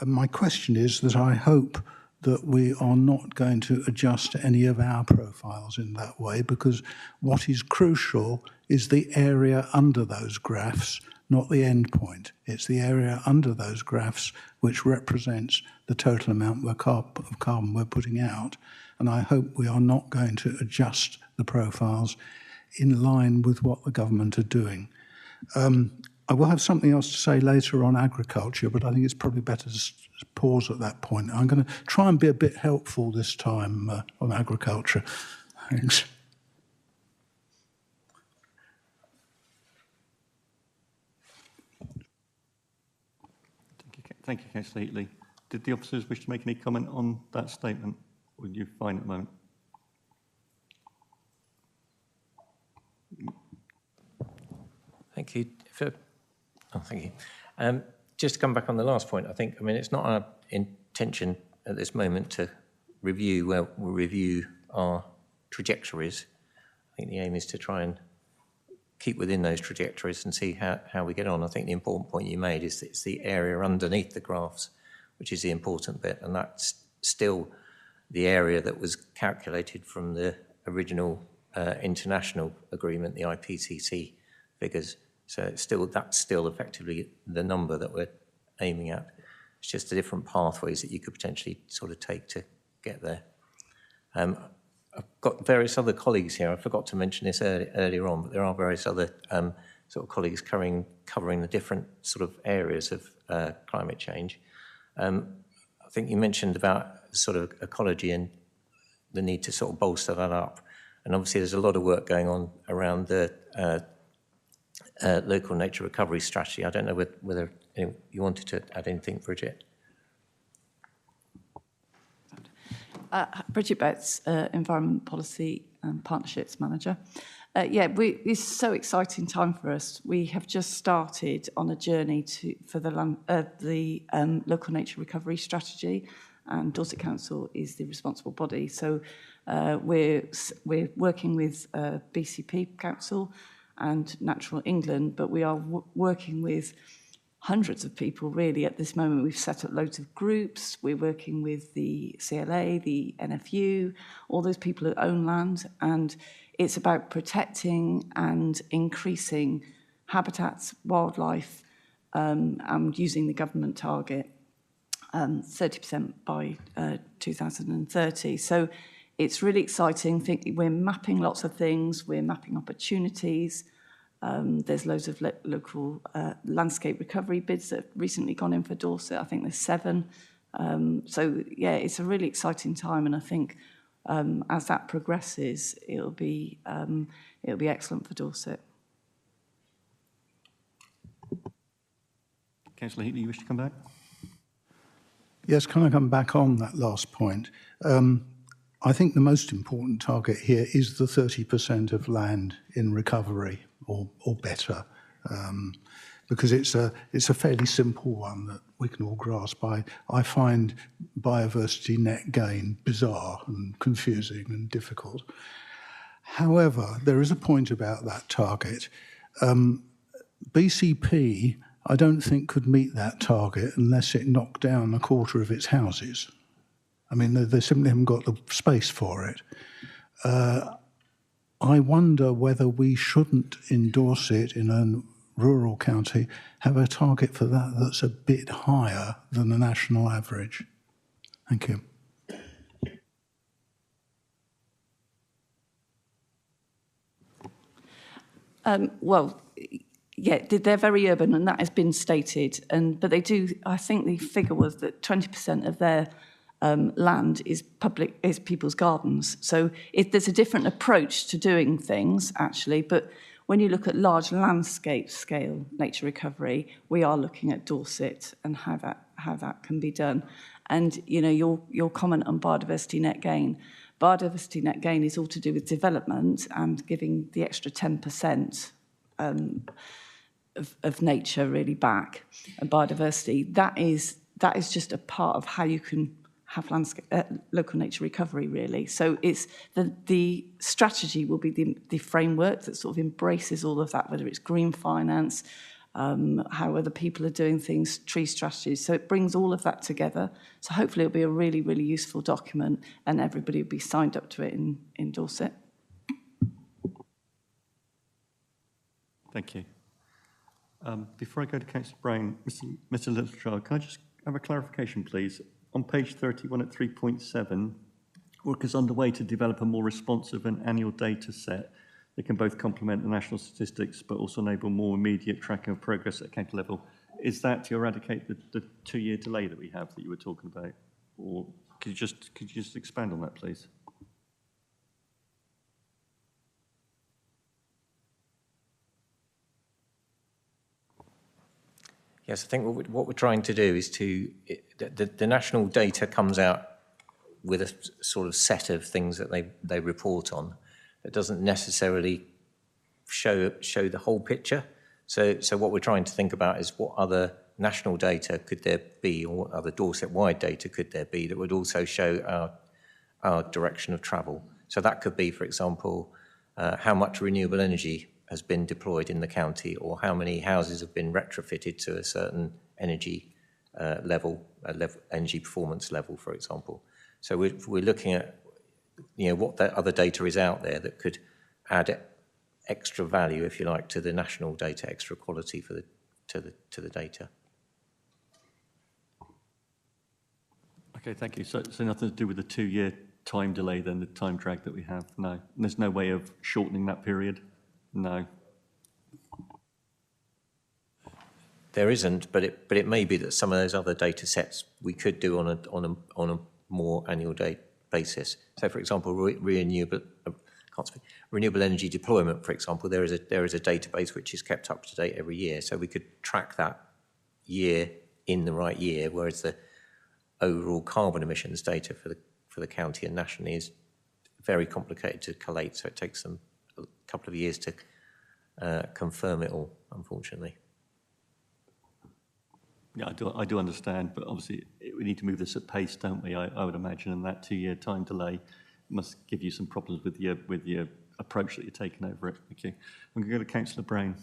[SPEAKER 9] And my question is that I hope that we are not going to adjust any of our profiles in that way, because what is crucial is the area under those graphs, not the end point. It's the area under those graphs which represents the total amount of carbon we're putting out. And I hope we are not going to adjust the profiles in line with what the government are doing. I will have something else to say later on agriculture, but I think it's probably better to pause at that point. I'm going to try and be a bit helpful this time on agriculture. Thanks.
[SPEAKER 1] Thank you, Councillor Heatley. Did the officers wish to make any comment on that statement? Or are you fine at the moment?
[SPEAKER 17] Thank you. Thank you. Just to come back on the last point, I mean, it's not our intention at this moment to review our trajectories. I think the aim is to try and keep within those trajectories and see how we get on. I think the important point you made is that it's the area underneath the graphs which is the important bit, and that's still the area that was calculated from the original international agreement, the IPCC figures. So that's still effectively the number that we're aiming at. It's just the different pathways that you could potentially sort of take to get there. I've got various other colleagues here. I forgot to mention this earlier on, but there are various other sort of colleagues covering the different sort of areas of climate change. I think you mentioned about sort of ecology and the need to sort of bolster that up. And obviously there's a lot of work going on around the local nature recovery strategy. I don't know whether you wanted to add anything, Bridget.
[SPEAKER 19] Bridget Betts, Environment Policy and Partnerships Manager. It's so exciting time for us. We have just started on a journey for the local nature recovery strategy, and Dorset Council is the responsible body. So we're working with BCP Council and Natural England, but we are working with hundreds of people really at this moment. We've set up loads of groups. We're working with the CLA, the NFU, all those people who own land, and it's about protecting and increasing habitats, wildlife, and using the government target 30% by 2030. So it's really exciting. I think we're mapping lots of things. We're mapping opportunities. There's loads of local landscape recovery bids that have recently gone in for Dorset. I think there's 7. So yeah, it's a really exciting time, and I think as that progresses, it'll be excellent for Dorset.
[SPEAKER 1] Councillor Heatley, you wish to come back?
[SPEAKER 9] Yes, can I come back on that last point? I think the most important target here is the 30% of land in recovery or better, because it's a fairly simple one that we can all grasp. I find biodiversity net gain bizarre and confusing and difficult. However, there is a point about that target. BCP, I don't think, could meet that target unless it knocked down a quarter of its houses. I mean, they simply haven't got the space for it. I wonder whether we shouldn't endorse it in a rural county, have a target for that that's a bit higher than the national average. Thank you.
[SPEAKER 19] Well, yeah, they're very urban, and that has been stated. But they do. I think the figure was that 20% of their land is people's gardens. So there's a different approach to doing things, actually. But when you look at large landscape scale nature recovery, we are looking at Dorset and how that can be done. And your comment on biodiversity net gain. Biodiversity net gain is all to do with development and giving the extra 10% of nature really back. And biodiversity, that is just a part of how you can have local nature recovery, really. So it's the strategy will be the framework that sort of embraces all of that, whether it's green finance, how other people are doing things, tree strategies. So it brings all of that together. So hopefully it'll be a really, really useful document, and everybody will be signed up to it in Dorset.
[SPEAKER 1] Thank you. Before I go to Councillor Brown, Mr. Littlechild, can I just have a clarification, please? On page 31 at 3.7, work is underway to develop a more responsive and annual data set that can both complement the national statistics but also enable more immediate tracking of progress at county level. Is that to eradicate the 2-year delay that we have that you were talking about? Or could you just expand on that, please?
[SPEAKER 17] Yes, I think what we're trying to do is the national data comes out with a sort of set of things that they report on. It doesn't necessarily show the whole picture. So what we're trying to think about is what other national data could there be, or what other Dorset-wide data could there be that would also show our direction of travel. So that could be, for example, how much renewable energy has been deployed in the county, or how many houses have been retrofitted to a certain energy level, energy performance level, for example. So we're looking at what that other data is out there that could add extra value, if you like, to the national data, extra quality to the data.
[SPEAKER 1] Okay, thank you. So nothing to do with the 2-year time delay then, the time drag that we have? No. And there's no way of shortening that period? No.
[SPEAKER 17] There isn't, but it may be that some of those other data sets we could do on a more annual basis. So, for example, renewable energy deployment, for example, there is a database which is kept up to date every year. So we could track that year in the right year, whereas the overall carbon emissions data for the county and nationally is very complicated to collate. So it takes them a couple of years to confirm it all, unfortunately.
[SPEAKER 1] Yeah, I do understand, but obviously we need to move this at pace, don't we? I would imagine, and that 2-year time delay must give you some problems with your approach that you're taking over it. Thank you. I'm going to go to Councillor Brown.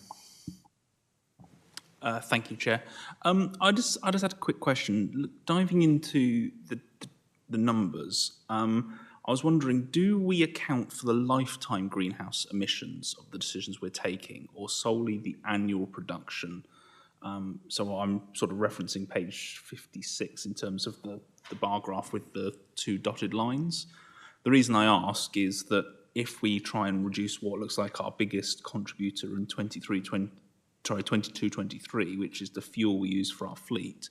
[SPEAKER 20] Thank you, Chair. I just had a quick question. Diving into the numbers, I was wondering, do we account for the lifetime greenhouse emissions of the decisions we're taking, or solely the annual production? So I'm sort of referencing page 56 in terms of the bar graph with the 2 dotted lines. The reason I ask is that if we try and reduce what looks like our biggest contributor in 22-23, which is the fuel we use for our fleet,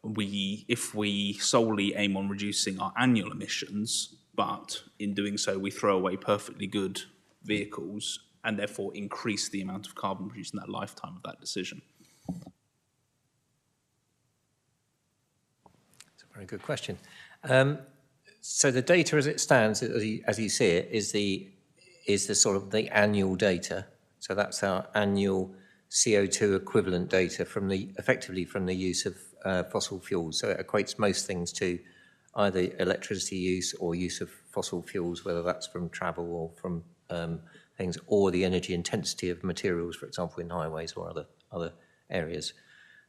[SPEAKER 20] if we solely aim on reducing our annual emissions, but in doing so we throw away perfectly good vehicles and therefore increase the amount of carbon produced in that lifetime of that decision.
[SPEAKER 17] That's a very good question. So the data as it stands, as you see it, is the sort of the annual data. So that's our annual CO2 equivalent data effectively from the use of fossil fuels. So it equates most things to either electricity use or use of fossil fuels, whether that's from travel or from things, or the energy intensity of materials, for example, in highways or other areas.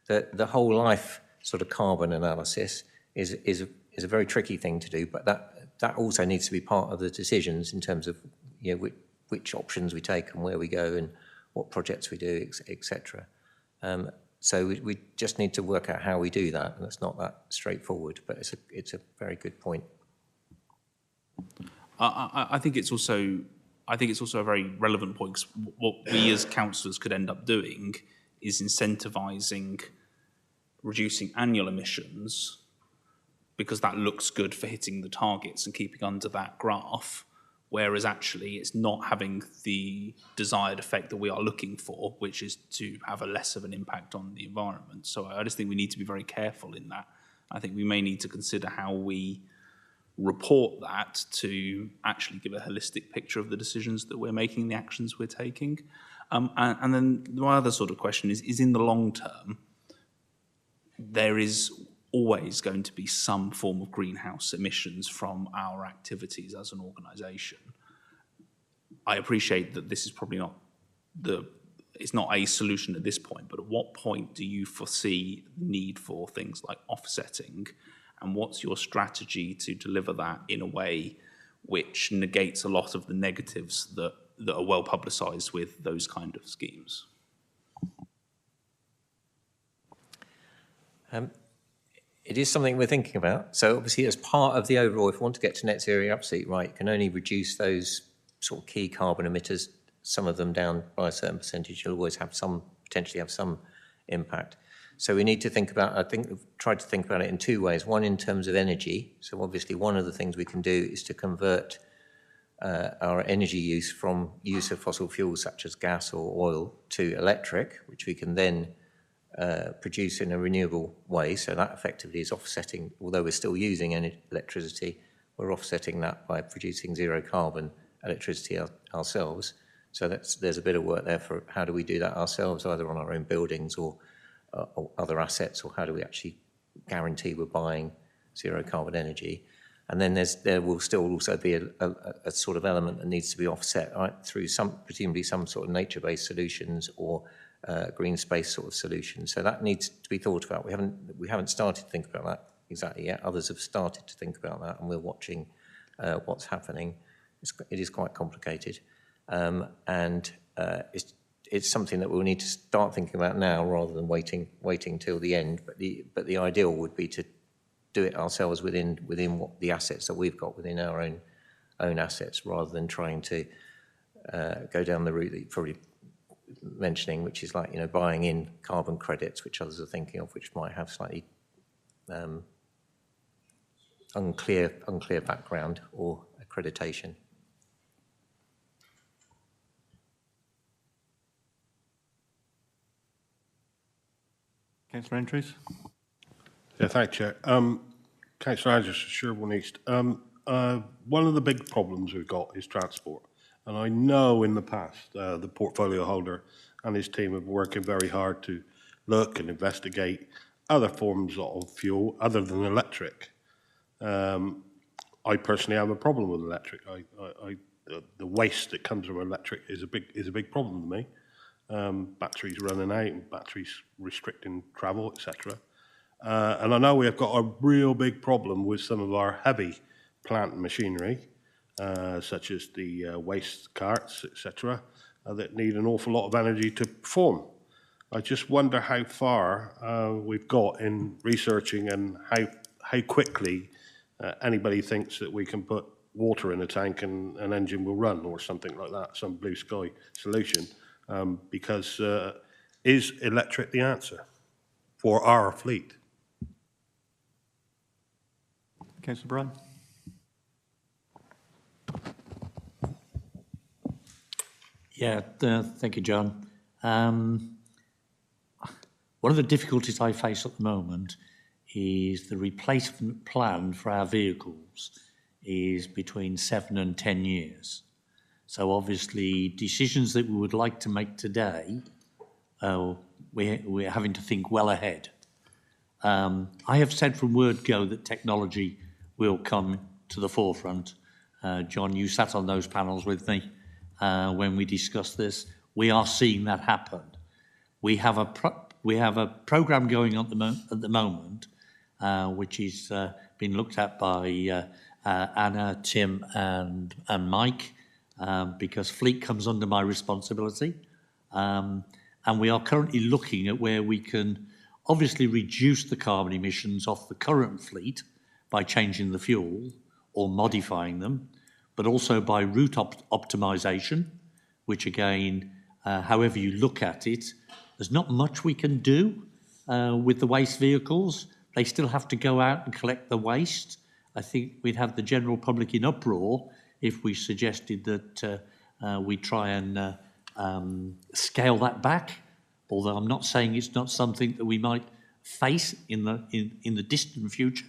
[SPEAKER 17] The whole life sort of carbon analysis is a very tricky thing to do, but that also needs to be part of the decisions in terms of which options we take and where we go and what projects we do, etc. So we just need to work out how we do that, and it's not that straightforward, but it's a very good point.
[SPEAKER 20] I think it's also I think it's also a very relevant point, because what we as councillors could end up doing is incentivising reducing annual emissions, because that looks good for hitting the targets and keeping under that graph, whereas actually it's not having the desired effect that we are looking for, which is to have a less of an impact on the environment. So I just think we need to be very careful in that. I think we may need to consider how we report that to actually give a holistic picture of the decisions that we're making, the actions we're taking. And then my other sort of question is in the long term, there is always going to be some form of greenhouse emissions from our activities as an organisation. I appreciate that this is probably not it's not a solution at this point, but at what point do you foresee the need for things like offsetting, and what's your strategy to deliver that in a way which negates a lot of the negatives that are well publicised with those kind of schemes?
[SPEAKER 17] It is something we're thinking about. So obviously as part of the overall, if we want to get to net zero, you're absolutely right, you can only reduce those sort of key carbon emitters, some of them down by a certain percentage. You'll always have some, potentially have some impact. So we need to think about, I think we've tried to think about it in two ways. One, in terms of energy. So obviously one of the things we can do is to convert our energy use from use of fossil fuels such as gas or oil to electric, which we can then produce in a renewable way. So that effectively is offsetting, although we're still using electricity, we're offsetting that by producing zero carbon electricity ourselves. So there's a bit of work there for how do we do that ourselves, either on our own buildings or other assets, or how do we actually guarantee we're buying zero carbon energy. And then there will still also be a sort of element that needs to be offset, right, through presumably some sort of nature-based solutions or green space sort of solutions. So that needs to be thought about. We haven't started to think about that exactly yet. Others have started to think about that, and we're watching what's happening. It is quite complicated, and it's something that we'll need to start thinking about now rather than waiting till the end. But the ideal would be to do it ourselves within what the assets that we've got within our own assets, rather than trying to go down the route that you're probably mentioning, which is like, buying in carbon credits, which others are thinking of, which might have slightly unclear background or accreditation.
[SPEAKER 1] Councillor Andrews.
[SPEAKER 8] Yeah, thank you, Chair. Councillor Andrews, Sherborne East. One of the big problems we've got is transport. And I know in the past, the portfolio holder and his team have been working very hard to look and investigate other forms of fuel other than electric. I personally have a problem with electric. The waste that comes from electric is a big problem to me. Batteries running out and batteries restricting travel, etc. And I know we have got a real big problem with some of our heavy plant machinery, such as the waste carts, etc., that need an awful lot of energy to perform. I just wonder how far we've got in researching and how quickly anybody thinks that we can put water in a tank and an engine will run, or something like that, some blue sky solution, because is electric the answer for our fleet?
[SPEAKER 1] Councillor Bryan.
[SPEAKER 10] Yeah, thank you, John. One of the difficulties I face at the moment is the replacement plan for our vehicles is between 7 and 10 years. So obviously decisions that we would like to make today, we're having to think well ahead. I have said from word go that technology will come to the forefront. John, you sat on those panels with me when we discussed this. We are seeing that happen. We have a program going on at the moment, which is being looked at by Anna, Tim, and Mike, because fleet comes under my responsibility, and we are currently looking at where we can obviously reduce the carbon emissions off the current fleet by changing the fuel or modifying them, but also by route optimization, which again, however you look at it, there's not much we can do with the waste vehicles. They still have to go out and collect the waste. I think we'd have the general public in uproar if we suggested that we try and scale that back, although I'm not saying it's not something that we might face in the distant future.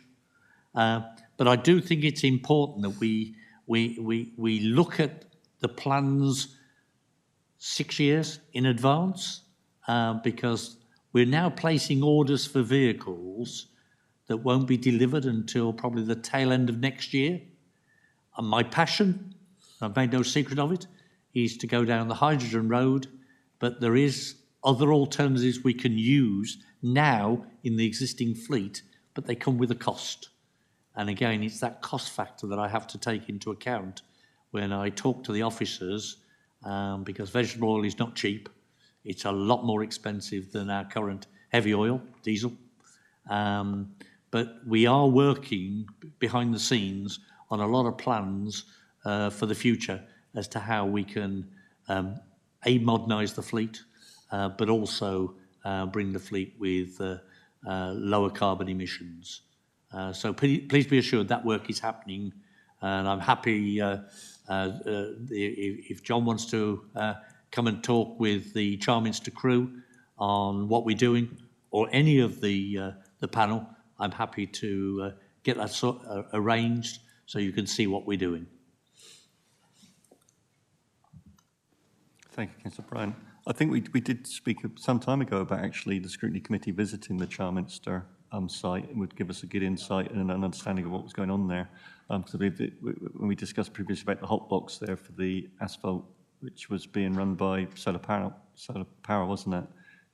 [SPEAKER 10] But I do think it's important that we look at the plans 6 years in advance, because we're now placing orders for vehicles that won't be delivered until probably the tail end of next year. And my passion, I've made no secret of it, is to go down the hydrogen road, but there is other alternatives we can use now in the existing fleet, but they come with a cost. And again, it's that cost factor that I have to take into account when I talk to the officers, because vegetable oil is not cheap. It's a lot more expensive than our current heavy oil, diesel. But we are working behind the scenes on a lot of plans for the future as to how we can modernise the fleet, but also bring the fleet with lower carbon emissions. So please be assured that work is happening, and I'm happy if John wants to come and talk with the Charminster crew on what we're doing, or any of the panel. I'm happy to get that arranged so you can see what we're doing.
[SPEAKER 1] Thank you, Councillor Bryan. I think we did speak some time ago about actually the Scrutiny Committee visiting the Charminster site, and would give us a good insight and an understanding of what was going on there. Because I believe when we discussed previously about the hot box there for the asphalt, which was being run by solar power, wasn't it?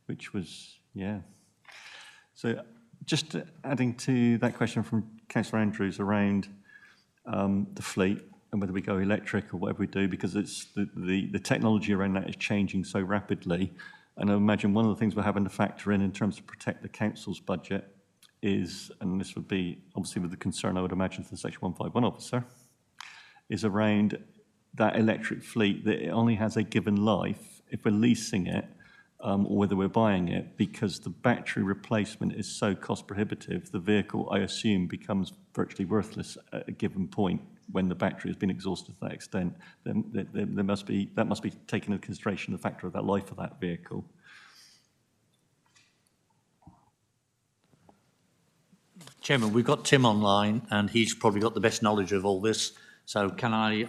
[SPEAKER 1] Which was, yeah. So just adding to that question from Councillor Andrews around the fleet and whether we go electric or whatever we do, because it's the technology around that is changing so rapidly. And I imagine one of the things we're having to factor in terms of protect the council's budget is, and this would be obviously with the concern I would imagine for the Section 151 officer, is around that electric fleet, that it only has a given life if we're leasing it or whether we're buying it, because the battery replacement is so cost prohibitive, the vehicle, I assume, becomes virtually worthless at a given point when the battery has been exhausted to that extent. Then that must be taken into consideration, the factor of that life of that vehicle.
[SPEAKER 10] Chairman, we've got Tim online, and he's probably got the best knowledge of all this. So can I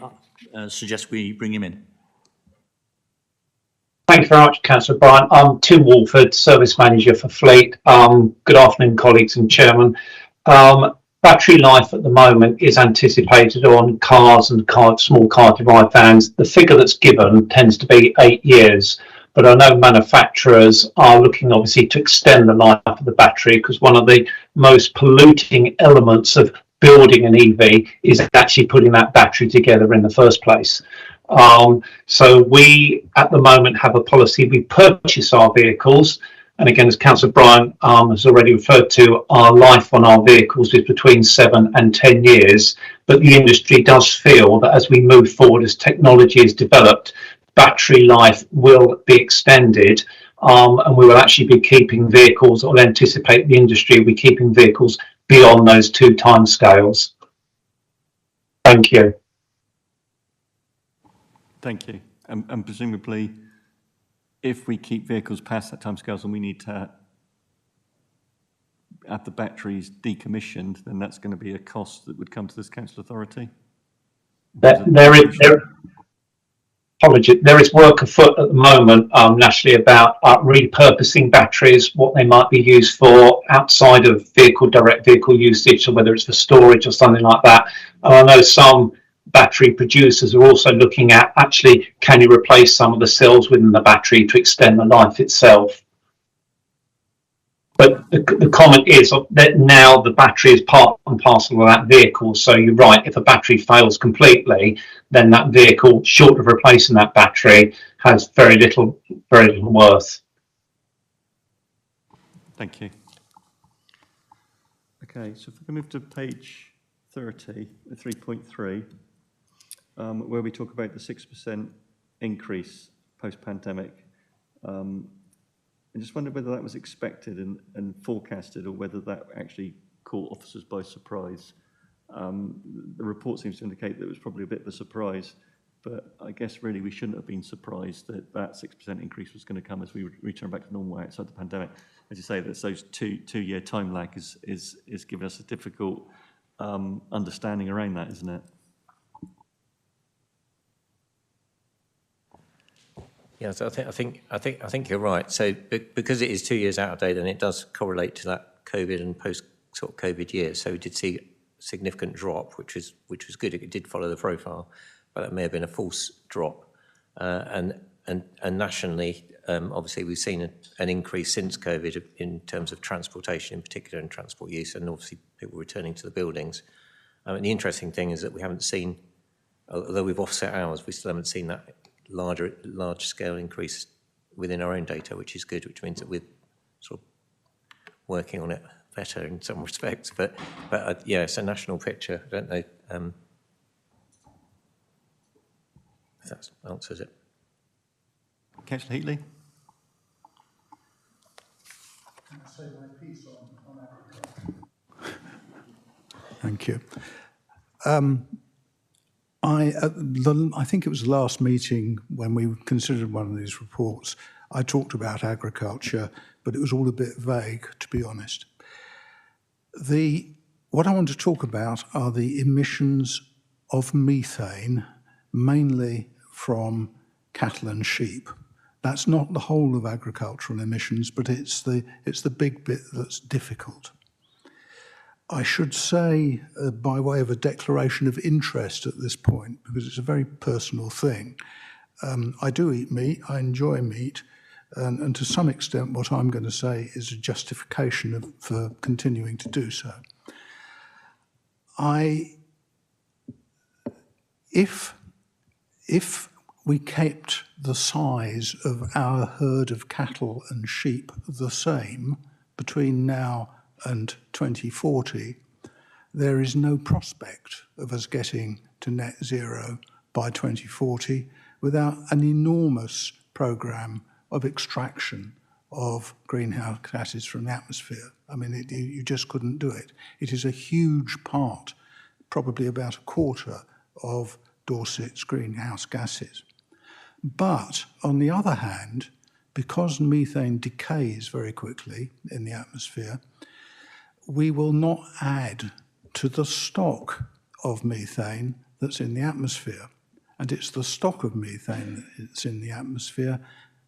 [SPEAKER 10] suggest we bring him in?
[SPEAKER 21] Thank you very much, Councillor Bryan. I'm Tim Walford, Service Manager for Fleet. Good afternoon, colleagues and Chairman. Battery life at the moment is anticipated on cars and small car derived vans. The figure that's given tends to be 8 years, but I know manufacturers are looking obviously to extend the life of the battery, because one of the most polluting elements of building an EV is actually putting that battery together in the first place. So we at the moment have a policy, we purchase our vehicles, and again, as Councillor Bryan has already referred to, our life on our vehicles is between 7 and 10 years, but the industry does feel that as we move forward, as technology is developed, battery life will be extended, and we will actually be keeping vehicles, or anticipate the industry will be keeping vehicles beyond those 2 timescales. Thank you.
[SPEAKER 1] Thank you. And presumably, if we keep vehicles past that timescales and we need to have the batteries decommissioned, then that's going to be a cost that would come to this council authority?
[SPEAKER 21] There is work afoot at the moment nationally about repurposing batteries, what they might be used for outside of direct vehicle usage, so whether it's for storage or something like that. And I know some battery producers are also looking at actually, can you replace some of the cells within the battery to extend the life itself? But the comment is that now the battery is part and parcel of that vehicle. So you're right, if a battery fails completely, then that vehicle, short of replacing that battery, has very little worth.
[SPEAKER 1] Thank you. Okay, so if we can move to page 30, 3.3. where we talk about the 6% increase post-pandemic. I just wondered whether that was expected and forecasted, or whether that actually caught officers by surprise. The report seems to indicate that it was probably a bit of a surprise, but I guess really we shouldn't have been surprised that that 6% increase was going to come as we return back to normal outside the pandemic. As you say, that those two-year time lag is giving us a difficult understanding around that, isn't it?
[SPEAKER 17] Yes, I think you're right. So because it is 2 years out of date, and it does correlate to that COVID and post sort of COVID years, so we did see a significant drop, which was good. It did follow the profile, but it may have been a false drop. And nationally, obviously, we've seen an increase since COVID in terms of transportation, in particular, and transport use, and obviously people returning to the buildings. And the interesting thing is that we haven't seen, although we've offset ours, we still haven't seen that large scale increase within our own data, which is good, which means that we're sort of working on it better in some respects. But yeah, it's a national picture. I don't know if that answers it.
[SPEAKER 1] Councillor Heatley.
[SPEAKER 9] Can I say my piece on agriculture? Thank you. I think it was the last meeting when we considered one of these reports, I talked about agriculture, but it was all a bit vague, to be honest. What I want to talk about are the emissions of methane, mainly from cattle and sheep. That's not the whole of agricultural emissions, but it's the big bit that's difficult. I should say, by way of a declaration of interest at this point, because it's a very personal thing, I do eat meat, I enjoy meat, and to some extent what I'm going to say is a justification for continuing to do so. If we kept the size of our herd of cattle and sheep the same between now and 2040, there is no prospect of us getting to net zero by 2040 without an enormous programme of extraction of greenhouse gases from the atmosphere. I mean, you just couldn't do it. It is a huge part, probably about a quarter of Dorset's greenhouse gases. But on the other hand, because methane decays very quickly in the atmosphere, we will not add to the stock of methane that's in the atmosphere. And it's the stock of methane that's in the atmosphere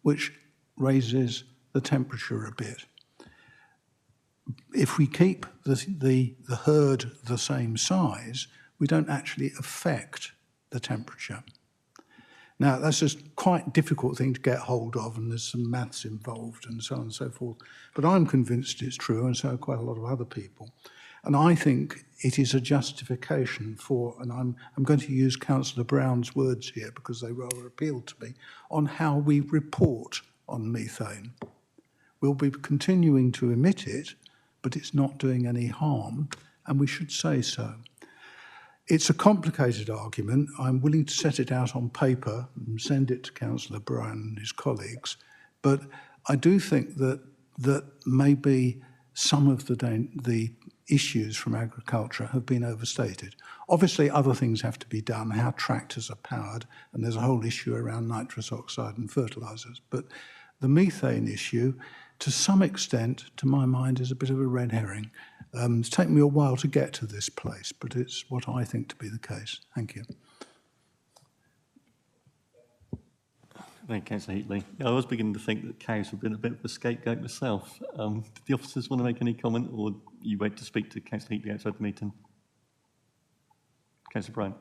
[SPEAKER 9] which raises the temperature a bit. If we keep the herd the same size, we don't actually affect the temperature. Now, that's a quite difficult thing to get hold of, and there's some maths involved and so on and so forth. But I'm convinced it's true, and so are quite a lot of other people. And I think it is a justification for, and I'm going to use Councillor Brown's words here because they rather appealed to me, on how we report on methane. We'll be continuing to emit it, but it's not doing any harm, and we should say so. It's a complicated argument. I'm willing to set it out on paper and send it to Councillor Brown and his colleagues, but I do think that maybe some of the issues from agriculture have been overstated. Obviously, other things have to be done, how tractors are powered, and there's a whole issue around nitrous oxide and fertilisers. But the methane issue, to some extent, to my mind, is a bit of a red herring. It's taken me a while to get to this place, but it's what I think to be the case. Thank you.
[SPEAKER 1] Thank you, Councillor Heatley. I was beginning to think that cows have been a bit of a scapegoat myself. Did the officers want to make any comment, or you wait to speak to Councillor Heatley outside the meeting? Councillor Brown.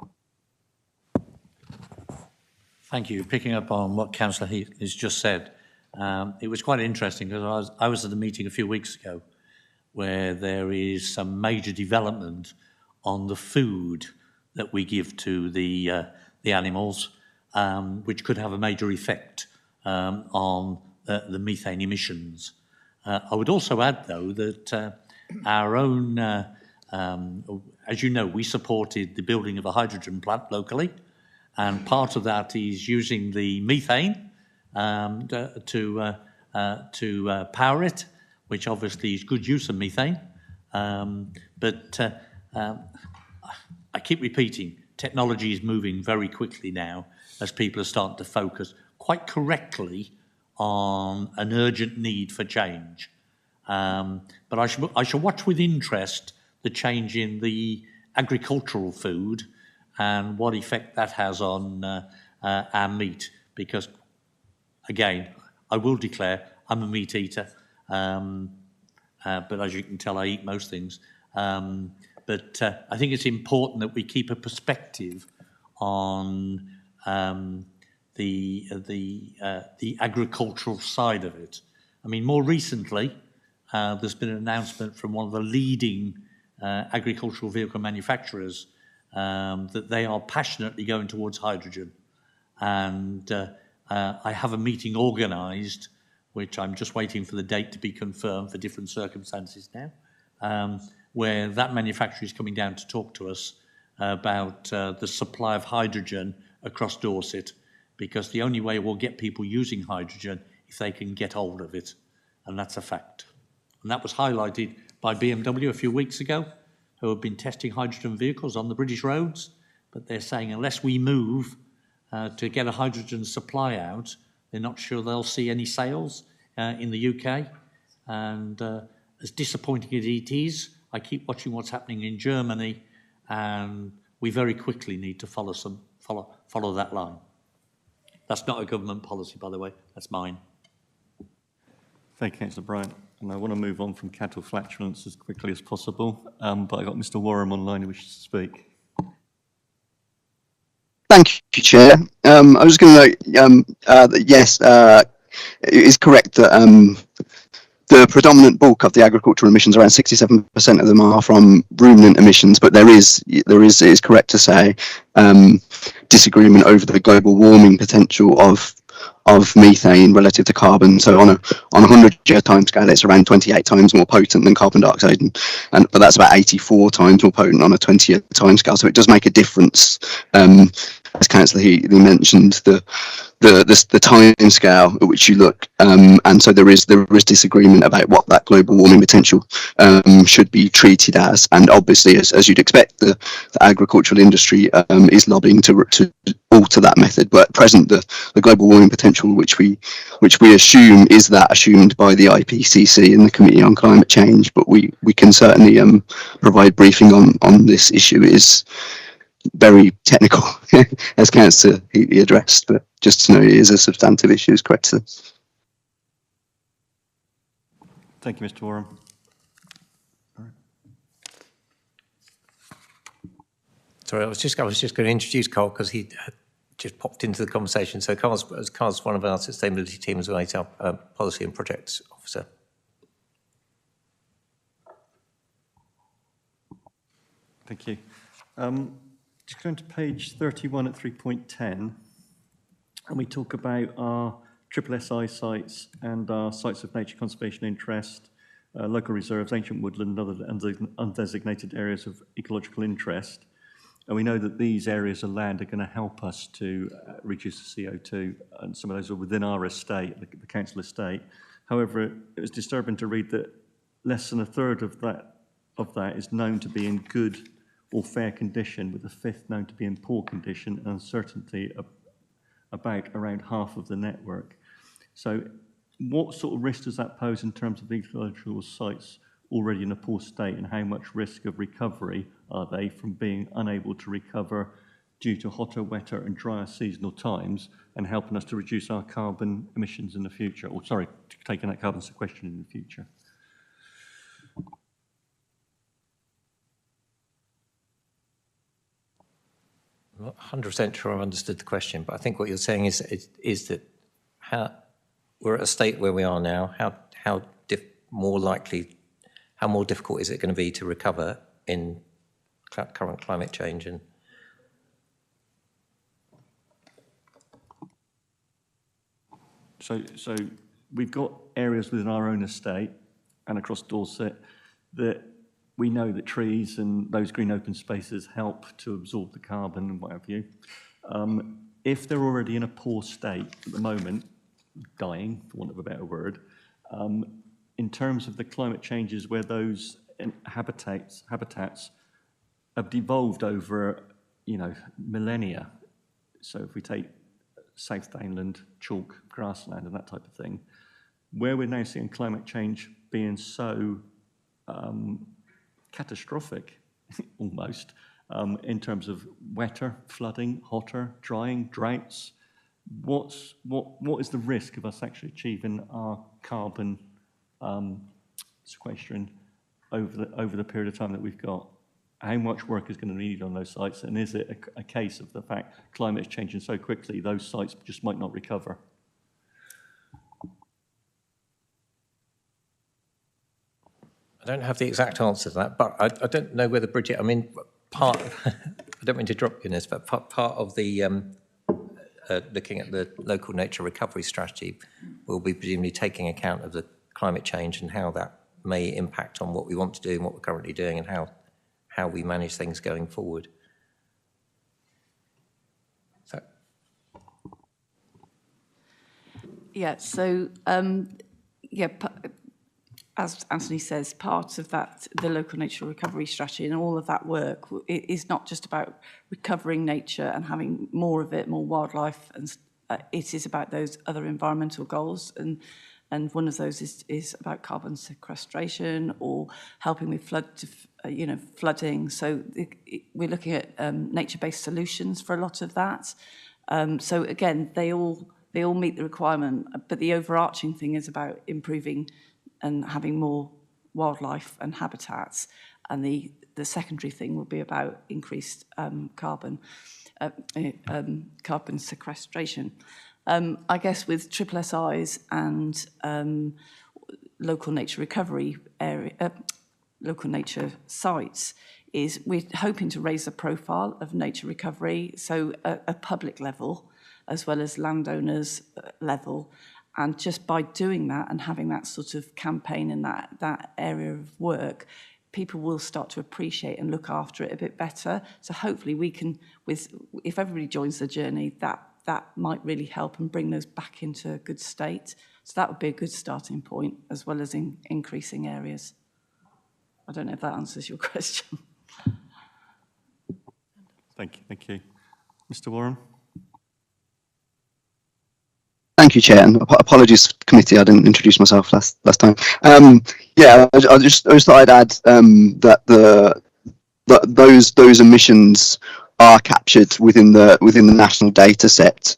[SPEAKER 10] Thank you. Picking up on what Councillor Heatley has just said, it was quite interesting because I was at a meeting a few weeks ago where there is some major development on the food that we give to the animals, which could have a major effect on the methane emissions. I would also add, though, that our own, as you know, we supported the building of a hydrogen plant locally, And part of that is using the methane to power it, which obviously is good use of methane. But I keep repeating, technology is moving very quickly now as people are starting to focus quite correctly on an urgent need for change. But I shall watch with interest the change in the agricultural food and what effect that has on our meat, because, again, I will declare I'm a meat eater, but as you can tell, I eat most things. But I think it's important that we keep a perspective on the agricultural side of it. I mean, more recently, there's been an announcement from one of the leading agricultural vehicle manufacturers that they are passionately going towards hydrogen. And I have a meeting organised, which I'm just waiting for the date to be confirmed for different circumstances now, where that manufacturer is coming down to talk to us about the supply of hydrogen across Dorset, because the only way we'll get people using hydrogen if they can get hold of it, and that's a fact. And that was highlighted by BMW a few weeks ago, who have been testing hydrogen vehicles on the British roads, but they're saying unless we move to get a hydrogen supply out, they're not sure they'll see any sales in the UK. And as disappointing as it is, I keep watching what's happening in Germany, and we very quickly need to follow that line. That's not a government policy, by the way, that's mine.
[SPEAKER 1] Thank you, Councillor Bryant. And I want to move on from cattle flatulence as quickly as possible, but I got Mr. Warham online who wishes to speak.
[SPEAKER 3] Thank you, Chair. I was going to note that yes, it is correct that the predominant bulk of the agricultural emissions, around 67% of them, are from ruminant emissions, but it is correct to say disagreement over the global warming potential of methane relative to carbon. So on a 100-year timescale, it's around 28 times more potent than carbon dioxide, but that's about 84 times more potent on a 20-year timescale. So it does make a difference. As Councillor Heatley mentioned, the time scale at which you look, and so there is disagreement about what that global warming potential should be treated as. And obviously, as you'd expect, the agricultural industry is lobbying to alter that method. But at present, the global warming potential which we assume is that assumed by the IPCC and the Committee on Climate Change. But we can certainly provide briefing on this issue. It is very technical, as Councillor Heatley addressed, but just to know it is a substantive issue, is correct, sir.
[SPEAKER 1] Thank you, Mr. Warham.
[SPEAKER 17] Sorry, I was just going to introduce Carl because he just popped into the conversation. So Carl's one of our sustainability team as well, he's our policy and projects officer.
[SPEAKER 1] Thank you. Just going to page 31 at 3.10, and we talk about our SSSI sites and our sites of nature conservation interest, local reserves, ancient woodland, and other undesignated areas of ecological interest. And we know that these areas of land are going to help us to reduce the CO2, and some of those are within our estate, the council estate. However, it was disturbing to read that less than a third of that is known to be in good or fair condition, with a fifth known to be in poor condition, and uncertainty about around half of the network. So what sort of risk does that pose in terms of ecological sites already in a poor state, and how much risk of recovery are they from being unable to recover due to hotter, wetter and drier seasonal times, and helping us to reduce our carbon emissions in the future, or sorry, taking that carbon sequestration in the future?
[SPEAKER 17] I'm not 100% sure I've understood the question, but I think what you're saying is that we're at a state where we are now. How more difficult is it going to be to recover in current climate change? And
[SPEAKER 1] so we've got areas within our own estate and across Dorset that we know that trees and those green open spaces help to absorb the carbon and what have you. If they're already in a poor state at the moment, dying, for want of a better word, in terms of the climate changes where those habitats have devolved over, millennia. So if we take South Downland, chalk, grassland and that type of thing, where we're now seeing climate change being so catastrophic, almost, in terms of wetter, flooding, hotter, drying, droughts, what is the risk of us actually achieving our carbon sequestration over the period of time that we've got? How much work is going to be needed on those sites, and is it a case of the fact climate is changing so quickly those sites just might not recover?
[SPEAKER 17] I don't have the exact answer to that, but I don't know whether Bridget, I mean, I don't mean to drop you in this, but part of the looking at the local nature recovery strategy will be presumably taking account of the climate change and how that may impact on what we want to do and what we're currently doing and how we manage things going forward. So.
[SPEAKER 19] Yeah, so, as Anthony says, part of that, the local nature recovery strategy and all of that work is not just about recovering nature and having more of it, more wildlife, and it is about those other environmental goals. And one of those is about carbon sequestration or helping with flooding. So we're looking at nature-based solutions for a lot of that. So again, they all meet the requirement, but the overarching thing is about improving and having more wildlife and habitats. And the secondary thing will be about increased carbon sequestration. I guess with SSSIs and local nature recovery area, local nature sites, is we're hoping to raise the profile of nature recovery, so a public level as well as landowners level. And just by doing that and having that sort of campaign in that area of work, people will start to appreciate and look after it a bit better. So hopefully we can, if everybody joins the journey, that might really help and bring those back into a good state. So that would be a good starting point, as well as increasing areas. I don't know if that answers your question.
[SPEAKER 1] Thank you. Mr. Warren?
[SPEAKER 3] Thank you, Chair, and apologies, committee, I didn't introduce myself last time. I just thought I'd add that those emissions are captured within the national data set.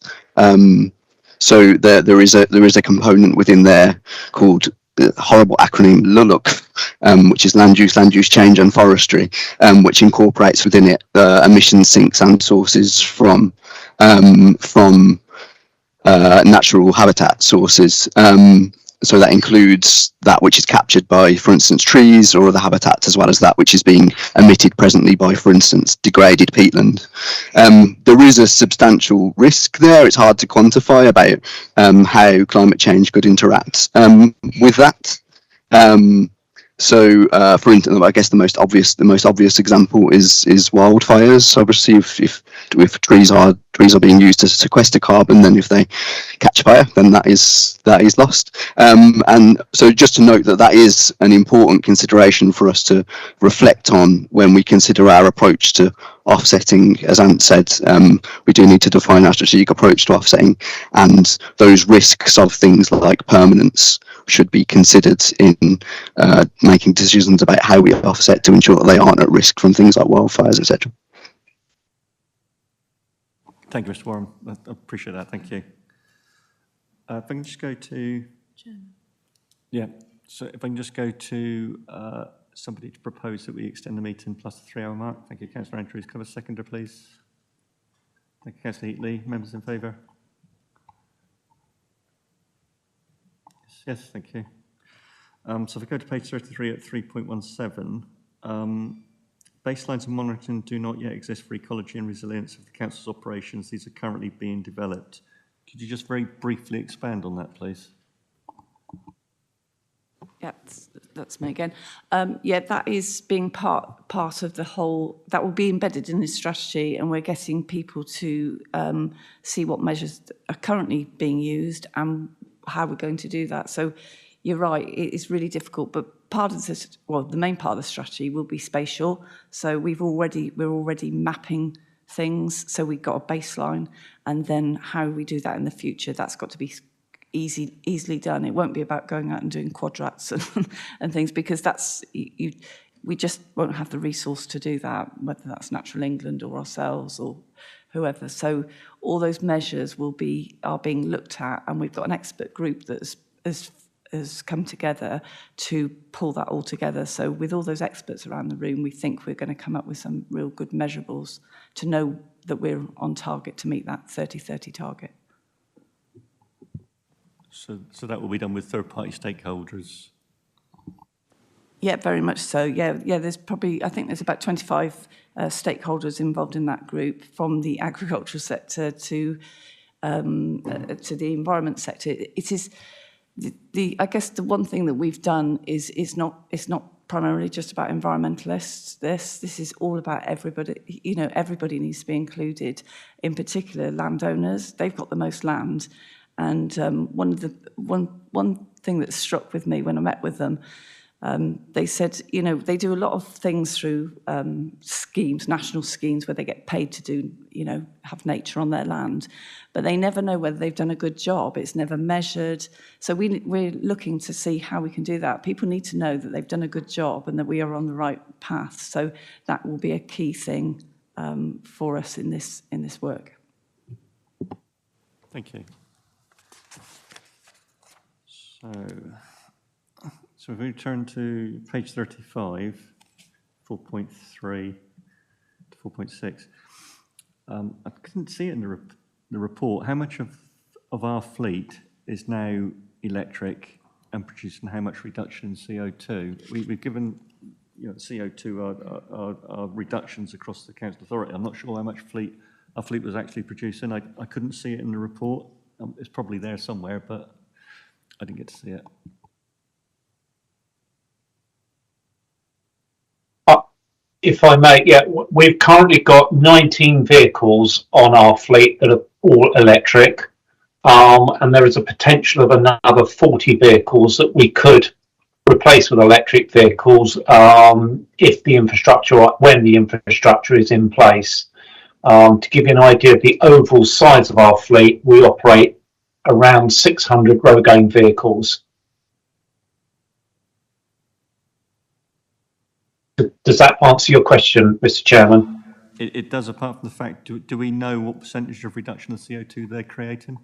[SPEAKER 3] So there is a component within there called the horrible acronym LULUC, which is land use change and forestry, which incorporates within it emission sinks and sources from natural habitat sources. So that includes that which is captured by, for instance, trees or other habitats, as well as that which is being emitted presently by, for instance, degraded peatland. There is a substantial risk there. It's hard to quantify about how climate change could interact with that. For instance, I guess the most obvious example is wildfires. Obviously, if trees are being used to sequester carbon, then if they catch fire, then that is lost. And so, just to note that is an important consideration for us to reflect on when we consider our approach to offsetting. As Ant said, we do need to define our strategic approach to offsetting, and those risks of things like permanence should be considered in making decisions about how we offset to ensure that they aren't at risk from things like wildfires, etc.
[SPEAKER 1] Thank you, Mr. Warren. I appreciate that. Thank you. If I can just go to...
[SPEAKER 7] Chairman.
[SPEAKER 1] Yeah, so if I can just go to somebody to propose that we extend the meeting plus the 3-hour mark. Thank you, Councillor Andrews. Could I have a seconder, please? Thank you, Councillor Heatley. Members in favour? Yes, thank you. So if we go to page 33 at 3.17, baselines of monitoring do not yet exist for ecology and resilience of the Council's operations. These are currently being developed. Could you just very briefly expand on that, please?
[SPEAKER 19] Yeah, that's me again. Yeah, that is being part of the whole, that will be embedded in this strategy, and we're getting people to see what measures are currently being used and how we're going to do that. So you're right, it's really difficult, but part of this, well, the main part of the strategy will be spatial. So we're already mapping things, so we've got a baseline, and then how we do that in the future, that's got to be easily done. It won't be about going out and doing quadrats and things, because that's we just won't have the resource to do that, whether that's Natural England or ourselves or whoever. So all those measures are being looked at, and we've got an expert group that has come together to pull that all together. So with all those experts around the room, we think we're going to come up with some real good measurables to know that we're on target to meet that 30-30 target.
[SPEAKER 1] So that will be done with third-party stakeholders?
[SPEAKER 19] Yeah, very much so. Yeah. There's probably, I think there's about 25 stakeholders involved in that group, from the agricultural sector to the environment sector. It is I guess the one thing that we've done is it's not primarily just about environmentalists. This is all about everybody. You know, everybody needs to be included. In particular, landowners. They've got the most land. And one thing that struck with me when I met with them, they said, you know, they do a lot of things through schemes, national schemes, where they get paid to do, you know, have nature on their land, but they never know whether they've done a good job. It's never measured. So we're looking to see how we can do that. People need to know that they've done a good job and that we are on the right path. So that will be a key thing for us in this work.
[SPEAKER 1] Thank you. So if we turn to page 35, 4.3 to 4.6, I couldn't see it in the report. How much of our fleet is now electric and producing how much reduction in CO2? We've given, you know, CO2 our reductions across the council authority. I'm not sure how much our fleet was actually producing. I couldn't see it in the report. It's probably there somewhere, but I didn't get to see it.
[SPEAKER 21] If I may, yeah, we've currently got 19 vehicles on our fleet that are all electric, and there is a potential of another 40 vehicles that we could replace with electric vehicles if the infrastructure, when the infrastructure is in place. To give you an idea of the overall size of our fleet, we operate around 600 road-going vehicles. Does that answer your question, Mr. Chairman?
[SPEAKER 1] It does, apart from the fact, do we know what percentage of reduction of CO2 they're creating?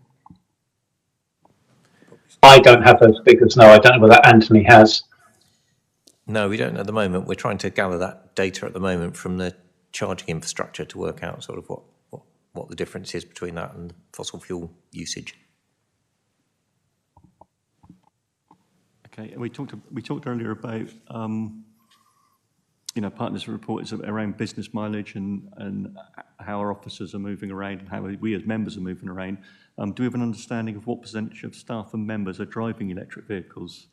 [SPEAKER 21] I don't have those figures, no. I don't know whether Anthony has.
[SPEAKER 17] No, we don't at the moment. We're trying to gather that data at the moment from the charging infrastructure to work out sort of what the difference is between that and fossil fuel usage.
[SPEAKER 1] Okay, we talked earlier about you know, part of this report is around business mileage and how our officers are moving around and how we as members are moving around. Do we have an understanding of what percentage of staff and members are driving electric vehicles?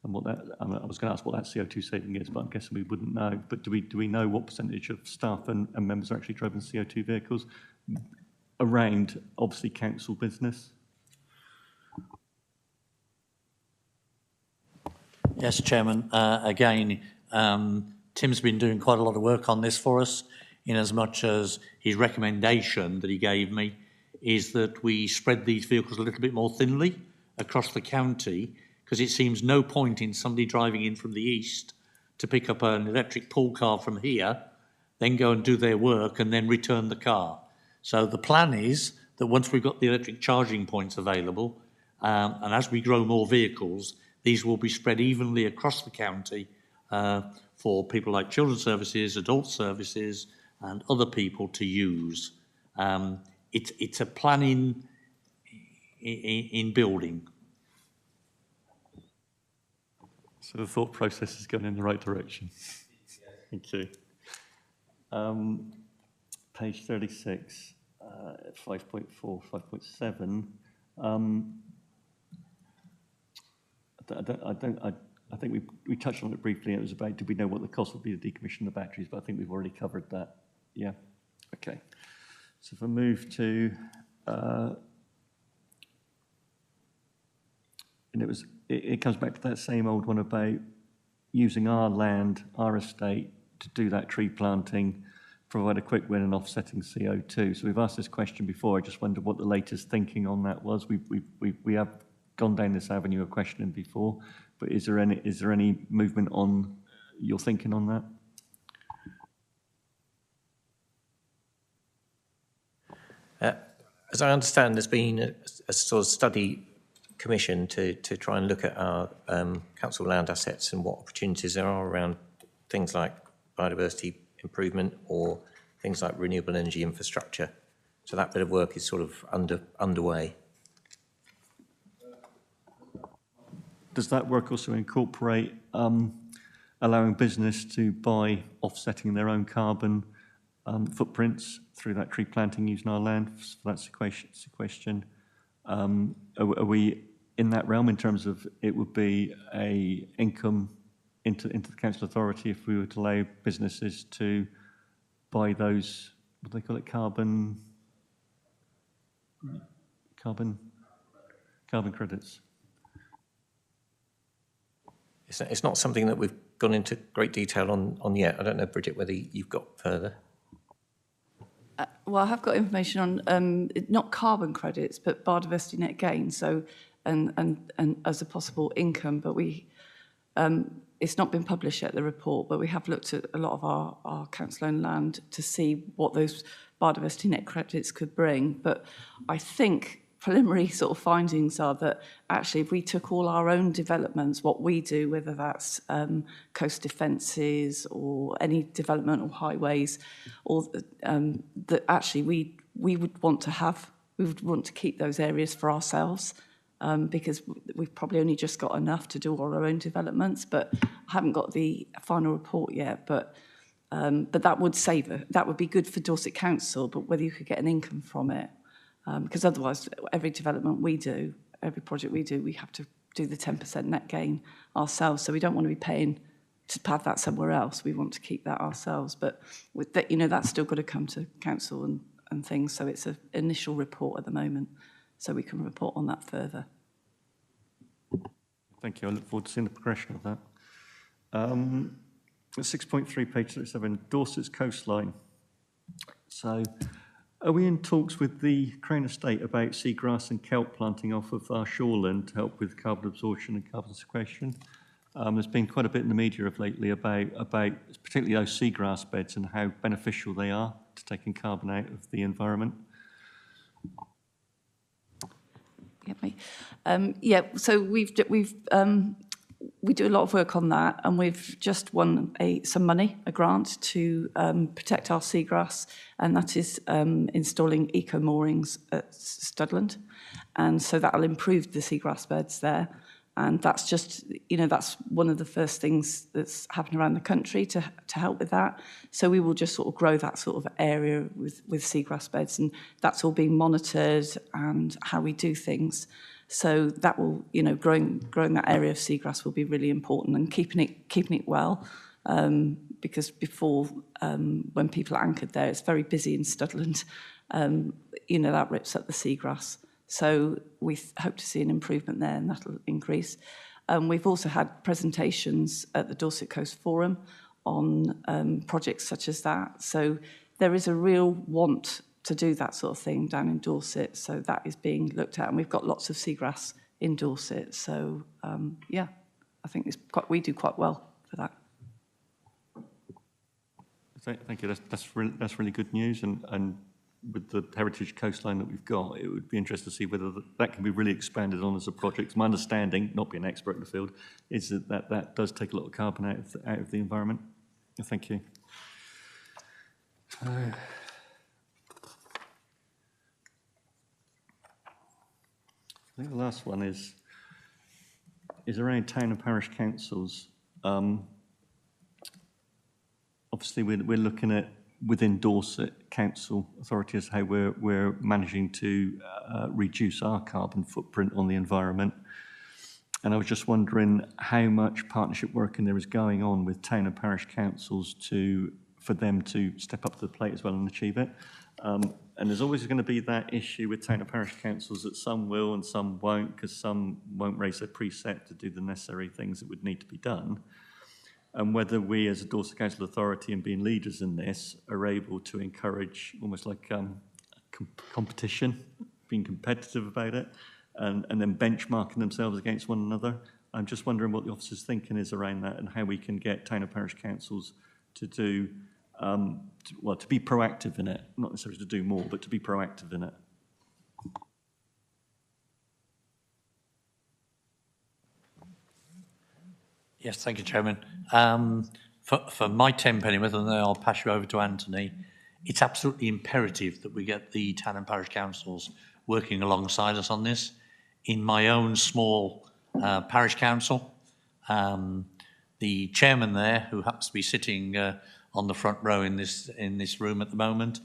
[SPEAKER 1] And what that, I was going to ask what that CO2 saving is, but I'm guessing we wouldn't know. But do we know what percentage of staff and members are actually driving CO2 vehicles around, obviously, council business?
[SPEAKER 10] Yes, Chairman. Again, Tim's been doing quite a lot of work on this for us, in as much as his recommendation that he gave me is that we spread these vehicles a little bit more thinly across the county, because it seems no point in somebody driving in from the east to pick up an electric pool car from here, then go and do their work and then return the car. So the plan is that once we've got the electric charging points available, and as we grow more vehicles, these will be spread evenly across the county for people like children's services, adult services, and other people to use. It's a plan in building.
[SPEAKER 1] So the thought process is going in the right direction. Thank you. Page 36, 5.4, 5.7. I think we touched on it briefly. It was about, do we know what the cost would be to decommission the batteries? But I think we've already covered that. Yeah. Okay. So if I move to, and it comes back to that same old one about using our land, our estate, to do that tree planting, provide a quick win and offsetting CO2. So we've asked this question before. I just wondered what the latest thinking on that was. We have gone down this avenue of questioning before, but is there any movement on your thinking on
[SPEAKER 17] that? As I understand, there's been a sort of study commission to try and look at our council land assets and what opportunities there are around things like biodiversity improvement or things like renewable energy infrastructure. So that bit of work is sort of underway.
[SPEAKER 1] Does that work also incorporate allowing business to buy offsetting their own carbon footprints through that tree planting using our land? So that's the question. Are we in that realm in terms of it would be a income into the council authority if we were to allow businesses to buy those, what do they call it, carbon credits?
[SPEAKER 17] It's not something that we've gone into great detail on yet. I don't know, Bridget, whether you've got further.
[SPEAKER 19] Well, I have got information on not carbon credits, but biodiversity net gain. So, and as a possible income, but it's not been published yet, the report, but we have looked at a lot of our council-owned land to see what those biodiversity net credits could bring. But I think preliminary sort of findings are that actually if we took all our own developments, what we do, whether that's coast defences or any development or highways, or that actually we would want to keep those areas for ourselves. Because we've probably only just got enough to do all our own developments, but I haven't got the final report yet. But that would be good for Dorset Council, but whether you could get an income from it, because otherwise every development we do, every project we do, we have to do the 10% net gain ourselves. So we don't want to be paying to have that somewhere else. We want to keep that ourselves. But with that, that's still got to come to council and things. So it's an initial report at the moment. So we can report on that further.
[SPEAKER 1] Thank you. I look forward to seeing the progression of that. 6.3, page 37, Dorset's coastline. So are we in talks with the Crane Estate about seagrass and kelp planting off of our shoreland to help with carbon absorption and carbon sequestration? There's been quite a bit in the media of lately about particularly those seagrass beds and how beneficial they are to taking carbon out of the environment.
[SPEAKER 19] So we do a lot of work on that, and we've just won some money, a grant to protect our seagrass, and that is installing eco moorings at Studland, and so that'll improve the seagrass beds there. And that's just, that's one of the first things that's happened around the country to help with that. So we will just sort of grow that sort of area with seagrass beds, and that's all being monitored and how we do things. So that will, growing that area of seagrass will be really important, and keeping it well, because before, when people are anchored there, it's very busy in Studland. That rips up the seagrass. So we hope to see an improvement there, and that'll increase. We've also had presentations at the Dorset Coast Forum on projects such as that. So there is a real want to do that sort of thing down in Dorset. So that is being looked at, and we've got lots of seagrass in Dorset. So I think we do quite well for that.
[SPEAKER 1] Thank you. That's really good news, and with the heritage coastline that we've got, it would be interesting to see whether that can be really expanded on as a project. My understanding, not being an expert in the field, is that does take a lot of carbon out of the environment. Thank you. I think the last one is there any town and parish councils? Obviously, we're looking at within Dorset Council Authority as how we're managing to reduce our carbon footprint on the environment. And I was just wondering how much partnership working there is going on with town and parish councils for them to step up to the plate as well and achieve it. And there's always going to be that issue with town and parish councils that some will and some won't, because some won't raise their precept to do the necessary things that would need to be done. And whether we as a Dorset Council Authority and being leaders in this are able to encourage almost like competition, being competitive about it, and then benchmarking themselves against one another. I'm just wondering what the officer's thinking is around that and how we can get town and parish councils to do, to be proactive in it, not necessarily to do more, but to be proactive in it.
[SPEAKER 10] Yes, thank you, Chairman. For my 10 pennyworth, and then I'll pass you over to Anthony, it's absolutely imperative that we get the town and parish councils working alongside us on this. In my own small parish council, the chairman there, who happens to be sitting on the front row in this room at the moment,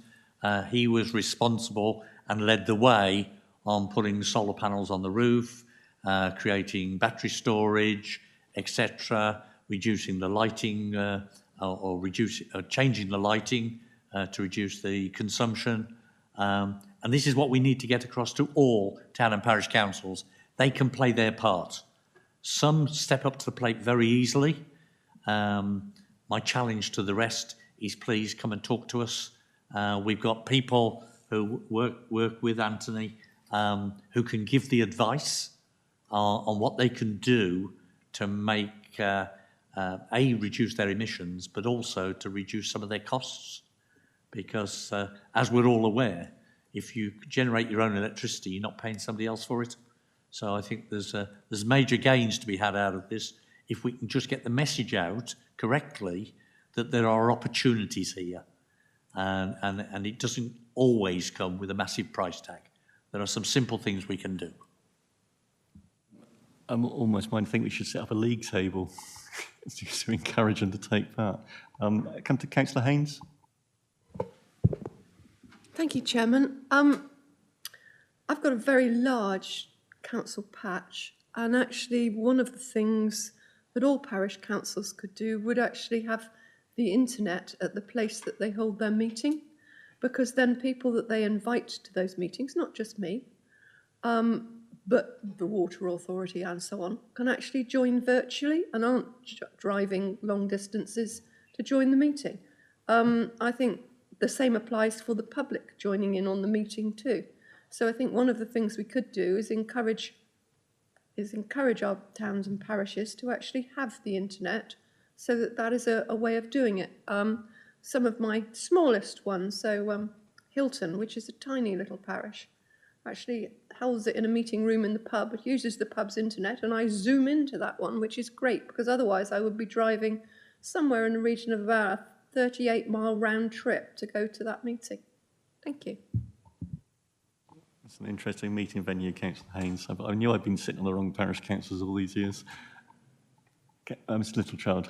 [SPEAKER 10] he was responsible and led the way on putting solar panels on the roof, creating battery storage, etc., reducing the lighting or changing the lighting to reduce the consumption. And this is what we need to get across to all town and parish councils. They can play their part. Some step up to the plate very easily. My challenge to the rest is please come and talk to us. We've got people who work with Anthony who can give the advice on what they can do to make, reduce their emissions, but also to reduce some of their costs. Because as we're all aware, if you generate your own electricity, you're not paying somebody else for it. So I think there's major gains to be had out of this if we can just get the message out correctly that there are opportunities here. And it doesn't always come with a massive price tag. There are some simple things we can do.
[SPEAKER 1] I'm almost minded to think we should set up a league table to encourage them to take part. Come to Councillor Haynes.
[SPEAKER 2] Thank you, Chairman. I've got a very large council patch, and actually one of the things that all parish councils could do would actually have the internet at the place that they hold their meeting, because then people that they invite to those meetings, not just me, but the Water Authority and so on, can actually join virtually and aren't driving long distances to join the meeting. I think the same applies for the public joining in on the meeting too. So I think one of the things we could do is encourage our towns and parishes to actually have the internet, so that is a way of doing it. Some of my smallest ones, so Hilton, which is a tiny little parish, actually holds it in a meeting room in the pub. It uses the pub's internet, and I zoom into that one, which is great, because otherwise I would be driving somewhere in the region of about a 38-mile round trip to go to that meeting. Thank you.
[SPEAKER 1] It's an interesting meeting venue, Councillor Haynes. I knew I'd been sitting on the wrong parish councils all these years. Mr. Littlechild.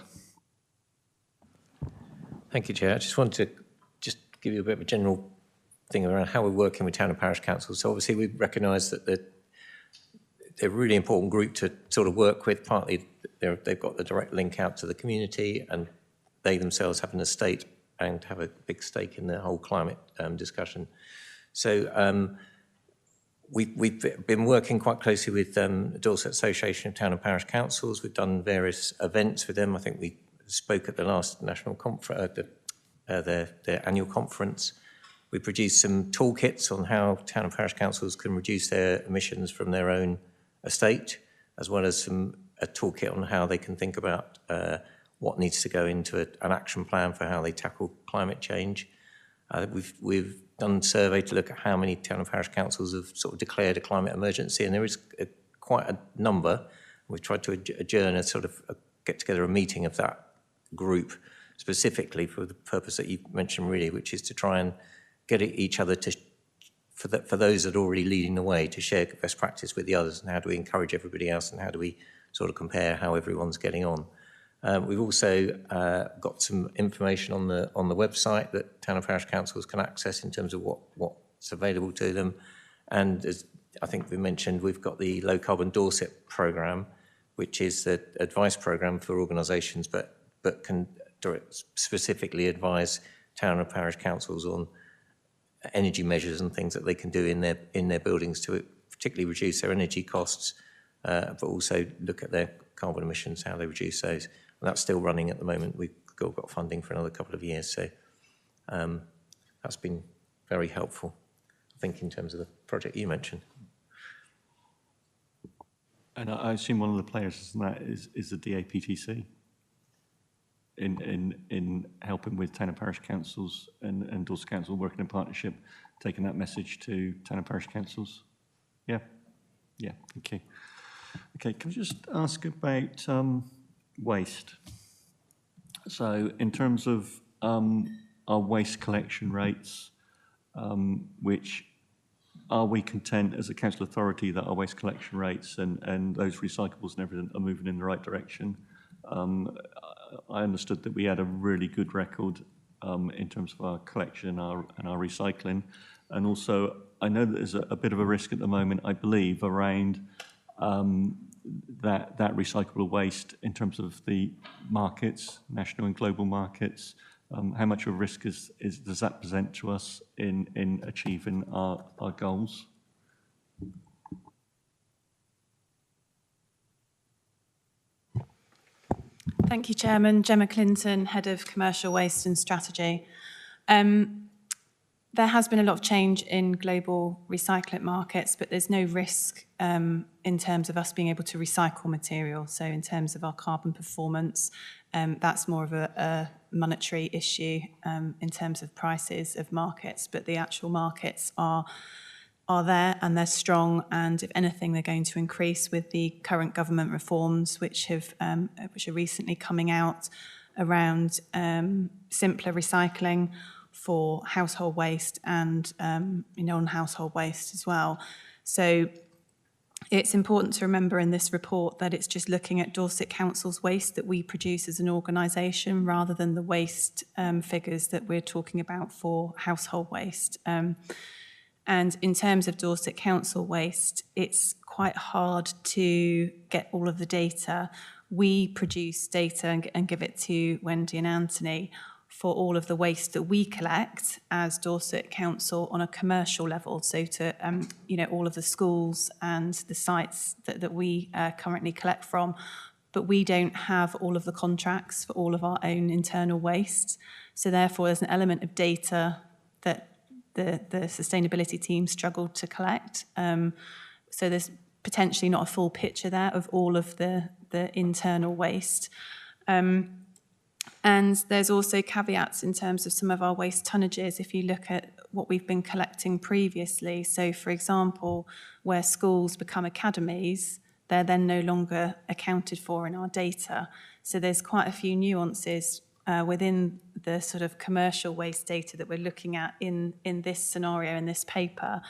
[SPEAKER 17] Thank you, Chair. I just wanted to give you a bit of a general thing around how we're working with town and parish councils. So obviously we recognise that they're a really important group to sort of work with. Partly they've got the direct link out to the community, and they themselves have an estate and have a big stake in the whole climate discussion. So we've been working quite closely with the Dorset Association of Town and Parish Councils. We've done various events with them. I think we spoke at the last national conference, their annual conference. We produced some toolkits on how town and parish councils can reduce their emissions from their own estate, as well as a toolkit on how they can think about what needs to go into an action plan for how they tackle climate change. We've done a survey to look at how many town and parish councils have sort of declared a climate emergency, and there is quite a number. We've tried to adjourn get together a meeting of that group specifically for the purpose that you mentioned, really, which is to try and get each other for those that are already leading the way, to share best practice with the others, and how do we encourage everybody else, and how do we sort of compare how everyone's getting on. We've also got some information on the website that town and parish councils can access in terms of what's available to them. And as I think we mentioned, we've got the Low Carbon Dorset programme, which is the advice programme for organisations, but can specifically advise town and parish councils on energy measures and things that they can do in their buildings to particularly reduce their energy costs, but also look at their carbon emissions, how they reduce those. And that's still running at the moment. We've got funding for another couple of years, so that's been very helpful, I think, in terms of the project you mentioned.
[SPEAKER 1] And I assume one of the players in that is the DAPTC in helping with town and parish councils and Dorset Council working in partnership, taking that message to town and parish councils. Yeah, thank you. Okay, can I just ask about waste? So in terms of our waste collection rates, which are we content as a council authority that our waste collection rates and those recyclables and everything are moving in the right direction? I understood that we had a really good record in terms of our collection and our recycling. And also, I know that there's a bit of a risk at the moment, I believe, around that recyclable waste in terms of the markets, national and global markets. How much of a risk does that present to us in achieving our goals?
[SPEAKER 6] Thank you, Chairman. Gemma Clinton, Head of Commercial Waste and Strategy. There has been a lot of change in global recycling markets, but there's no risk in terms of us being able to recycle material. So in terms of our carbon performance, that's more of a monetary issue in terms of prices of markets, but the actual markets are there and they're strong, and if anything, they're going to increase with the current government reforms, which are recently coming out around simpler recycling for household waste and non-household waste as well. So it's important to remember in this report that it's just looking at Dorset Council's waste that we produce as an organisation rather than the waste figures that we're talking about for household waste. And in terms of Dorset Council waste, it's quite hard to get all of the data. We produce data and give it to Wendy and Anthony for all of the waste that we collect as Dorset Council on a commercial level. So to, all of the schools and the sites that we currently collect from, but we don't have all of the contracts for all of our own internal waste. So therefore, there's an element of data that the sustainability team struggled to collect. So there's potentially not a full picture there of all of the internal waste. And there's also caveats in terms of some of our waste tonnages if you look at what we've been collecting previously. So, for example, where schools become academies, they're then no longer accounted for in our data. So there's quite a few nuances within the sort of commercial waste data that we're looking at in this scenario, in this paper.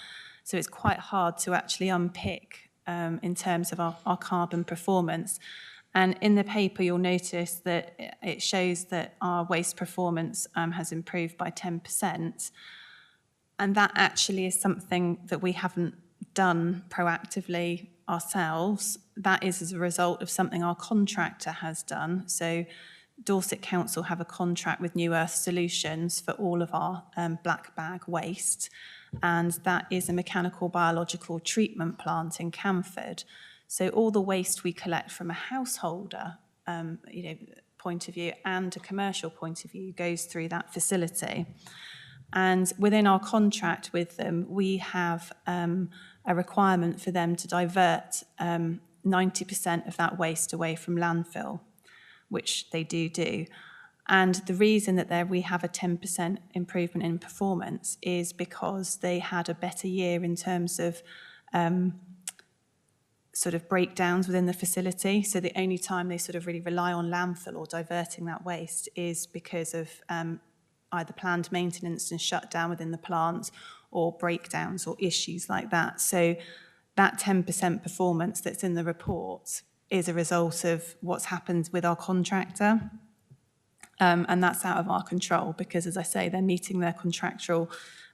[SPEAKER 6] So it's quite hard to actually unpick in terms of our carbon performance. And in the paper, you'll notice that it shows that our waste performance has improved by 10%. And that actually is something that we haven't done proactively ourselves. That is as a result of something our contractor has done. So Dorset Council have a contract with New Earth Solutions for all of our black bag waste. And that is a mechanical biological treatment plant in Camford. So all the waste we collect from a householder, point of view and a commercial point of view goes through that facility. And within our contract with them, we have a requirement for them to divert 90% of that waste away from landfill, which they do. And the reason that we have a 10% improvement in performance is because they had a better year in terms of sort of breakdowns within the facility. So the only time they sort of really rely on landfill or diverting that waste is because of either planned maintenance and shutdown within the plant or breakdowns or issues like that. So that 10% performance that's in the report is a result of what's happened with our contractor. And that's out of our control because, as I say, they're meeting their contractual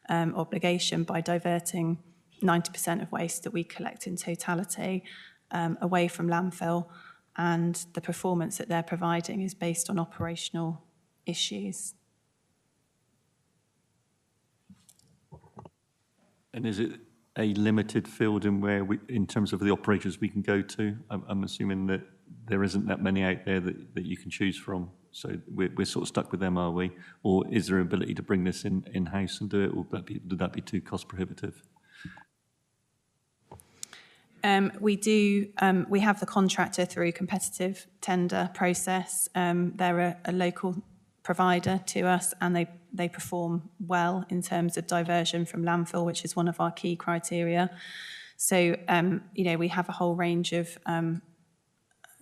[SPEAKER 6] obligation by diverting 90% of waste that we collect in totality away from landfill. and the performance that they're providing is based on operational issues.
[SPEAKER 1] And is it a limited field in where in terms of the operators we can go to? I'm assuming that there isn't that many out there that you can choose from. So we're sort of stuck with them, are we? Or is there an ability to bring this in-house and do it, or would that be too cost prohibitive?
[SPEAKER 6] We have the contractor through competitive tender process. They're a local provider to us, and they perform well in terms of diversion from landfill, which is one of our key criteria. So, we have a whole range of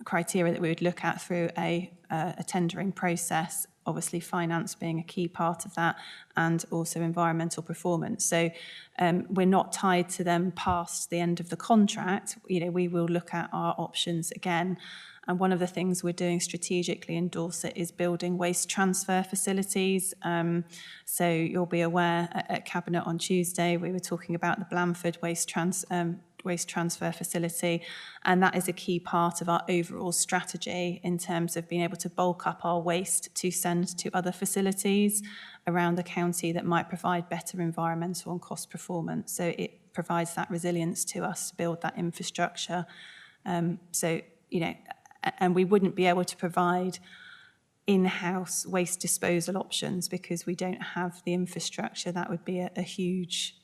[SPEAKER 6] criteria that we would look at through a tendering process, obviously finance being a key part of that, and also environmental performance. So we're not tied to them past the end of the contract. We will look at our options again. And one of the things we're doing strategically in Dorset is building waste transfer facilities. So you'll be aware at Cabinet on Tuesday, we were talking about the Blandford waste transfer facility, and that is a key part of our overall strategy in terms of being able to bulk up our waste to send to other facilities around the county that might provide better environmental and cost performance. So it provides that resilience to us to build that infrastructure. And we wouldn't be able to provide in-house waste disposal options because we don't have the infrastructure. That would be a huge,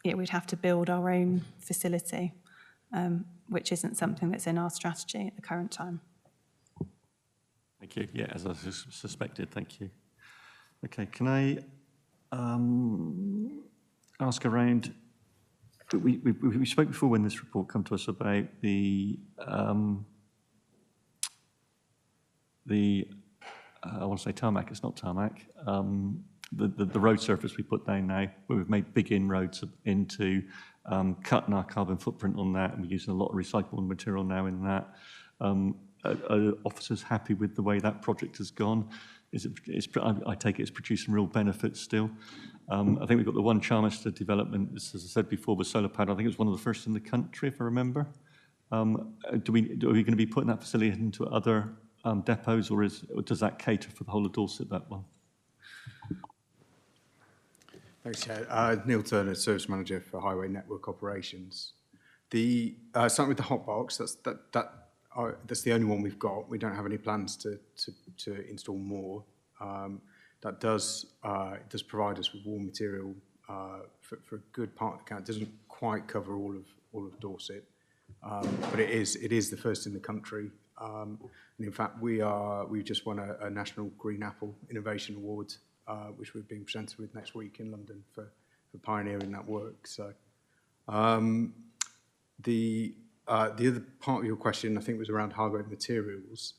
[SPEAKER 6] we'd have to build our own facility, which isn't something that's in our strategy at the current time.
[SPEAKER 1] Thank you. Yeah, as I suspected, thank you. Okay, can I ask around, we spoke before when this report came to us about the I want to say tarmac, it's not tarmac, the road surface we put down now, where we've made big inroads into cutting our carbon footprint on that, and we're using a lot of recyclable material now in that. Are officers happy with the way that project has gone? I take it it's producing real benefits still. I think we've got the one Charmister development, as I said before, with solar panel. I think it was one of the first in the country, if I remember. Are we going to be putting that facility into other depots, or does that cater for the whole of Dorset, that one?
[SPEAKER 13] Thanks, Chair. Neil Turner, Service Manager for Highway Network Operations. Starting with the hot box, that's the only one we've got. We don't have any plans to install more. That does provide us with warm material for a good part of the county. It doesn't quite cover all of Dorset, but it is the first in the country. And in fact, we've just won a National Green Apple Innovation Award, which we're being presented with next week in London for pioneering that work. So the other part of your question, I think, was around highway materials.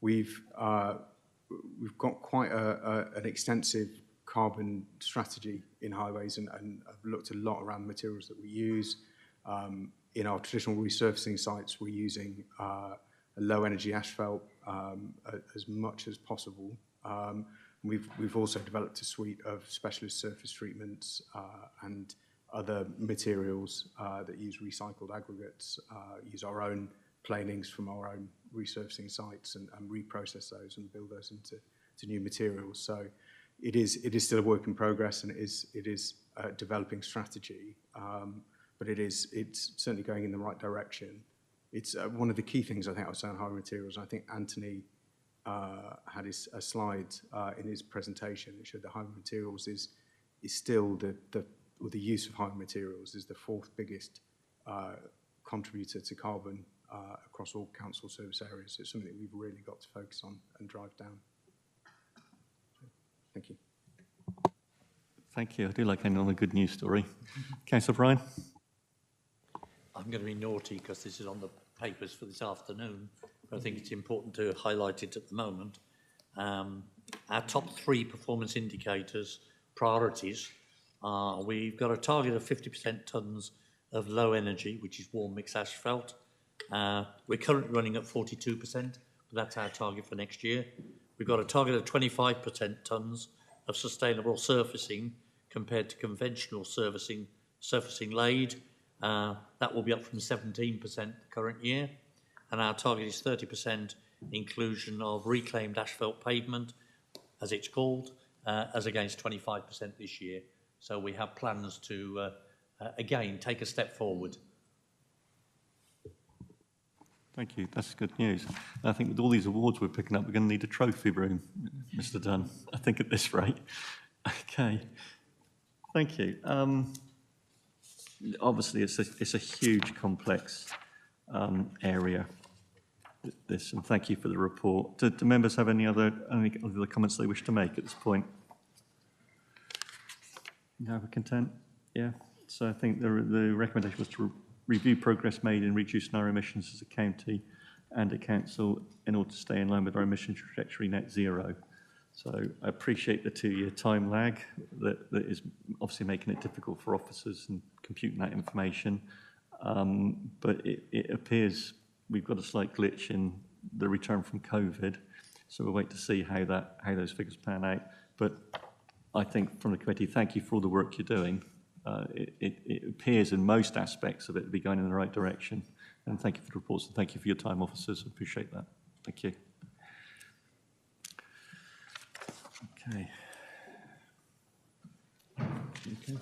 [SPEAKER 13] We've got quite an extensive carbon strategy in highways, and I've looked a lot around the materials that we use. In our traditional resurfacing sites, we're using a low-energy asphalt as much as possible. We've also developed a suite of specialist surface treatments and other materials that use recycled aggregates, use our own planings from our own resurfacing sites and reprocess those and build those into new materials. So it is still a work in progress, and it is a developing strategy. But it's certainly going in the right direction. It's one of the key things I think I was saying on highway materials. I think Anthony had a slide in his presentation that showed that highway materials is still the use of highway materials is the fourth biggest contributor to carbon across all council service areas. So it's something that we've really got to focus on and drive down. Thank you.
[SPEAKER 1] Thank you. I do like ending on a good news story. Councillor Bryan.
[SPEAKER 10] I'm going to be naughty because this is on the papers for this afternoon, but I think it's important to highlight it at the moment. Our top 3 performance indicators, priorities, we've got a target of 50% tonnes of low energy, which is warm mix asphalt. We're currently running at 42%, but that's our target for next year. We've got a target of 25% tonnes of sustainable surfacing compared to conventional surfacing laid. That will be up from 17% the current year. and our target is 30% inclusion of reclaimed asphalt pavement, as it's called, as against 25% this year. So we have plans to, again, take a step forward.
[SPEAKER 1] Thank you. That's good news. I think with all these awards we're picking up, we're going to need a trophy room, Mr. Dunn, I think at this rate. Okay. Thank you. Obviously, it's a huge, complex area, this, and thank you for the report. Do members have any other comments they wish to make at this point? No, we're content? Yeah. So I think the recommendation was to review progress made in reducing our emissions as a county and a council in order to stay in line with our emission trajectory net zero. So I appreciate the 2-year time lag that is obviously making it difficult for officers and computing that information. But it appears we've got a slight glitch in the return from COVID. So we'll wait to see how those figures pan out. But I think from the committee, thank you for all the work you're doing. It appears in most aspects of it to be going in the right direction. And thank you for the reports and thank you for your time, officers. I appreciate that. Thank you. Okay. Okay.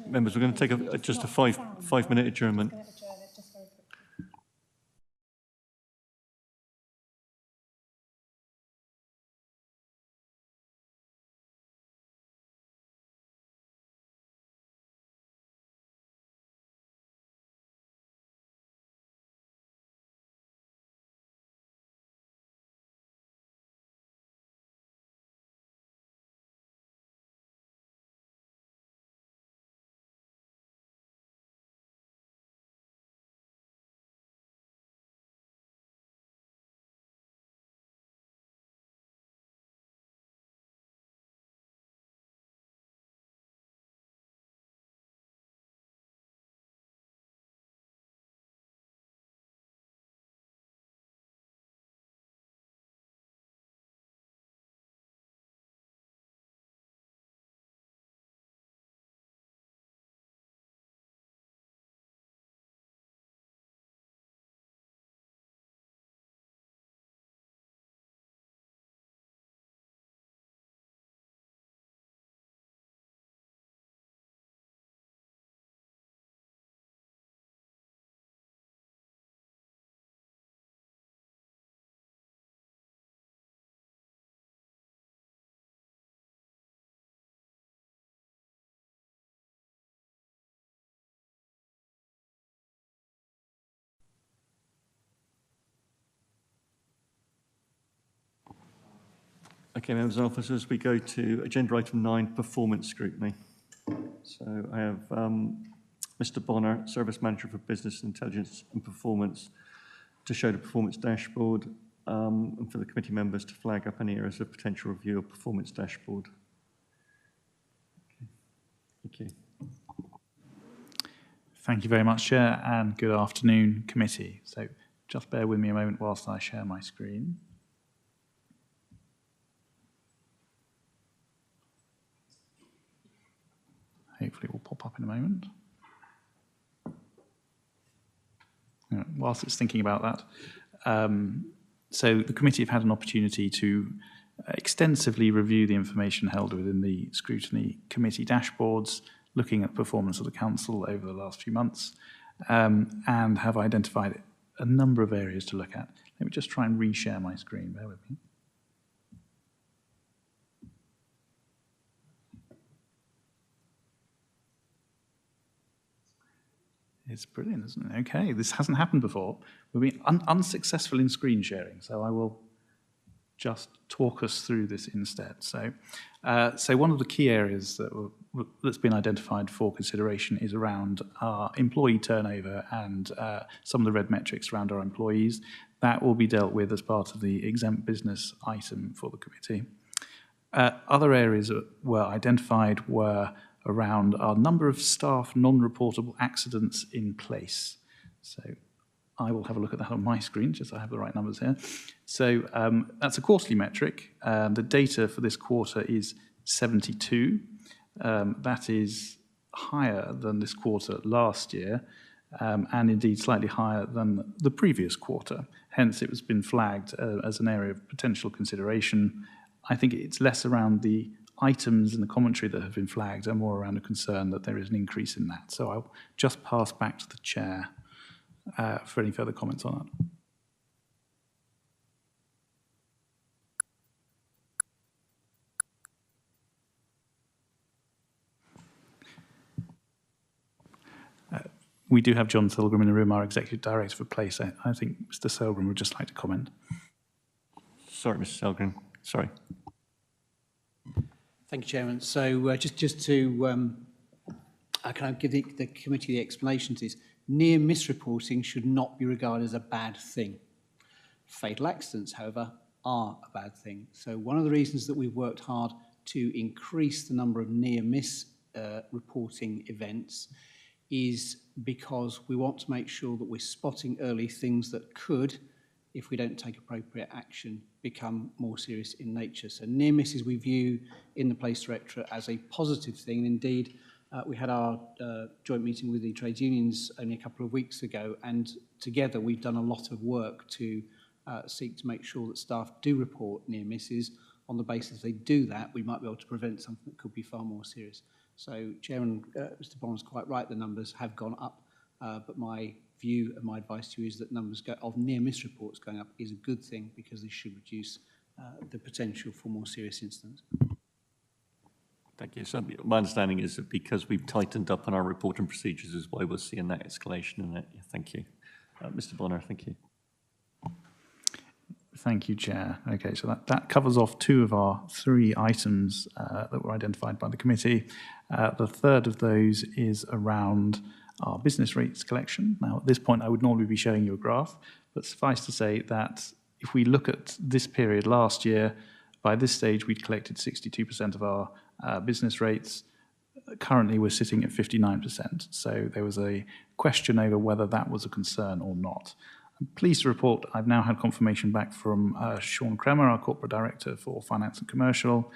[SPEAKER 1] Members, we're going to take just a five-minute adjournment. Okay, members and officers, we go to agenda item 9, performance scrutiny. So So I have Mr. Bonner, Service Manager for Business Intelligence and Performance, to show the performance dashboard, and for the committee members to flag up any areas of potential review of performance dashboard. Okay. Thank you.
[SPEAKER 12] Thank you very much, Chair, and good afternoon, committee. So just bear with me a moment whilst I share my screen. Hopefully it will pop up in a moment. Whilst it's thinking about that, so the committee have had an opportunity to extensively review the information held within the Scrutiny Committee dashboards, looking at performance of the Council over the last few months, and have identified a number of areas to look at. Let me just try and reshare my screen, bear with me. It's brilliant, isn't it? Okay, this hasn't happened before. We've been unsuccessful in screen sharing, so I will just talk us through this instead. So one of the key areas that's been identified for consideration is around our employee turnover and some of the red metrics around our employees. That will be dealt with as part of the exempt business item for the committee. Other areas that were identified were around our number of staff non-reportable accidents in place. So I will have a look at that on my screen, just so I have the right numbers here. So that's a quarterly metric. The data for this quarter is 72. That is higher than this quarter last year, and indeed slightly higher than the previous quarter. Hence, it has been flagged as an area of potential consideration. I think it's less around the items in the commentary that have been flagged and more around a concern that there is an increase in that. So I'll just pass back to the Chair for any further comments on that. We do have John Silgram in the room, our Executive Director for Place. I think Mr. Silgram would just like to comment.
[SPEAKER 1] Sorry, Mr. Silgram. Sorry.
[SPEAKER 15] Thank you, Chairman. So just to can I give the committee the explanations is near misreporting should not be regarded as a bad thing. Fatal accidents, however, are a bad thing. So one of the reasons that we've worked hard to increase the number of near miss reporting events is because we want to make sure that we're spotting early things that could, if we don't take appropriate action, become more serious in nature. So near misses we view in the Place Directorate as a positive thing. And indeed, we had our joint meeting with the trades unions only a couple of weeks ago, and together we've done a lot of work to seek to make sure that staff do report near misses. On the basis if they do that, we might be able to prevent something that could be far more serious. So, Chairman, Mr. Bond's quite right, the numbers have gone up, but my view and my advice to you is that numbers of near-miss reports going up is a good thing because they should reduce the potential for more serious incidents.
[SPEAKER 1] Thank you. So my understanding is that because we've tightened up on our reporting procedures is why we're seeing that escalation in it. Yeah, thank you. Mr. Bonner, thank you.
[SPEAKER 12] Thank you, Chair. Okay, so that covers off two of our three items that were identified by the committee. The third of those is around our business rates collection. Now, at this point, I would normally be showing you a graph, but suffice to say that if we look at this period last year, by this stage, we'd collected 62% of our business rates. Currently, we're sitting at 59%. So there was a question over whether that was a concern or not. I'm pleased to report I've now had confirmation back from Sean Kremer, our Corporate Director for Finance and Commercial,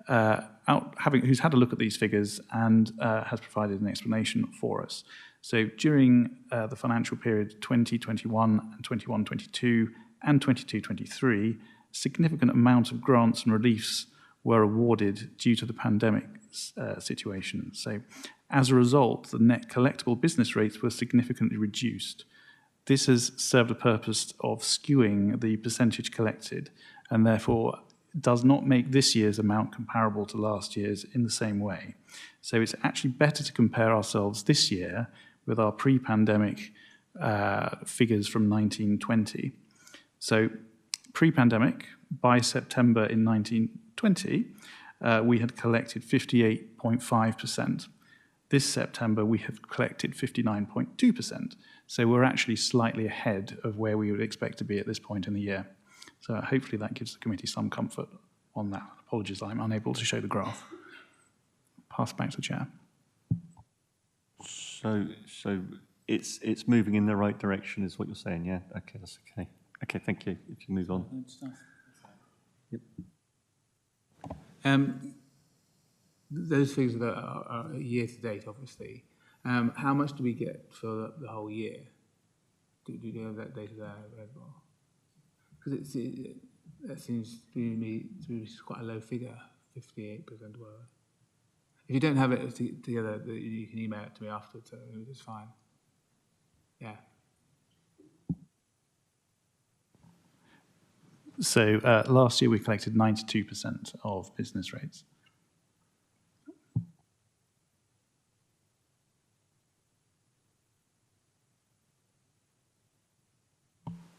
[SPEAKER 12] who's had a look at these figures and has provided an explanation for us. So during the financial period 2021 and 21-22 and 22-23, significant amount of grants and reliefs were awarded due to the pandemic situation. So as a result, the net collectible business rates were significantly reduced. This has served a purpose of skewing the percentage collected and therefore does not make this year's amount comparable to last year's in the same way. So it's actually better to compare ourselves this year with our pre-pandemic figures from 1920. So pre-pandemic, by September in 1920, we had collected 58.5%. This September, we have collected 59.2%. So we're actually slightly ahead of where we would expect to be at this point in the year. So hopefully that gives the committee some comfort on that. Apologies, I'm unable to show the graph. Pass back to the chair.
[SPEAKER 1] So it's moving in the right direction, is what you're saying, yeah? Okay, that's okay. Okay, thank you. If you move on. Yep.
[SPEAKER 4] Those figures that are year to date, obviously. How much do we get for the whole year? Do you have that data there available? Because that seems to me to be quite a low figure, 58% or whatever. If you don't have it together, you can email it to me afterwards. So it's fine. Yeah.
[SPEAKER 12] So last year we collected 92% of business rates.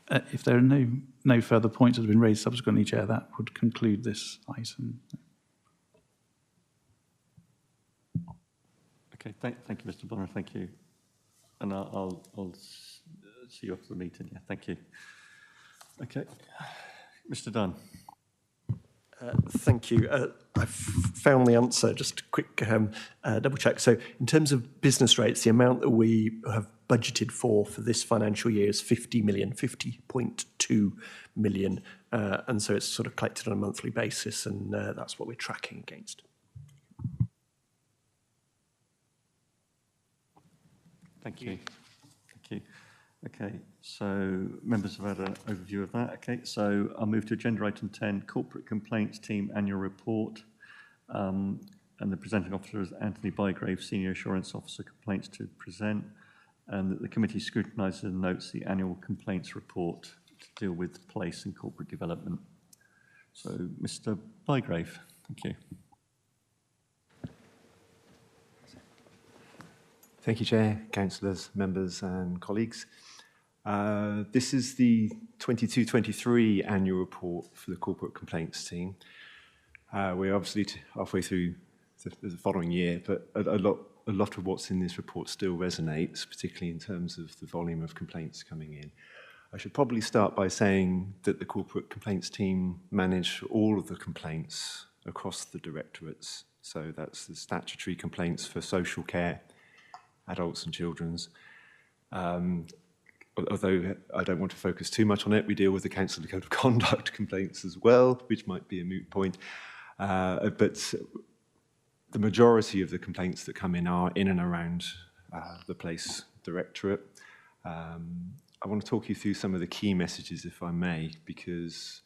[SPEAKER 12] If there are no further points that have been raised subsequently, Chair, that would conclude this item.
[SPEAKER 1] Okay, thank you, Mr. Bonner. Thank you, and I'll see you after the meeting. Yeah, thank you. Okay, Mr. Dunn.
[SPEAKER 16] Thank you. I've found the answer. Just a quick double check. So in terms of business rates, the amount that we have budgeted for this financial year is 50 million, 50.2 million. And so it's sort of collected on a monthly basis, and that's what we're tracking against.
[SPEAKER 1] Thank you. Thank you. Okay, so members have had an overview of that. Okay, so I'll move to agenda item 10, Corporate Complaints Team Annual Report. And the presenting officer is Anthony Bygrave, Senior Assurance Officer, Complaints to present. And that the committee scrutinises and notes the annual complaints report to deal with place and corporate development. So, Mr. Bygrave, thank you.
[SPEAKER 22] Thank you, Chair, councillors, members and colleagues. This is the 22-23 annual report for the corporate complaints team. We're obviously halfway through the following year, but a lot of what's in this report still resonates, particularly in terms of the volume of complaints coming in. I should probably start by saying that the corporate complaints team manage all of the complaints across the directorates. So that's the statutory complaints for social care, adults and children's. Although I don't want to focus too much on it, we deal with the Council Code of Conduct complaints as well, which might be a moot point. But the majority of the complaints that come in are in and around the place directorate. I want to talk you through some of the key messages, if I may, because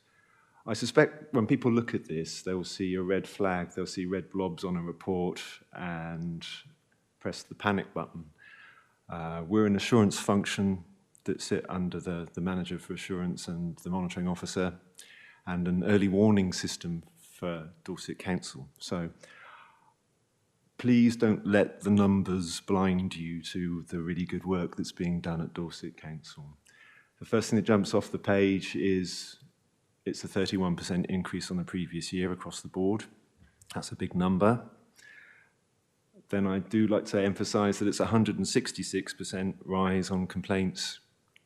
[SPEAKER 22] I suspect when people look at this, they'll see a red flag, they'll see red blobs on a report and press the panic button. We're an assurance function that sit under the manager for assurance and the monitoring officer, and an early warning system for Dorset Council. So please don't let the numbers blind you to the really good work that's being done at Dorset Council. The first thing that jumps off the page is it's a 31% increase on the previous year across the board. That's a big number. Then I do like to emphasise that it's a 166% rise on complaints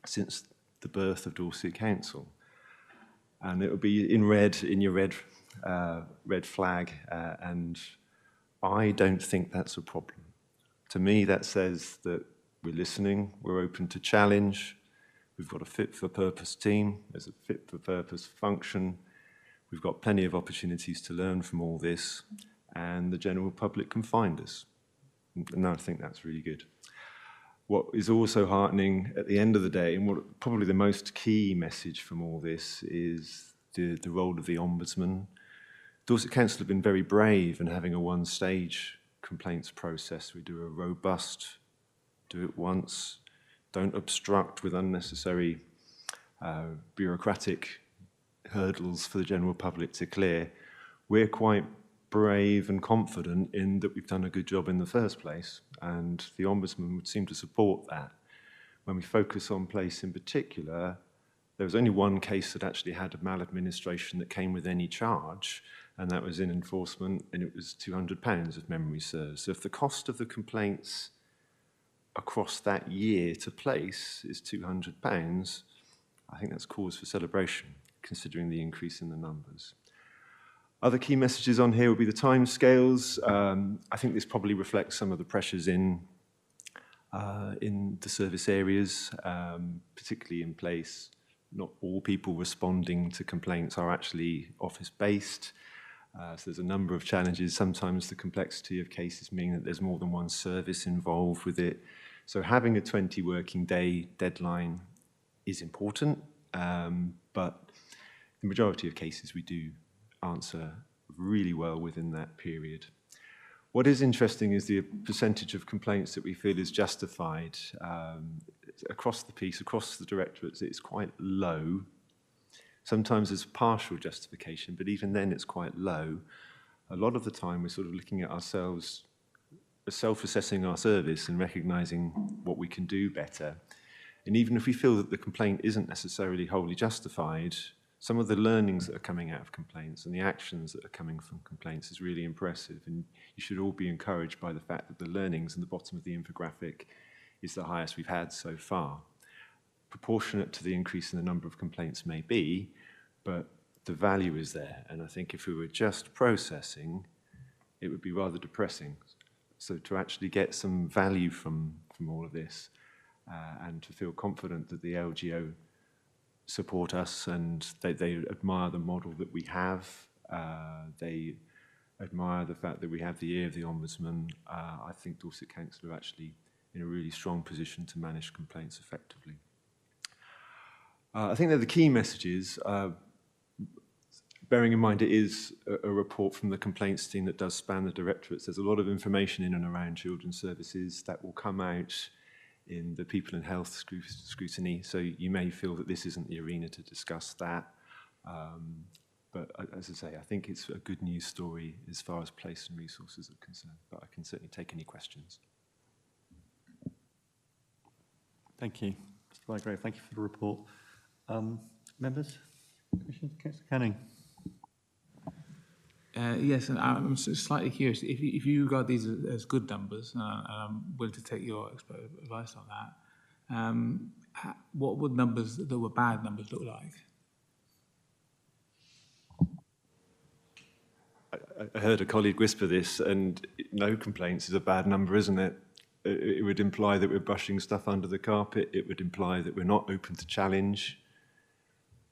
[SPEAKER 22] since the birth of Dorset Council. And it will be in red, in your red flag, and I don't think that's a problem. To me, that says that we're listening, we're open to challenge, we've got a fit-for-purpose team, there's a fit-for-purpose function, we've got plenty of opportunities to learn from all this, and the general public can find us. And I think that's really good. What is also heartening at the end of the day, and what probably the most key message from all this, is the role of the Ombudsman. Dorset Council have been very brave in having a one-stage complaints process. We do a robust, do it once, don't obstruct with unnecessary bureaucratic hurdles for the general public to clear. We're quite brave and confident in that we've done a good job in the first place, and the Ombudsman would seem to support that. When we focus on place in particular, There was only one case that actually had a maladministration that came with any charge, and that was in enforcement, and it was £200 if memory serves. So if the cost of the complaints across that year to place is £200, I think that's cause for celebration, considering the increase in the numbers. Other key messages on here would be the timescales. I think this probably reflects some of the pressures in the service areas, particularly in place. Not all people responding to complaints are actually office-based. So there's a number of challenges. Sometimes the complexity of cases mean that there's more than one service involved with it. So having a 20 working day deadline is important, but the majority of cases we do answer really well within that period. What is interesting is the percentage of complaints that we feel is justified. Across the piece, across the directorates, it's quite low. Sometimes there's partial justification, but even then it's quite low. A lot of the time we're sort of looking at ourselves, self-assessing our service and recognising what we can do better. And even if we feel that the complaint isn't necessarily wholly justified, some of the learnings that are coming out of complaints and the actions that are coming from complaints is really impressive. And you should all be encouraged by the fact that the learnings in the bottom of the infographic is the highest we've had so far. Proportionate to the increase in the number of complaints may be, but the value is there. And I think if we were just processing, it would be rather depressing. So to actually get some value from all of this and to feel confident that the LGO support us and they admire the model that we have, they admire the fact that we have the ear of the Ombudsman, I think Dorset Council are actually in a really strong position to manage complaints effectively. I think they're the key messages. Bearing in mind it is a report from the complaints team that does span the directorates. There's a lot of information in and around children's services that will come out in the People and Health scrutiny, so you may feel that this isn't the arena to discuss that. But as I say, I think it's a good news story as far as place and resources are concerned, but I can certainly take any questions.
[SPEAKER 1] Thank you, Mr. Bygrave. Thank you for the report. Members? Councillor Canning.
[SPEAKER 4] Yes, and I'm slightly curious. If you regard these as good numbers, and I'm willing to take your advice on that, what would numbers that were bad numbers look like?
[SPEAKER 22] I heard a colleague whisper this, and no complaints is a bad number, isn't it? It would imply that we're brushing stuff under the carpet. It would imply that we're not open to challenge,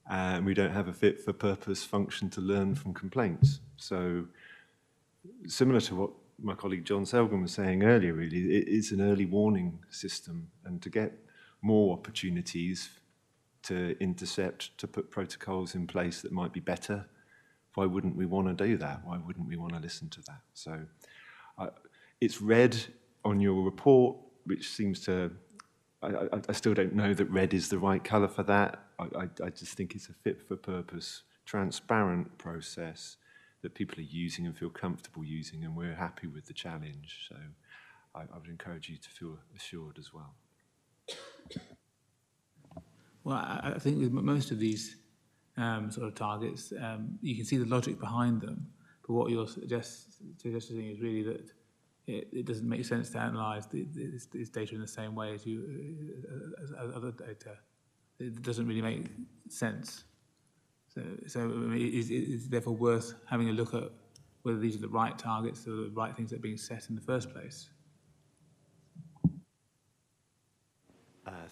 [SPEAKER 22] and we don't have a fit-for-purpose function to learn from complaints. So, similar to what my colleague John Selgin was saying earlier, really, it is an early warning system, and to get more opportunities to intercept, to put protocols in place that might be better, why wouldn't we want to do that? Why wouldn't we want to listen to that? So, it's red on your report, which seems to, I still don't know that red is the right colour for that. I just think it's a fit-for-purpose, transparent process that people are using and feel comfortable using, and we're happy with the challenge. So I would encourage you to feel assured as well.
[SPEAKER 4] Well, I think with most of these sort of targets, you can see the logic behind them, but what you're suggesting is really that it doesn't make sense to analyse this data in the same way as other data. It doesn't really make sense. So it's therefore worth having a look at whether these are the right targets, or the right things that are being set in the first place.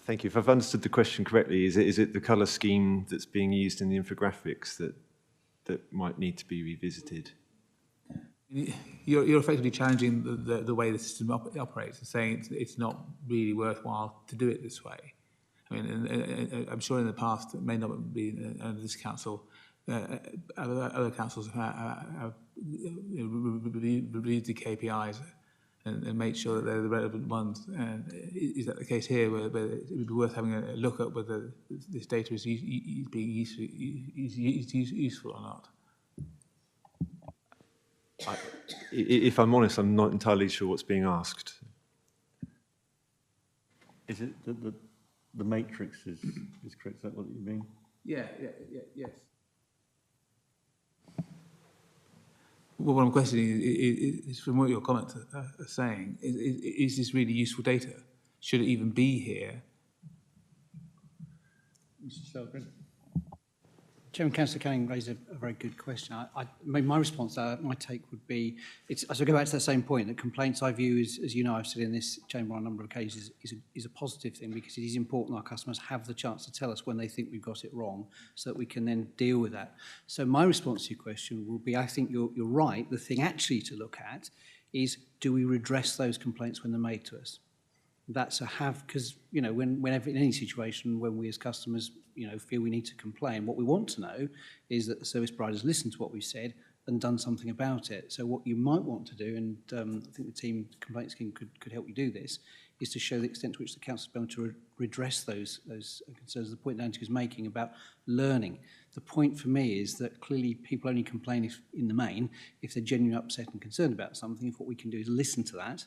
[SPEAKER 22] Thank you. If I've understood the question correctly, is it the colour scheme that's being used in the infographics that might need to be revisited?
[SPEAKER 4] You're effectively challenging the way the system operates and saying it's not really worthwhile to do it this way. I mean, and I'm sure in the past, it may not be under this council, other councils have reviewed the KPIs and made sure that they're the relevant ones. And is that the case here, where it would be worth having a look at whether this data is being useful or not?
[SPEAKER 22] If I'm honest, I'm not entirely sure what's being asked.
[SPEAKER 1] Is it the matrix is correct? Is that what you mean?
[SPEAKER 4] Yes. Well, what I'm questioning is from what your comments are saying, is this really useful data? Should it even be here?
[SPEAKER 15] Mr. Shelgren. Chairman, Councillor Canning raised a very good question. My response to that, my take would be, as I go back to that same point, that complaints I view, as you know, I've said in this chamber on a number of occasions, is a positive thing, because it is important our customers have the chance to tell us when they think we've got it wrong, so that we can then deal with that. So my response to your question will be, I think you're right. The thing actually to look at is, do we redress those complaints when they're made to us? That's a have, because, you know, whenever in any situation when we as customers, you know, feel we need to complain, what we want to know is that the service provider's listened to what we've said and done something about it. So what you might want to do, and I think the team, complaints team could help you do this, is to show the extent to which the council is able to redress those concerns. The point Nancy was making about learning. The point for me is that clearly people only complain in the main if they're genuinely upset and concerned about something. If what we can do is listen to that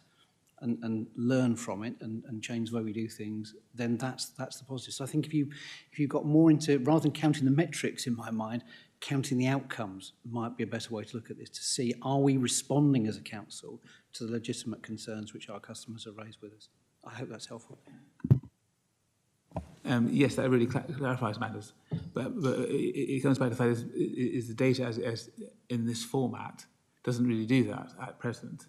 [SPEAKER 15] and learn from it and change the way we do things, then that's the positive. So I think if you got more into, rather than counting the metrics in my mind, counting the outcomes might be a better way to look at this, to see, are we responding as a council to the legitimate concerns which our customers have raised with us. I hope that's helpful.
[SPEAKER 4] Yes, that really clarifies matters. But it comes back to the fact is the data as in this format doesn't really do that at present.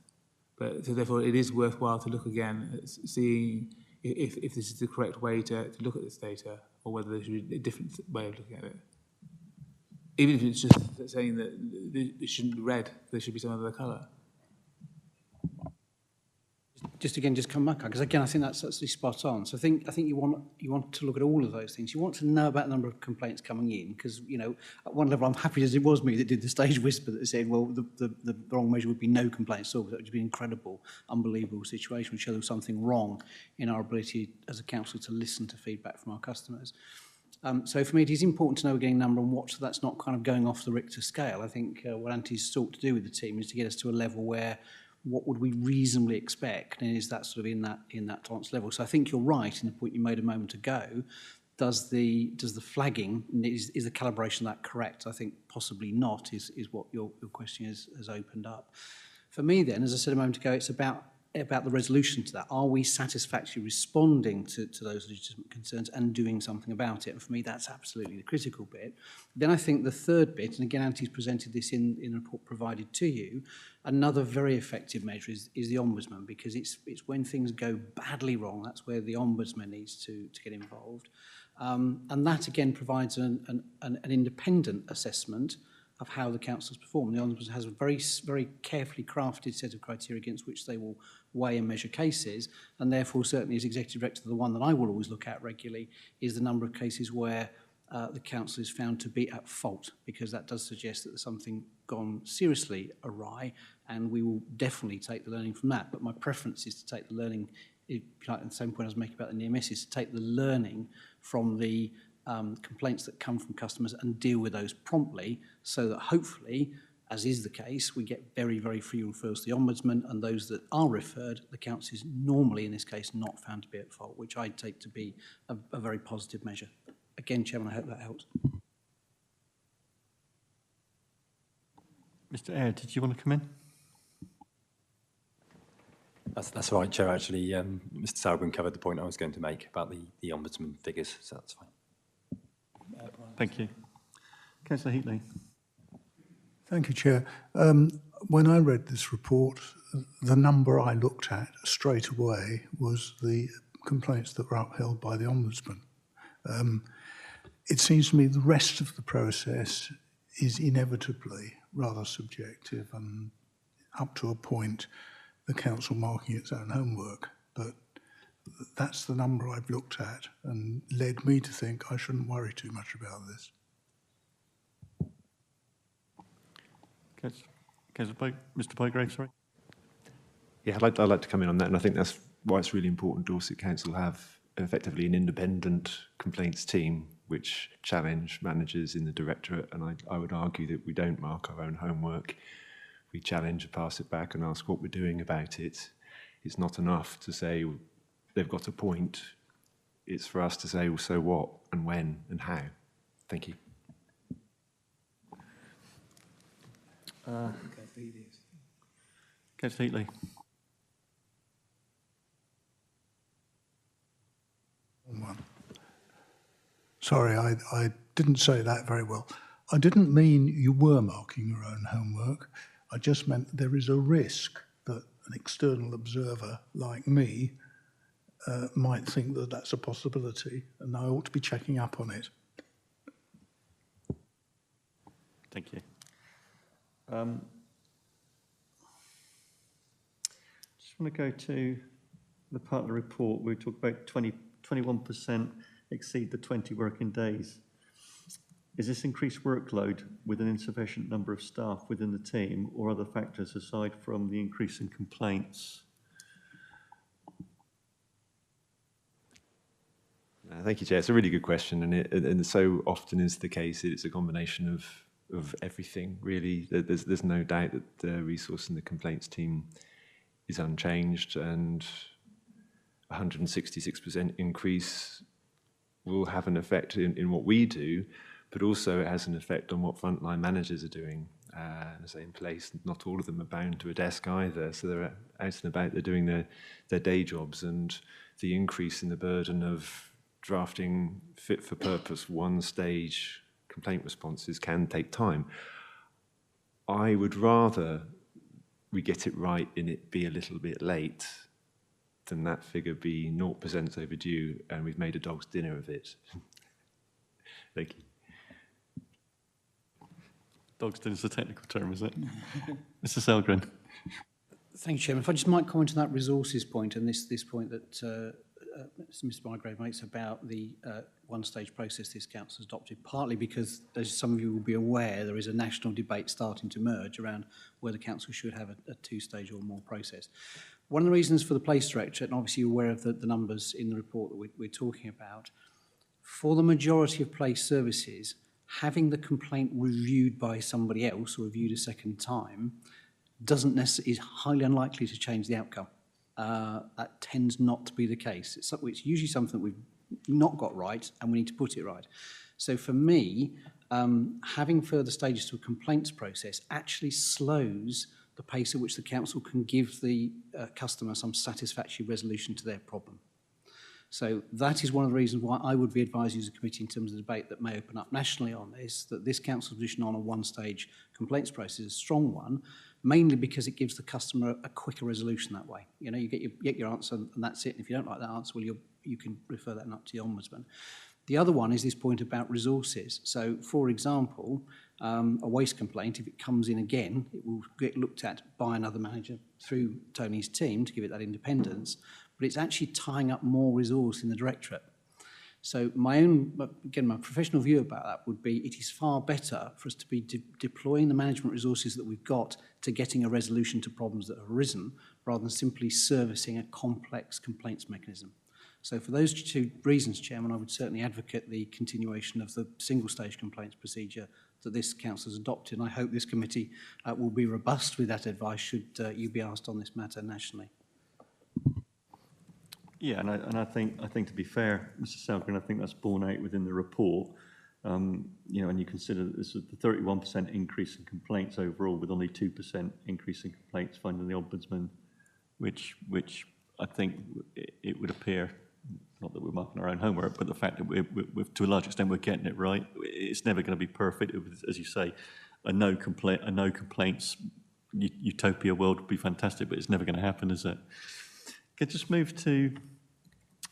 [SPEAKER 4] But so therefore, it is worthwhile to look again at seeing if this is the correct way to look at this data, or whether there should be a different way of looking at it. Even if it's just saying that it shouldn't be red, there should be some other colour. Just come back, because again, I think that's absolutely spot on. So I think you want to look at all of those things. You want to know about the number of complaints coming in, because, you know, at one level, I'm happy as it was me that did the stage whisper that said, well, the wrong measure would be no complaints at all, because that would be an incredible, unbelievable situation, which shows there was something wrong in our ability as a council to listen to feedback from our customers. So for me, it is important to know we're getting a number and watch, so that's not kind of going off the Richter scale. I think what Anti's sought to do with the team is to get us to a level where what would we reasonably expect, and is that sort of in that tolerance level. So I think you're right in the point you made a moment ago. Does the flagging, is the calibration of that correct? I think possibly not is what your question has opened up. For me then, as I said a moment ago, it's about the resolution to that. Are we satisfactorily responding to those legitimate concerns and doing something about it? And for me, that's absolutely the critical bit. Then I think the third bit, and again, Anti's presented this in the report provided to you, another very effective measure is the Ombudsman, because it's when things go badly wrong, that's where the Ombudsman needs to get involved. And that, again, provides an independent assessment of how the council's performed. The Ombudsman has a very, very carefully crafted set of criteria against which they will weigh and measure cases, and therefore, certainly as Executive Director, the one that I will always look at regularly is the number of cases where the council is found to be at fault, because that does suggest that there's something gone seriously awry, and we will definitely take the learning from that. But my preference is to take the learning, if you like, at the same point I was making about the near misses, to take the learning from the complaints that come from customers and deal with those promptly, so that hopefully, as is the case, we get very, very few referrals to the Ombudsman, and those that are referred, the council is normally, in this case, not found to be at fault, which I take to be a very positive measure. Again, Chairman, I hope that helps.
[SPEAKER 1] Mr. Eyre, did you want to come in?
[SPEAKER 5] That's right, Chair. Actually, Mr. Sauerbrunn covered the point I was going to make about the Ombudsman figures, so that's fine.
[SPEAKER 1] Thank you. Councillor Heatley.
[SPEAKER 9] Thank you, Chair. When I read this report, the number I looked at straight away was the complaints that were upheld by the Ombudsman. It seems to me the rest of the process is inevitably rather subjective, and up to a point the council marking its own homework. But that's the number I've looked at and led me to think I shouldn't worry too much about this.
[SPEAKER 1] Mr. Bygrave, sorry.
[SPEAKER 22] Yeah, I'd like to come in on that, and I think that's why it's really important Dorset Council have effectively an independent complaints team which challenge managers in the directorate, and I would argue that we don't mark our own homework. We challenge and pass it back and ask what we're doing about it. It's not enough to say they've got a point. It's for us to say, well, so what and when and how. Thank you.
[SPEAKER 1] Councillor Heatley.
[SPEAKER 9] Sorry, I didn't say that very well. I didn't mean you were marking your own homework. I just meant there is a risk that an external observer like me might think that that's a possibility, and I ought to be checking up on it.
[SPEAKER 1] Thank you. Just want to go to the part of the report where we talk about 21% exceed the 20 working days. Is this increased workload with an insufficient number of staff within the team, or other factors aside from the increase in complaints?
[SPEAKER 22] Thank you, Chair. It's a really good question, and so often is the case. It's a combination of everything, really. There's no doubt that the resource in the complaints team is unchanged, and 166% increase will have an effect in what we do, but also it has an effect on what frontline managers are doing. As I say, in place, not all of them are bound to a desk either, so they're out and about, they're doing their day jobs, and the increase in the burden of drafting fit-for-purpose one-stage complaint responses can take time. I would rather we get it right and it be a little bit late than that figure be 0% overdue and we've made a dog's dinner of it. Thank you.
[SPEAKER 1] Dog's dinner is a technical term, is it? Mr. Selgren.
[SPEAKER 15] Thank you, Chairman. If I just might comment on that resources point and this point that Mr. Bygrave makes about the one-stage process this council has adopted, partly because, as some of you will be aware, there is a national debate starting to emerge around whether council should have a two-stage or more process. One of the reasons for the place director, and obviously you're aware of the numbers in the report that we're talking about, for the majority of place services, having the complaint reviewed by somebody else or reviewed a second time is highly unlikely to change the outcome. That tends not to be the case. It's usually something that we've not got right and we need to put it right. So for me, having further stages to a complaints process actually slows the pace at which the council can give the customer some satisfactory resolution to their problem. So that is one of the reasons why I would be advising as a committee in terms of the debate that may open up nationally on this, that this council's position on a one-stage complaints process is a strong one, mainly because it gives the customer a quicker resolution that way. You know, you get your answer and that's it. And if you don't like that answer, well, you can refer that up to the Ombudsman. The other one is this point about resources. So, for example, a waste complaint, if it comes in again, it will get looked at by another manager through Tony's team to give it that independence, but it's actually tying up more resource in the directorate. So my professional view about that would be it is far better for us to be deploying the management resources that we've got to getting a resolution to problems that have arisen, rather than simply servicing a complex complaints mechanism. So for those two reasons, Chairman, I would certainly advocate the continuation of the single-stage complaints procedure that this council has adopted, and I hope this committee will be robust with that advice should you be asked on this matter nationally.
[SPEAKER 1] Yeah, and I think to be fair, Mr. Selgren, I think that's borne out within the report. You know, and you consider that this was the 31% increase in complaints overall, with only 2% increase in complaints finding the Ombudsman, which I think it would appear, not that we're marking our own homework, but the fact that we're to a large extent we're getting it right. It's never going to be perfect. As you say, a no complaints utopia world would be fantastic, but it's never going to happen, is it? Can I just move to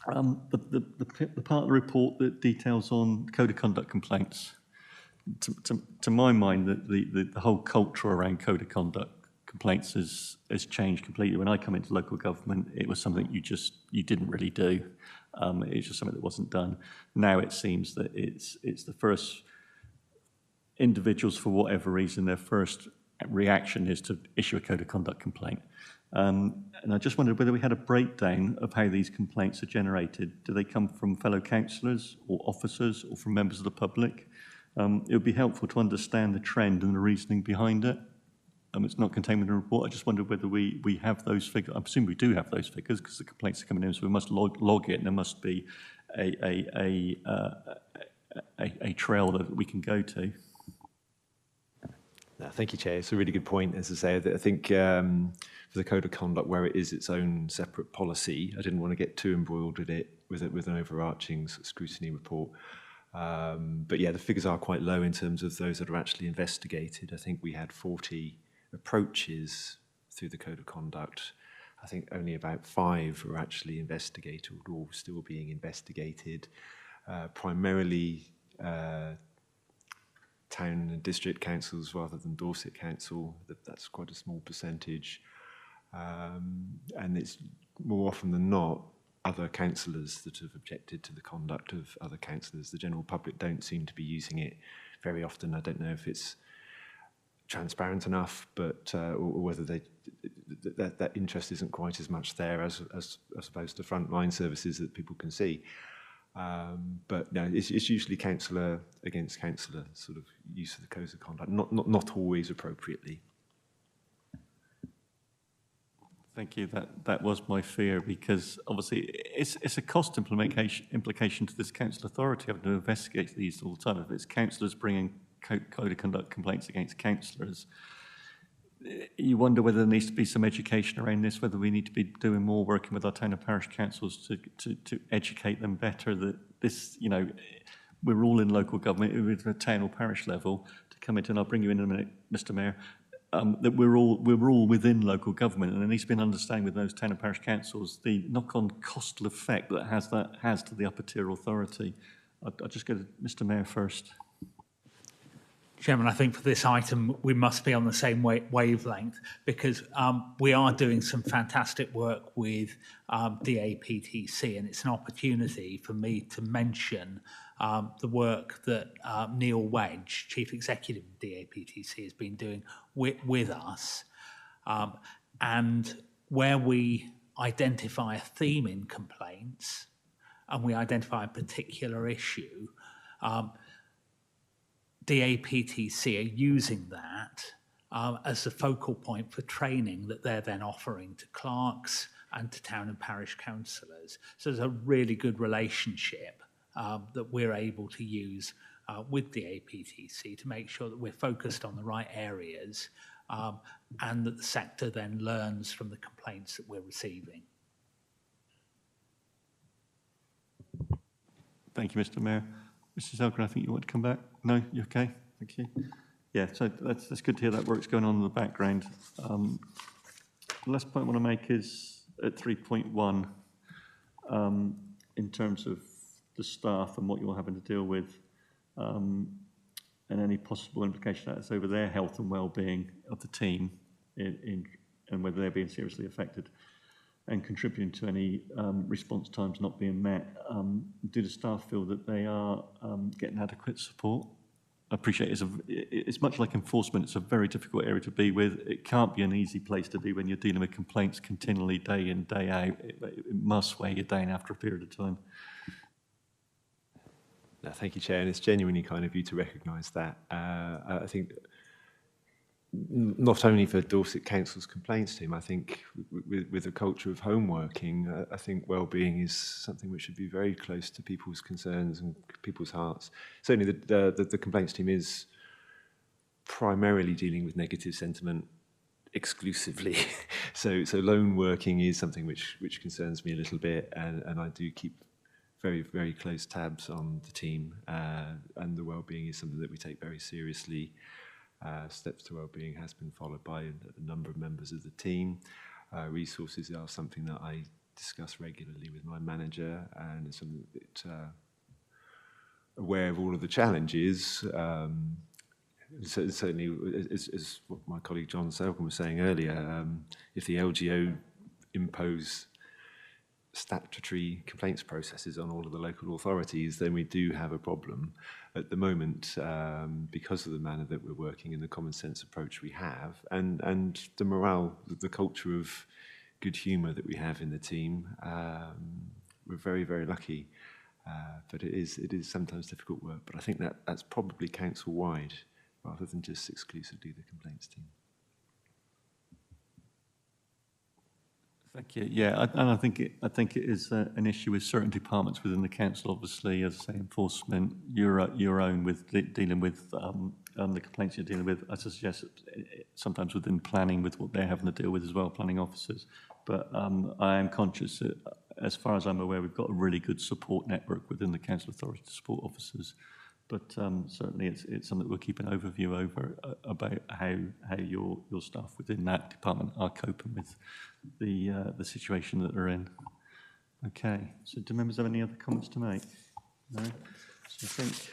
[SPEAKER 1] the part of the report that details on code of conduct complaints? To my mind, the whole culture around code of conduct complaints has changed completely. When I come into local government, it was something you didn't really do. It's just something that wasn't done. Now it seems that it's the first individuals, for whatever reason, their first reaction is to issue a code of conduct complaint. And I just wondered whether we had a breakdown of how these complaints are generated. Do they come from fellow councillors or officers or from members of the public? It would be helpful to understand the trend and the reasoning behind it. It's not contained in the report. I just wondered whether we have those figures. I presume we do have those figures because the complaints are coming in, so we must log it, and there must be a a trail that we can go to.
[SPEAKER 22] No, thank you, Chair. It's a really good point. As I say, I think for the Code of Conduct, where it is its own separate policy, I didn't want to get too embroiled with it with an overarching scrutiny report. But yeah, the figures are quite low in terms of those that are actually investigated. I think we had 40 approaches through the Code of Conduct. I think only about 5 were actually investigated or still being investigated. Primarily town and district councils rather than Dorset Council. That's quite a small percentage. And it's more often than not other councillors that have objected to the conduct of other councillors. The general public don't seem to be using it very often. I don't know if it's transparent enough, but or whether that interest isn't quite as much there as opposed to frontline services that people can see. But no, it's usually councillor against councillor sort of use of the codes of conduct, not always appropriately.
[SPEAKER 1] Thank you. That was my fear, because obviously it's a cost implication to this council authority having to investigate these all the time. If it's councillors bringing code of conduct complaints against councillors, you wonder whether there needs to be some education around this, whether we need to be doing more working with our town and parish councils to educate them better that this, you know, we're all in local government, with a town or parish level, to come into, and I'll bring you in a minute, Mr Mayor, that we're all within local government, and there needs to be an understanding with those town and parish councils the knock-on costal effect that has to the upper tier authority. I'll just go to Mr Mayor first.
[SPEAKER 11] Chairman, I think for this item, we must be on the same wavelength, because we are doing some fantastic work with DAPTC, and it's an opportunity for me to mention the work that Neil Wedge, Chief Executive of DAPTC, has been doing with us. And where we identify a theme in complaints and we identify a particular issue, DAPTC are using that as the focal point for training that they're then offering to clerks and to town and parish councillors. So there's a really good relationship that we're able to use with DAPTC to make sure that we're focused on the right areas and that the sector then learns from the complaints that we're receiving.
[SPEAKER 1] Thank you, Mr Mayor. Mrs Elgin, I think you want to come back? No, you okay? Thank you. Yeah, so that's good to hear that work's going on in the background. The last point I want to make is at 3.1, in terms of the staff and what you're having to deal with, and any possible implication that's over their health and well-being of the team and whether they're being seriously affected and contributing to any response times not being met. Do the staff feel that they are getting adequate support? I appreciate it's much like enforcement. It's a very difficult area to be with. It can't be an easy place to be when you're dealing with complaints continually, day in, day out. It must weigh you down after a period of time.
[SPEAKER 22] No, thank you, Chair, and it's genuinely kind of you to recognise that. I think not only for Dorset Council's complaints team, I think with a culture of home working, I think well-being is something which should be very close to people's concerns and people's hearts. Certainly the complaints team is primarily dealing with negative sentiment exclusively. so lone working is something which concerns me a little bit, and I do keep very, very close tabs on the team, and the well-being is something that we take very seriously. Steps to Wellbeing has been followed by a number of members of the team. Resources are something that I discuss regularly with my manager, and it's something that aware of all of the challenges. Certainly, as what my colleague John Selcombe was saying earlier, if the LGO impose statutory complaints processes on all of the local authorities, then we do have a problem. At the moment, because of the manner that we're working and the common sense approach we have, and the morale, the culture of good humour that we have in the team, we're very, very lucky. But it is sometimes difficult work. But I think that's probably council-wide rather than just exclusively the complaints team.
[SPEAKER 1] Thank you. Yeah, and I think it is an issue with certain departments within the council. Obviously, as I say, enforcement, your own with dealing with the complaints you're dealing with. I suggest sometimes within planning with what they're having to deal with as well, planning officers. But I am conscious that, as far as I'm aware, we've got a really good support network within the council authority to support officers. But certainly, it's something we'll keep an overview over about how your staff within that department are coping with the situation that they're in. Okay. So, do members have any other comments to make? No. So I think.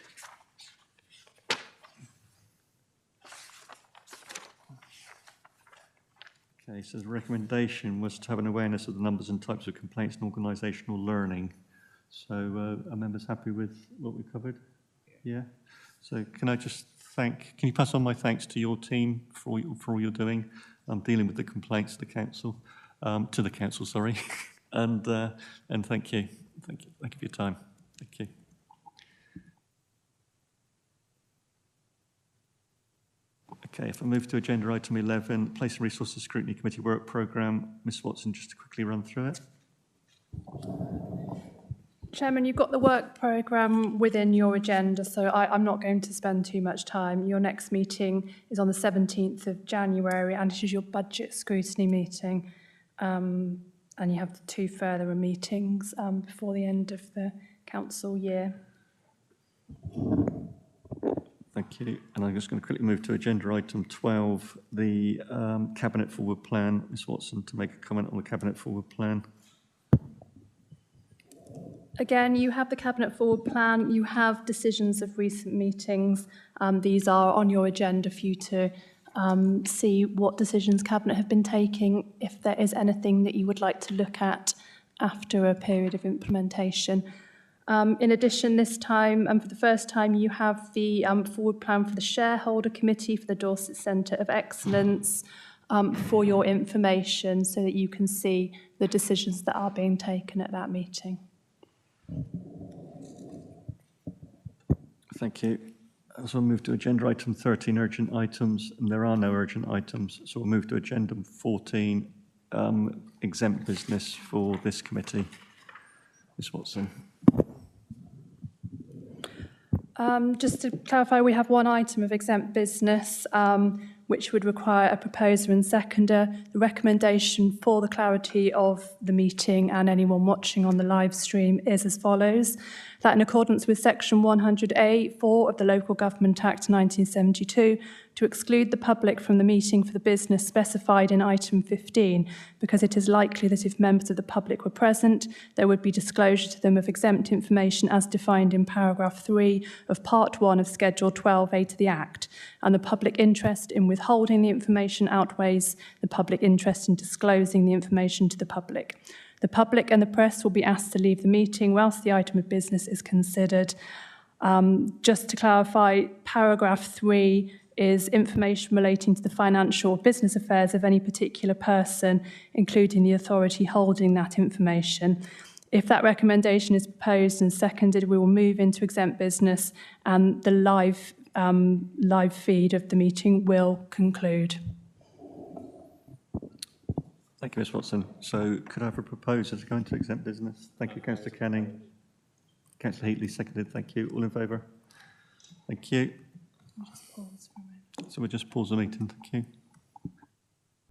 [SPEAKER 1] Okay. So the recommendation was to have an awareness of the numbers and types of complaints and organisational learning. So are members happy with what we covered? Yeah. So can I just can you pass on my thanks to your team for all you're doing, dealing with the complaints to the council, sorry, and thank you for your time. Thank you. Okay, if I move to agenda item 11, Place and Resources Scrutiny Committee Work Programme, Ms Watson, just to quickly run through it.
[SPEAKER 14] Chairman, you've got the work programme within your agenda, so I'm not going to spend too much time. Your next meeting is on the 17th of January, and it is your budget scrutiny meeting. And you have 2 further meetings before the end of the council year.
[SPEAKER 1] Thank you. And I'm just going to quickly move to agenda item 12, the Cabinet Forward Plan. Ms Watson, to make a comment on the Cabinet Forward Plan.
[SPEAKER 14] Again, you have the Cabinet Forward Plan, you have decisions of recent meetings. These are on your agenda for you to see what decisions Cabinet have been taking, if there is anything that you would like to look at after a period of implementation. In addition, this time, and for the first time, you have the Forward Plan for the Shareholder Committee for the Dorset Centre of Excellence for your information, so that you can see the decisions that are being taken at that meeting.
[SPEAKER 1] Thank you. So we'll move to agenda item 13, urgent items, and there are no urgent items. So we'll move to agenda 14, exempt business for this committee. Ms Watson.
[SPEAKER 14] Just to clarify, we have 1 item of exempt business, which would require a proposer and seconder. The recommendation for the clarity of the meeting and anyone watching on the live stream is as follows: that in accordance with section 100A(4) of the Local Government Act 1972, to exclude the public from the meeting for the business specified in item 15, because it is likely that if members of the public were present, there would be disclosure to them of exempt information as defined in paragraph 3 of part 1 of schedule 12A to the Act, and the public interest in withholding the information outweighs the public interest in disclosing the information to the public. The public and the press will be asked to leave the meeting whilst the item of business is considered. Just to clarify, paragraph 3 is information relating to the financial or business affairs of any particular person, including the authority holding that information. If that recommendation is proposed and seconded, we will move into exempt business, and the live feed of the meeting will conclude.
[SPEAKER 1] Thank you, Ms Watson. So could I have a proposer to go into exempt business? Thank you, Councillor Canning. Councillor Heatley, seconded. Thank you. All in favour? Thank you. So we'll just pause the meeting. Thank you.